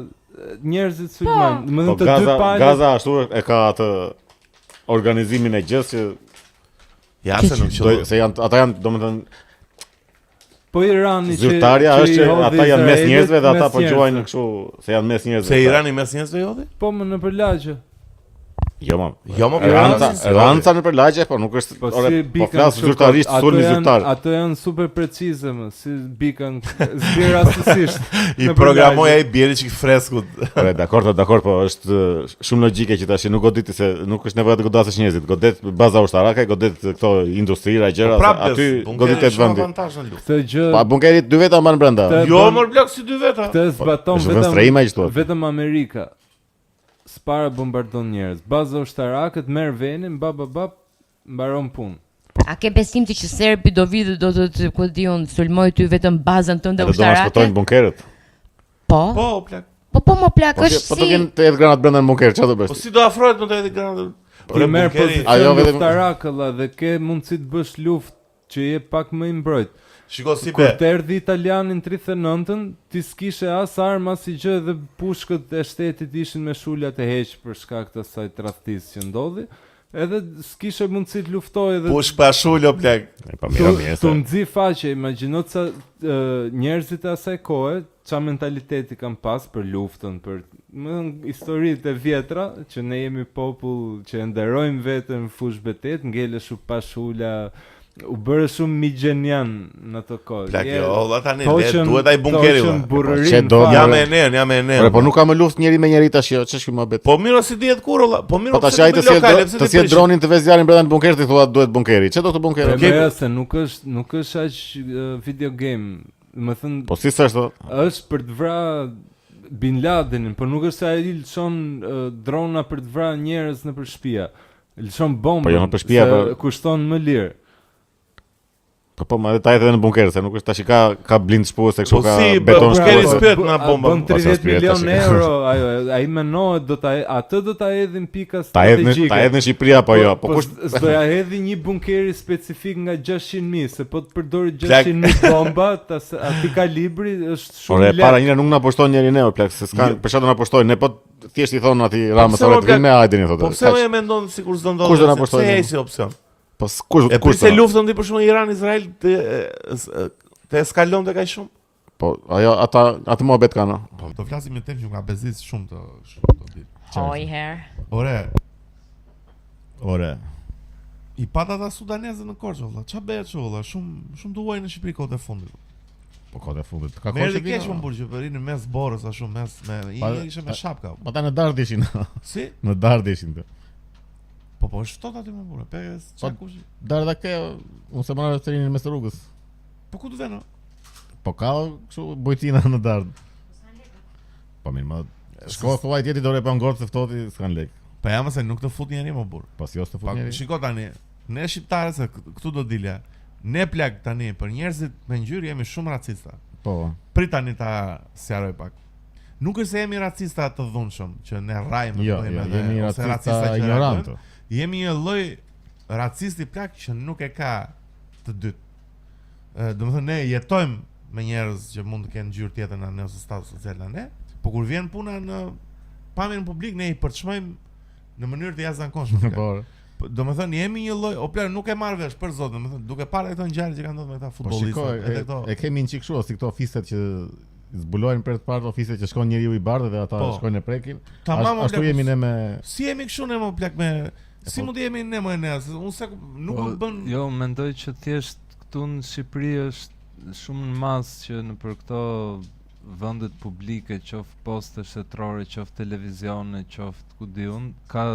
Njerëzit sulmojnë. Më të dy palë. Gaza ashtu e ka atë organizimin e gjës që ja se nuk qelloj. Se ata janë, domethënë po Irani që zyrtarja është që ata janë mes njerëzve dhe ata po quajnë kështu se janë mes njerëzve. Se Irani mes njerëzve jodhi? Po më nëpër lagje. Jo më ranca nëpër lagje, po nuk është po flas zyrtarisht sulmi zyrtar. Ato janë super precize më, si bikan zbir rastësisht. I programoi ai bieri çik freskut. Ore, dakor, po është shumë logjike që tash nuk goditi se nuk është nevojë të godasësh njerëzit, godet baza ushtarake, godet këto industrira gjëra, aty goditet vendi. Këtë gjë. Pa bunkerit 2 veta mban brenda. Jo, mor blok si 2 veta. Këtë zbaton vetëm Amerika. Spara bombardon njerëz. Baza ushtarake merr venin, mbaron punë. A ke besim ti që serbi do vi dhe do të ku diun sulmoj ty vetëm bazën tënde ushtarake? Do të shpëtojnë bunkerët. Po. Po, plak. Po më plak është si. Po të kenë të jetë granat brenda në bunker, çfarë do bësh? Po si do afrohet më të jetë granat? Po merr pozicion ushtarak dhe ke mundësi të bësh luftë që je pak më i mbrojt. Shiko si kur të erdhi italianin 39-ën, ti s'kishe as arma si gjë dhe pushkët e shtetit ishin me shuljat e heq për shkak të asaj tradhtisë që ndodhi. Edhe s'kishe mundësi të luftoj edhe push pa shulë o plak. Tu nxi faqe, imagjino ca njerëzit e asaj kohe, ça mentaliteti kanë pas për luftën, për historitë e vjetra që ne jemi popull që nderojmë veten në fushë betet, ngelesh pa shula. U bërë shumë migjenian në të kohë. Plak jo, tani duhet ai bunkeri. Jam e nen. Po nuk ka më luftë njëri me njëri tash, ç'është ky mohabet. Po mirë si dihet kur olla. Po mirë tash ai të sjell dronin të vezjarin brenda në bunker ti thua duhet bunkeri. Ç'do të bunkeri? Po se nuk është aq video game. Do të thënë. Po si s'është? Është për të vrarë Bin Ladenin, por nuk është se ai lëshon drona për të vrarë njerëz nëpër shtëpia. Lëshon bombë. Po jo nëpër shtëpia, po kushton më lirë. Po më ta jetë në bunker, se nuk është tash ka blind shpuese kështu ka beton shpuese. Po si bunkeri na bomba. Bën 30 milionë euro, ai menohet atë do ta hedhin pika strategjike. Ta hedhin në Shqipëri apo jo? Po kush do ja hedhi një bunkeri specifik nga 600.000, se po të përdori 600.000 bomba, aty kalibri është shumë lehtë. Ore, para njëra nuk na pushton njëri ne, plak, se s'ka për çfarë do na pushtojnë, ne po thjesht i thon aty Ramës ore të vinë me hajtin i thotë. Po pse më mendon sikur s'do ndodhë? Kush do na pushtojë? Se ai opsion. Po kush se luftën ti për shkak Iran-Izrael të eskalon të kaq shumë? Po ajo atë mohabet kanë. Po do flasim me temp që nga bezis shumë të ditë. Oj herë. Ore. I pata ata sudanezë në Korçë valla. Ç'a bëhet çu valla? Shumë duaj në Shqipëri kohët e fundit. Po kohët e fundit. Ka kohë që keq më burgjë për rinë mes borës ashtu mes ishte me shapka. Po ata në dardh ishin. Si? Në dardh ishin. Po është ftohtë aty më burë. Pes çka kush? Dardha ke, unë se marrë të rinë mes rrugës. Po ku do vënë? Po ka kështu bujtina në dardh. Po mirë, më shko thuaj tjetri dore pa ngort se ftohti s'kan lek. Po jam se nuk të fut njëri më burr. Po si os të fut njëri. Shiko tani, ne shqiptarë se këtu do dilja. ne plak tani për njerëzit me ngjyrë jemi shumë racista. Po. Prit tani ta sqaroj pak. Nuk është se jemi racista të dhunshëm, që ne rrajmë jemi racista ignorant. Jemi një lloj racisti plak që nuk e ka të dytë. Domethënë ne jetojmë me njerëz që mund të kenë ngjyrë tjetër nga ne ose status social nga ne, por kur vjen puna në pamjen publik ne i përçmojmë në mënyrë të jashtëzakonshme. Domethënë jemi një lloj, o plan nuk e marr vesh për zot, domethënë duke parë këto ngjarje që kanë ndodhur me këta futbollistë, edhe këto. E kemi një çik kështu, si këto ofistet që zbulojnë për të parë ofistet që shkon njeriu i bardhë dhe ata shkojnë e prekin. Ashtu jemi ne me si jemi kështu ne më plak me si mund të jemi ne më ne, unë se nuk më bën. Jo, mendoj që thjesht këtu në Shqipëri është shumë në masë që në për këto vendet publike, qoftë poste shtetërore, qoftë televizione, qoftë ku di unë, ka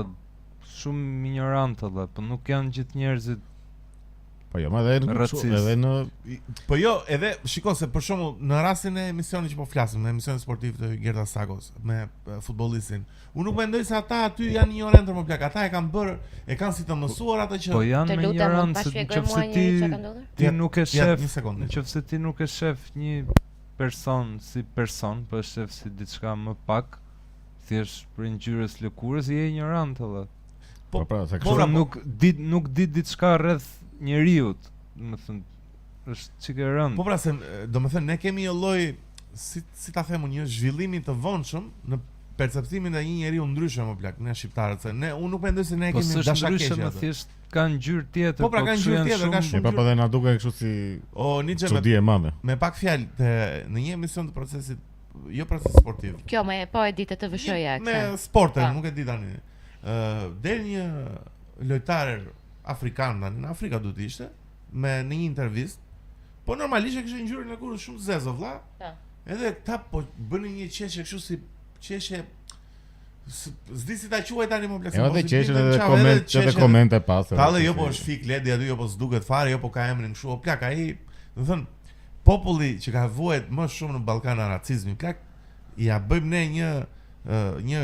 shumë ignorantë dhe, po nuk janë gjithë njerëzit. Po jo, edhe në po jo, edhe shikoj se për shembull në rastin e emisionit që po flasim, në emisionin sportiv të Gerda Sakos me futbollistin. Unë nuk mendoj se ata aty janë ignorantë më plak, ata e kanë bërë, e kanë si të mësuar atë që po janë me ignorancë, nëse ti nuk e shef, nëse ti nuk e shef një person si person, po e shef si diçka më pak, thjesht për ngjyrës lëkurës je ignorant edhe. Po pra, se kështu nuk di diçka rreth njeriut, domethënë është çike rënd. Po pra se domethënë ne kemi një lloj si ta them një zhvillimi të vonshëm në perceptimin e një njeriu ndryshe më plak, ne shqiptarët, se ne unë nuk mendoj se ne kemi dashakeqje. Po thjesht kanë ngjyrë tjetër, po pra kanë ngjyrë tjetër, ka shumë. Po edhe na duken kështu si çudi e madhe. Me pak fjalë në një emision të procesit, jo proces sportiv. Kjo më po e ditë të vëshoja këtë. Me sporte, nuk e di tani. Del një lojtar afrikan tani, në Afrika duhet të ishte, në një intervistë. Po normalisht e kishte ngjyrën e kurrë shumë zezë vëlla. Edhe këta po bënin një qeshje kështu si qeshje s'di si ta quaj tani më plaksim. Edhe qeshje edhe komente pas. Tallë jo po është fik ledi aty, jo po s'duket fare, jo po ka emrin kështu, o plak ai, do thënë populli që ka vuajt më shumë në Ballkan racizmin, plak ja bëjmë ne një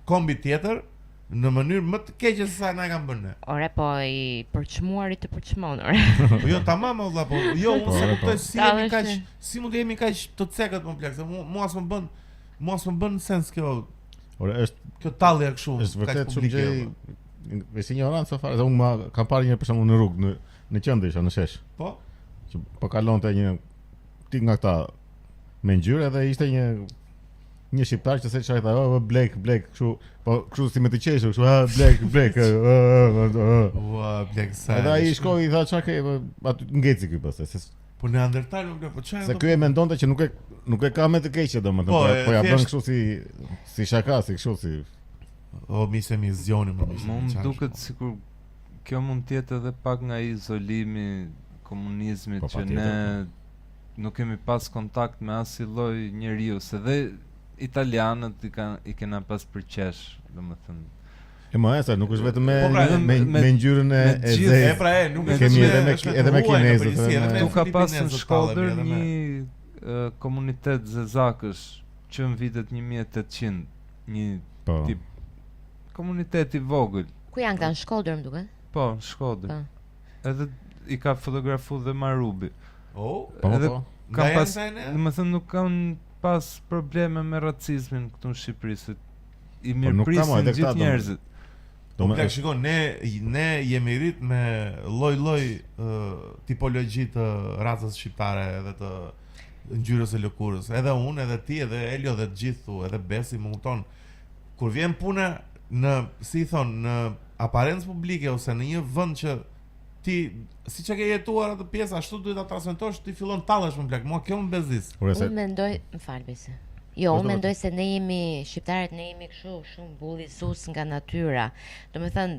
kombi tjetër në mënyrë më të keqe se sa na kanë bërë ne. Ore po i përçmuarit të përçmonur. Po jo tamam valla, po jo unë se kuptoj si jemi kaq, si mund të jemi kaq të cekët më plak, se mua s'më bën sens kjo. Ore është kjo tallje kështu. Është vërtet shumë gjë. Është ignorancë fare, unë ma kam parë një për shembull në rrugë, në qendër isha në shesh. Po. Që po kalonte një tik nga këta me ngjyrë dhe ishte një shqiptar që se çaj tha, blek, kështu, po kështu si me të qeshur, kështu, blek. Ua, blek sa. Edhe ai shkoi i tha çka ke, aty ngeci ky pastaj. Po neandertal nuk po çaj. Se ky e mendonte që nuk e ka me të keqe domethënë, po ja bën kështu si shaka, si kështu si. O misë mi zgjoni më misë. Më duket sikur kjo mund të jetë edhe pak nga izolimi komunizmit që ne nuk kemi pas kontakt me asnjë lloj njeriu, se dhe italianët i kena pas për qesh, domethënë. E më esa nuk është vetëm me ngjyrën e zezë. E pra nuk e kemi edhe me kinezët. Tu ka pas në Shkodër një komunitet zezakësh që në vitet 1800, një tip komunitet i vogël. Ku janë këta në Shkodër më duket? Po, në Shkodër. Edhe i ka fotografu dhe Marubi. Edhe kam pas, domethënë nuk kanë pas probleme me racizmin këtu në Shqipëri, se i mirëprisin gjithë njerëzit. Po plak shikon, ne jemi rrit me lloj tipologji të racës shqiptare edhe të ngjyrës së lëkurës. Edhe unë, edhe ti, edhe Elio, edhe të gjithu, edhe Besi, më kupton. Kur vjen puna në, si i thon, në aparencë publike ose në një vend që ti siç e ke jetuar atë pjesë, ashtu duhet ta transmetosh, ti fillon tallesh më plak. Mua kjo më bezdis. Unë mendoj, m'fal Besi. Jo, unë mendoj se ne jemi shqiptarët, ne jemi kështu shumë bullizues nga natyra. Domethënë,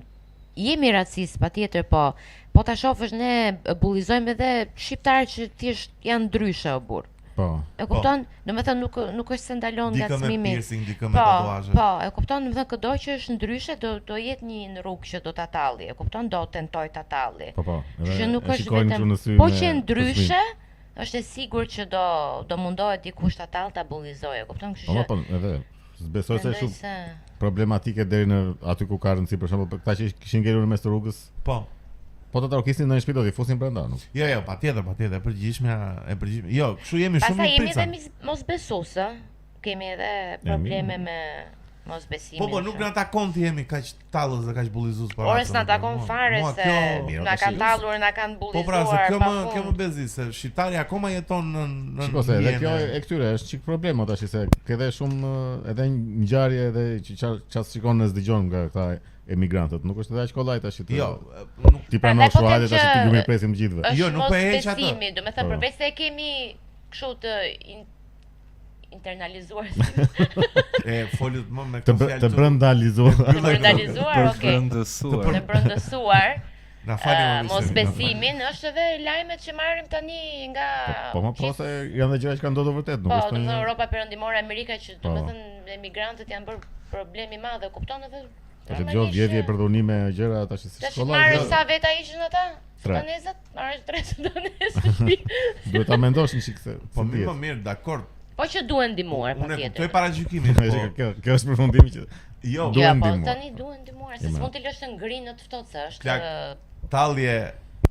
jemi racist patjetër, po ta shohësh ne bullizojmë edhe shqiptarët që thjesht janë ndryshe o burr. Po. E kupton? Domethënë nuk është se ndalon ngacmimi. Dikë me tatuazhe. Po, e kupton, domethënë çdo që është ndryshe do jetë një në rrugë që do ta talli. E kupton? Do tentoj ta talli. Po. Që nuk është vetëm po që ndryshe, është e sigurt që do mundohet dikush ta tall ta bullizojë. E kupton? Kështu që. Po, edhe besoj se shumë problematike deri në aty ku ka rëndësi, për shembull, këta që kishin ngelur në mes të rrugës. Po. Po të trokisin në një shtëpi do t'i fusin brenda, nuk. Jo, patjetër, e përgjithshme. Jo, kështu jemi shumë Pastaj i prisa. jemi edhe mosbesuesë, kemi edhe probleme me mosbesimin. Po, nuk na takon të jemi kaq tallës dhe kaq bullizues para. Ora s'na takon fare se na kanë tallur, na kanë bullizuar. Po pra, se kjo më bezi se shqiptari akoma jeton në Shikoj se edhe kjo e këtyre është çik problem tash se ke edhe shumë edhe ngjarje edhe që çfarë shikon në dëgjon nga këta emigrantët, nuk është edhe aq kollaj tash ti. Jo, ti pranon shuadet tash ti më presim gjithëve. Jo, nuk e heq atë. Do të thënë përveç se kemi kështu të internalizuar. Folit më me këtë fjalë të brendalizuar. Të brendalizuar, okay. Të brendësuar. Na falni mosbesimin është edhe lajmet që marrim tani nga Po se janë dhe gjëra që kanë ndodhur vërtet, nuk është. Po, domethënë Europa Perëndimore, Amerika që domethënë emigrantët janë bërë problem i madh, kupton edhe. Po që gjë vjedhje për dhunime gjëra tash si shkolla. Marrë sa veta ishin ata? Danezat, marrë 3 danezë. Duhet ta mendosh një çik se. Po më mirë, dakord. Po që duhen ndihmuar patjetër. Unë kuptoj paragjykimin. Kjo është përfundimi që duhen ndihmuar. Po tani duhen ndihmuar, se s'mund të lësh të ngrinë në të ftohtë se është tallje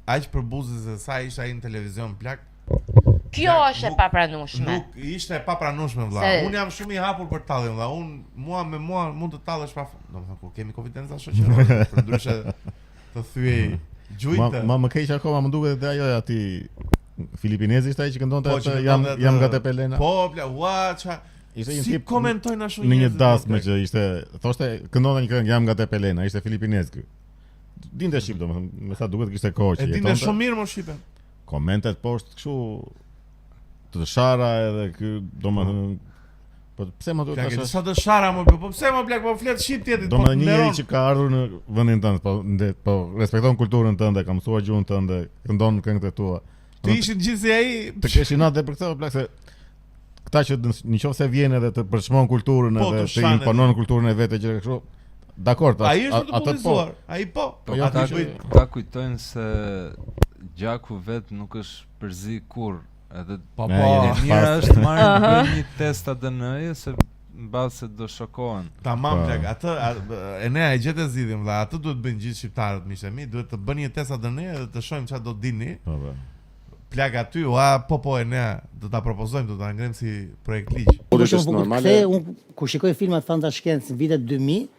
aq përbuzëse sa ishte ai në televizion plak. Kjo është e papranueshme. Nuk ishte e papranueshme vëlla. Unë jam shumë i hapur për talljen vëlla. Unë mua mund të tallesh pa, domethënë kur kemi konfidenca shoqërore, përndryshe të thyej gjujtë. Më keq akoma më duket edhe ajo aty filipinezi ishte ai që këndonte atë jam nga Tepelena. Po, ua, ishte një tip komentojnë ashtu në një dasmë që ishte, thoshte këndonte një këngë jam nga Tepelena, ishte filipinez ky. Dinte shqip domethënë, me sa duket kishte kohë që jetonte. E dinte shumë mirë më shqipen. Komentet poshtë kështu të shara edhe ky domethënë po pse më duhet tash? Sa të shara më, po pse më plak, po flet shqip tjetër. Domethënë një njeri që ka ardhur në vendin tënd, po respekton kulturën tënde, ka mësuar gjuhën tënde, këndon këngët e tua. Të ishin gjithë si ai. Të keshin atë për këtë plak se këta që nëse vjen edhe të përçmon kulturën edhe të imponon kulturën e vetë gjëra kështu. Dakor, atë po. Ai po. Ta kujtojnë se gjaku vet nuk është përzi kurr. Edhe po. Mira është marrë një test ADN-je se mbas se do shokohen. Tamam plak, atë e ne e gjetë zgjidhjen vëlla, atë duhet bëjnë gjithë shqiptarët miqtë mi, duhet të bëni një test ADN dhe të shohim çfarë do dini. Po. Plak aty, po e ne do ta propozojmë, do ta ngrem si projekt ligj. Po është normale. Unë kur shikoj filmat fantashkencë në vitet 2000,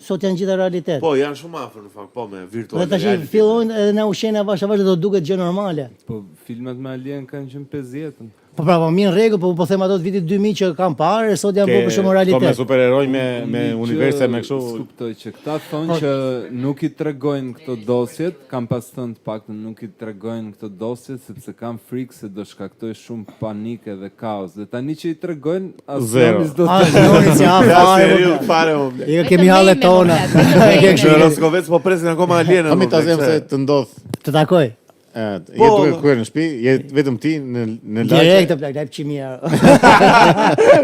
sot janë gjithë realitet. Po janë shumë afër në fakt, po me virtual. Dhe tash fillojnë edhe na ushqejnë avash do duket gjë normale. Po filmat me Alien kanë qenë 50-ën. Po pra, po mirë rregull, po them ato të vitit 2000 që kanë parë, sot janë bërë për shumë realitet. Po me superheroj me universe me kështu. Kuptoj që këta thonë që nuk i tregojnë këto dosjet, kanë pas thënë të paktën nuk i tregojnë këto dosjet sepse kanë frikë se do shkaktoj shumë panikë dhe kaos. Dhe tani që i tregojnë asnjë do të fare. Jo kemi hallet tona. Roskovec po presin akoma Alienën. Po mi ta them se të ndodh. Të takoj. Je duke kryer në shtëpi, je vetëm ti në lagje. Direkt plak, dai 100 euro.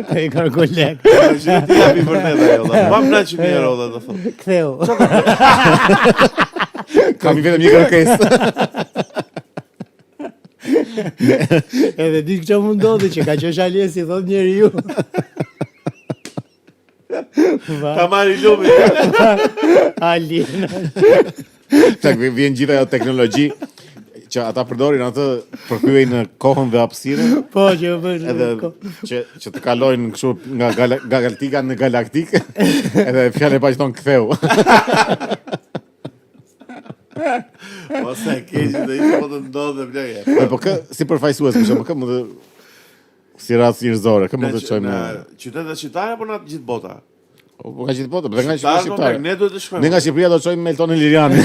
Ai ka kolek. Ti japi vërtet ajo. Pam na 100 euro do thotë. Ktheu. Kam vetëm një kërkesë. Edhe di çfarë mund ndodhi që ka qesh Aliesi thot njeriu. Ta marri lumi. Alien. Tak vjen gjithë ajo teknologji që ata përdorin atë për hyjnë në kohën dhe hapësirën. Po, që bën. Edhe që të kalojnë kështu nga galaktika në galaktik. Edhe fjalë pa që thon ktheu. Po sa keq do ishte po të ndodhe plagë. Po kë si përfaqësues më shumë kë mund të si rast njerëzore, kë mund të çojmë në qytetet shqiptare apo në gjithë bota? Po ka gjithë botë, por nga shqiptarë. Ne duhet të shkojmë. Ne nga Shqipëria do të shkojmë me Eltonin Liriani.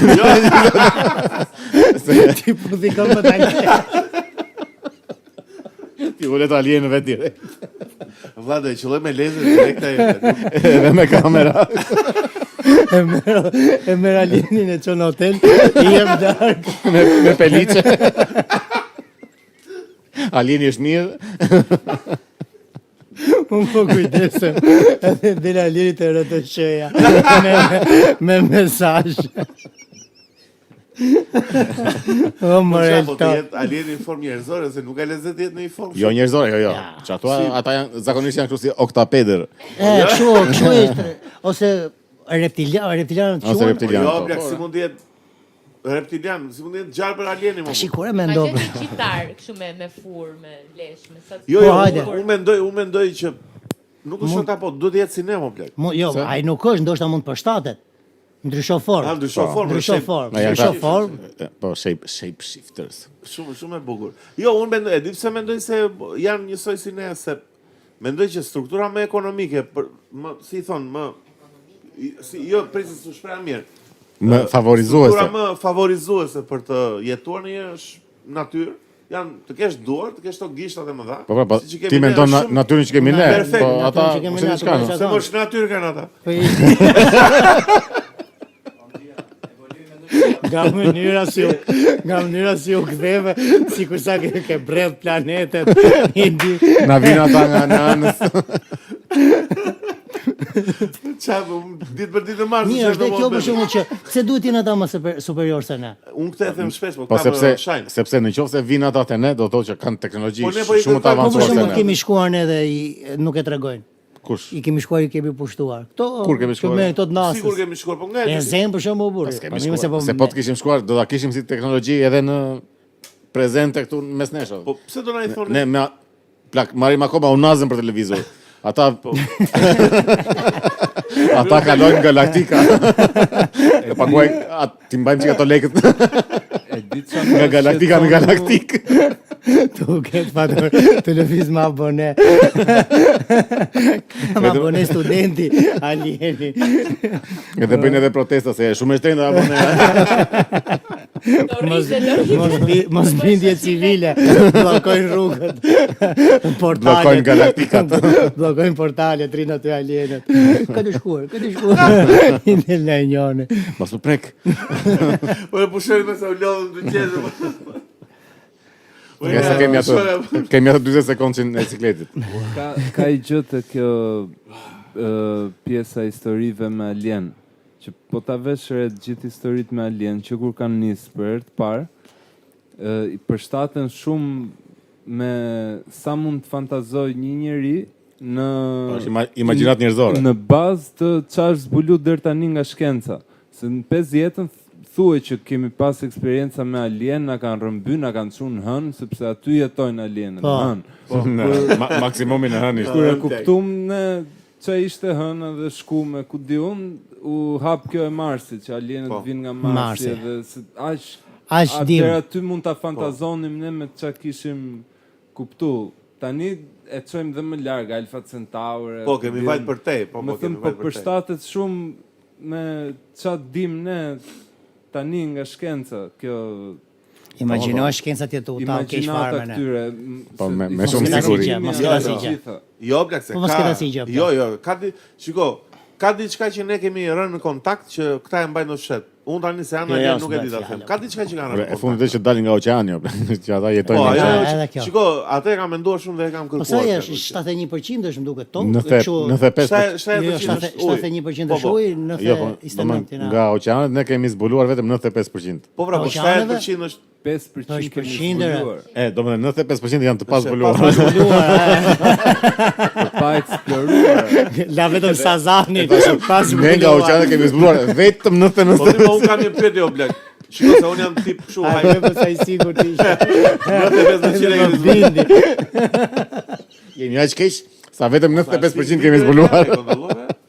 Ti po dikon më dalë. Ti volet Alien vetë direkt. Vllai, qelloj me laser direkt ai. Edhe me kamera. E merr Alienin e çon në hotel, i jep dark me peliçe. Alieni është mirë. Unë po kujdesem, edhe dhe Alieni të rëtëshëja me mesazh. O morel to. Alieni në formë njerëzore se nuk ka lezet jetë në një formë. Jo njerëzore, jo. Që ato ata janë zakonisht janë kështu si oktapeder. Kështu ishte. Ose reptilianë Ose reptilianë. Jo, plak si mund të jetë reptilian, si mund të jetë gjarë për alienin më. Shikore Ka mendoj. qenë një qitar kështu me fur, me lesh, me sa. Jo, hajde. unë mendoj që nuk është ata po, duhet të jetë sinema plak. Jo, ai nuk është, ndoshta mund të përshtatet. Ndryshon formë. Ndryshon formë. Ndryshon formë. Po, shape shifters. Shumë e bukur. Jo, unë mendoj, e di pse mendoj se janë njësoj si ne, se mendoj që struktura më ekonomike, si i thonë, jo, presi s'u shpreha mirë. Më favorizuese. Struktura më favorizuese për të jetuar në një natyrë, janë të kesh duar, të kesh to gishtat e mëdha. Po, ti mendon natyrën që kemi ne, po ata pse s'kan. Se mos natyrë kanë ata. Nga mënyra si u ktheve, sikur sa ke bredh planetet. Na vin ata nga anës. Çfarë ditë për ditë marrë. Mirë, dhe kjo për shkakun që pse duhet jenë ata më superior se ne? Unë këtë e them shpesh, po sepse nëse vin ata te ne, do të thotë që kanë teknologji shumë të avancuar se ne. Po për shembull kemi shkuar ne dhe nuk e tregojnë. Kush? I kemi shkuar, i kemi pushtuar. Kur kemi shkuar? Sigur kemi shkuar, po nga e zem për shembull burr. Se po të kishim shkuar, do ta kishim si teknologji edhe në prezente këtu mes nesh. Po pse do na i thonë? Ne plak marrim akoma unazën për televizor. Ata ata kalojnë galaktika. E paguaj, ti mbajmë që ato lekët. Nga galaktika në galaktik. Tu ketë patur televiz më abone. Më abone studenti, alieni. Edhe bëjnë edhe protesta se shumë e shtrenjtë abone. Mos bindje civile, bllokojnë rrugët. Bllokojnë galaktikat. Bllokojnë portalet, rinë aty alienet. Këtë shkuar. Indel në njone. Mos u prek. Po e pushoj me sa u lodhën të qenë. Nga se kemi ato 20 sekundë në cikletit. Ka i gjë të kjo pjesa historive me alien, që po ta vesh re gjithë historitë me alien, që kur kanë nisë për herë të parë, i përshtaten shumë me sa mund të fantazoj një njeri në imagjinat njerëzore. Në bazë të çfarë zbulu deri tani nga shkenca. Se në 50-ën thuaj që kemi pas eksperjenca me alien, na kanë rëmby, na kanë çuar në hën, sepse aty jetojnë alienet në hën. Po, maksimumi në hën ishte. Kur e kuptuam ne ç'a ishte hëna dhe shkume, ku di unë, u hap kjo e Marsit, që alienet vinë nga Marsi edhe aq dim. Atëherë aty mund ta fantazonim ne me ç'a kishim kuptu. Tani e çojmë dhe më larg, Alpha Centauri. Po kemi vajt për te, po kemi vajt për te. Po përshtatet shumë me ç'a dim ne tani nga shkenca, kjo imagjinoj shkencat jetu ta keq fare me ne. Po me shumë siguri. Jo, plak se ka. Jo, ka diçka që ne kemi rënë në kontakt që këta e mbajnë në fshet. Unë tani se janë alien nuk e di ta them. Ka diçka që kanë rënë. E fundit që dalin nga oqeani, që ata jetojnë në oqean. Shiko, atë e kam menduar shumë dhe e kam kërkuar. Po sa është 71% është më duket to, 95%. 71% është ujë, 99%. Nga oqeanet ne kemi zbuluar vetëm 95%. Po pra, 70% është 5% kemi zbuluar. Do të thënë 95% janë të pazbuluar. Pa eksploruar. La vetëm Sazani pas ne nga oqeanet kemi zbuluar vetëm 99%. Unë kam një pyetje o blek. Shiko se unë jam tip kështu hajde. Ai po sa i sigurt ishte. Jemi aq keq sa vetëm 95% kemi zbuluar.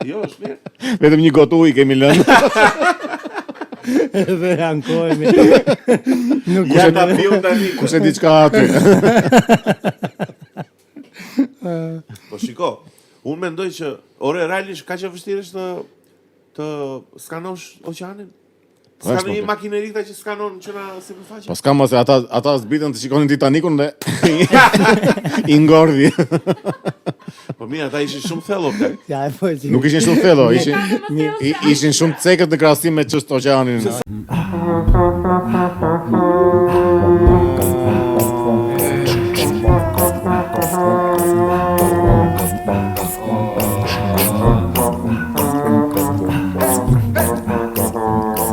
Jo, është mirë. Vetëm një gotë ujë kemi lënë. Dhe ankohemi. Nuk ja ta piu tani. Kush e di çka aty. Po shiko, unë mendoj që realisht kaq e vështirë është të skanosh oqeanin? Skanon një makineri këta që skanon që na sipërfaqe? Po s'ka mos, ata zbritën të shikonin Titanicun dhe i ngordhi. Po mirë, ata ishin shumë thello plak. Ja, po. Nuk ishin shumë thello, ishin shumë cekët në krahasim me ç'është oqeanin.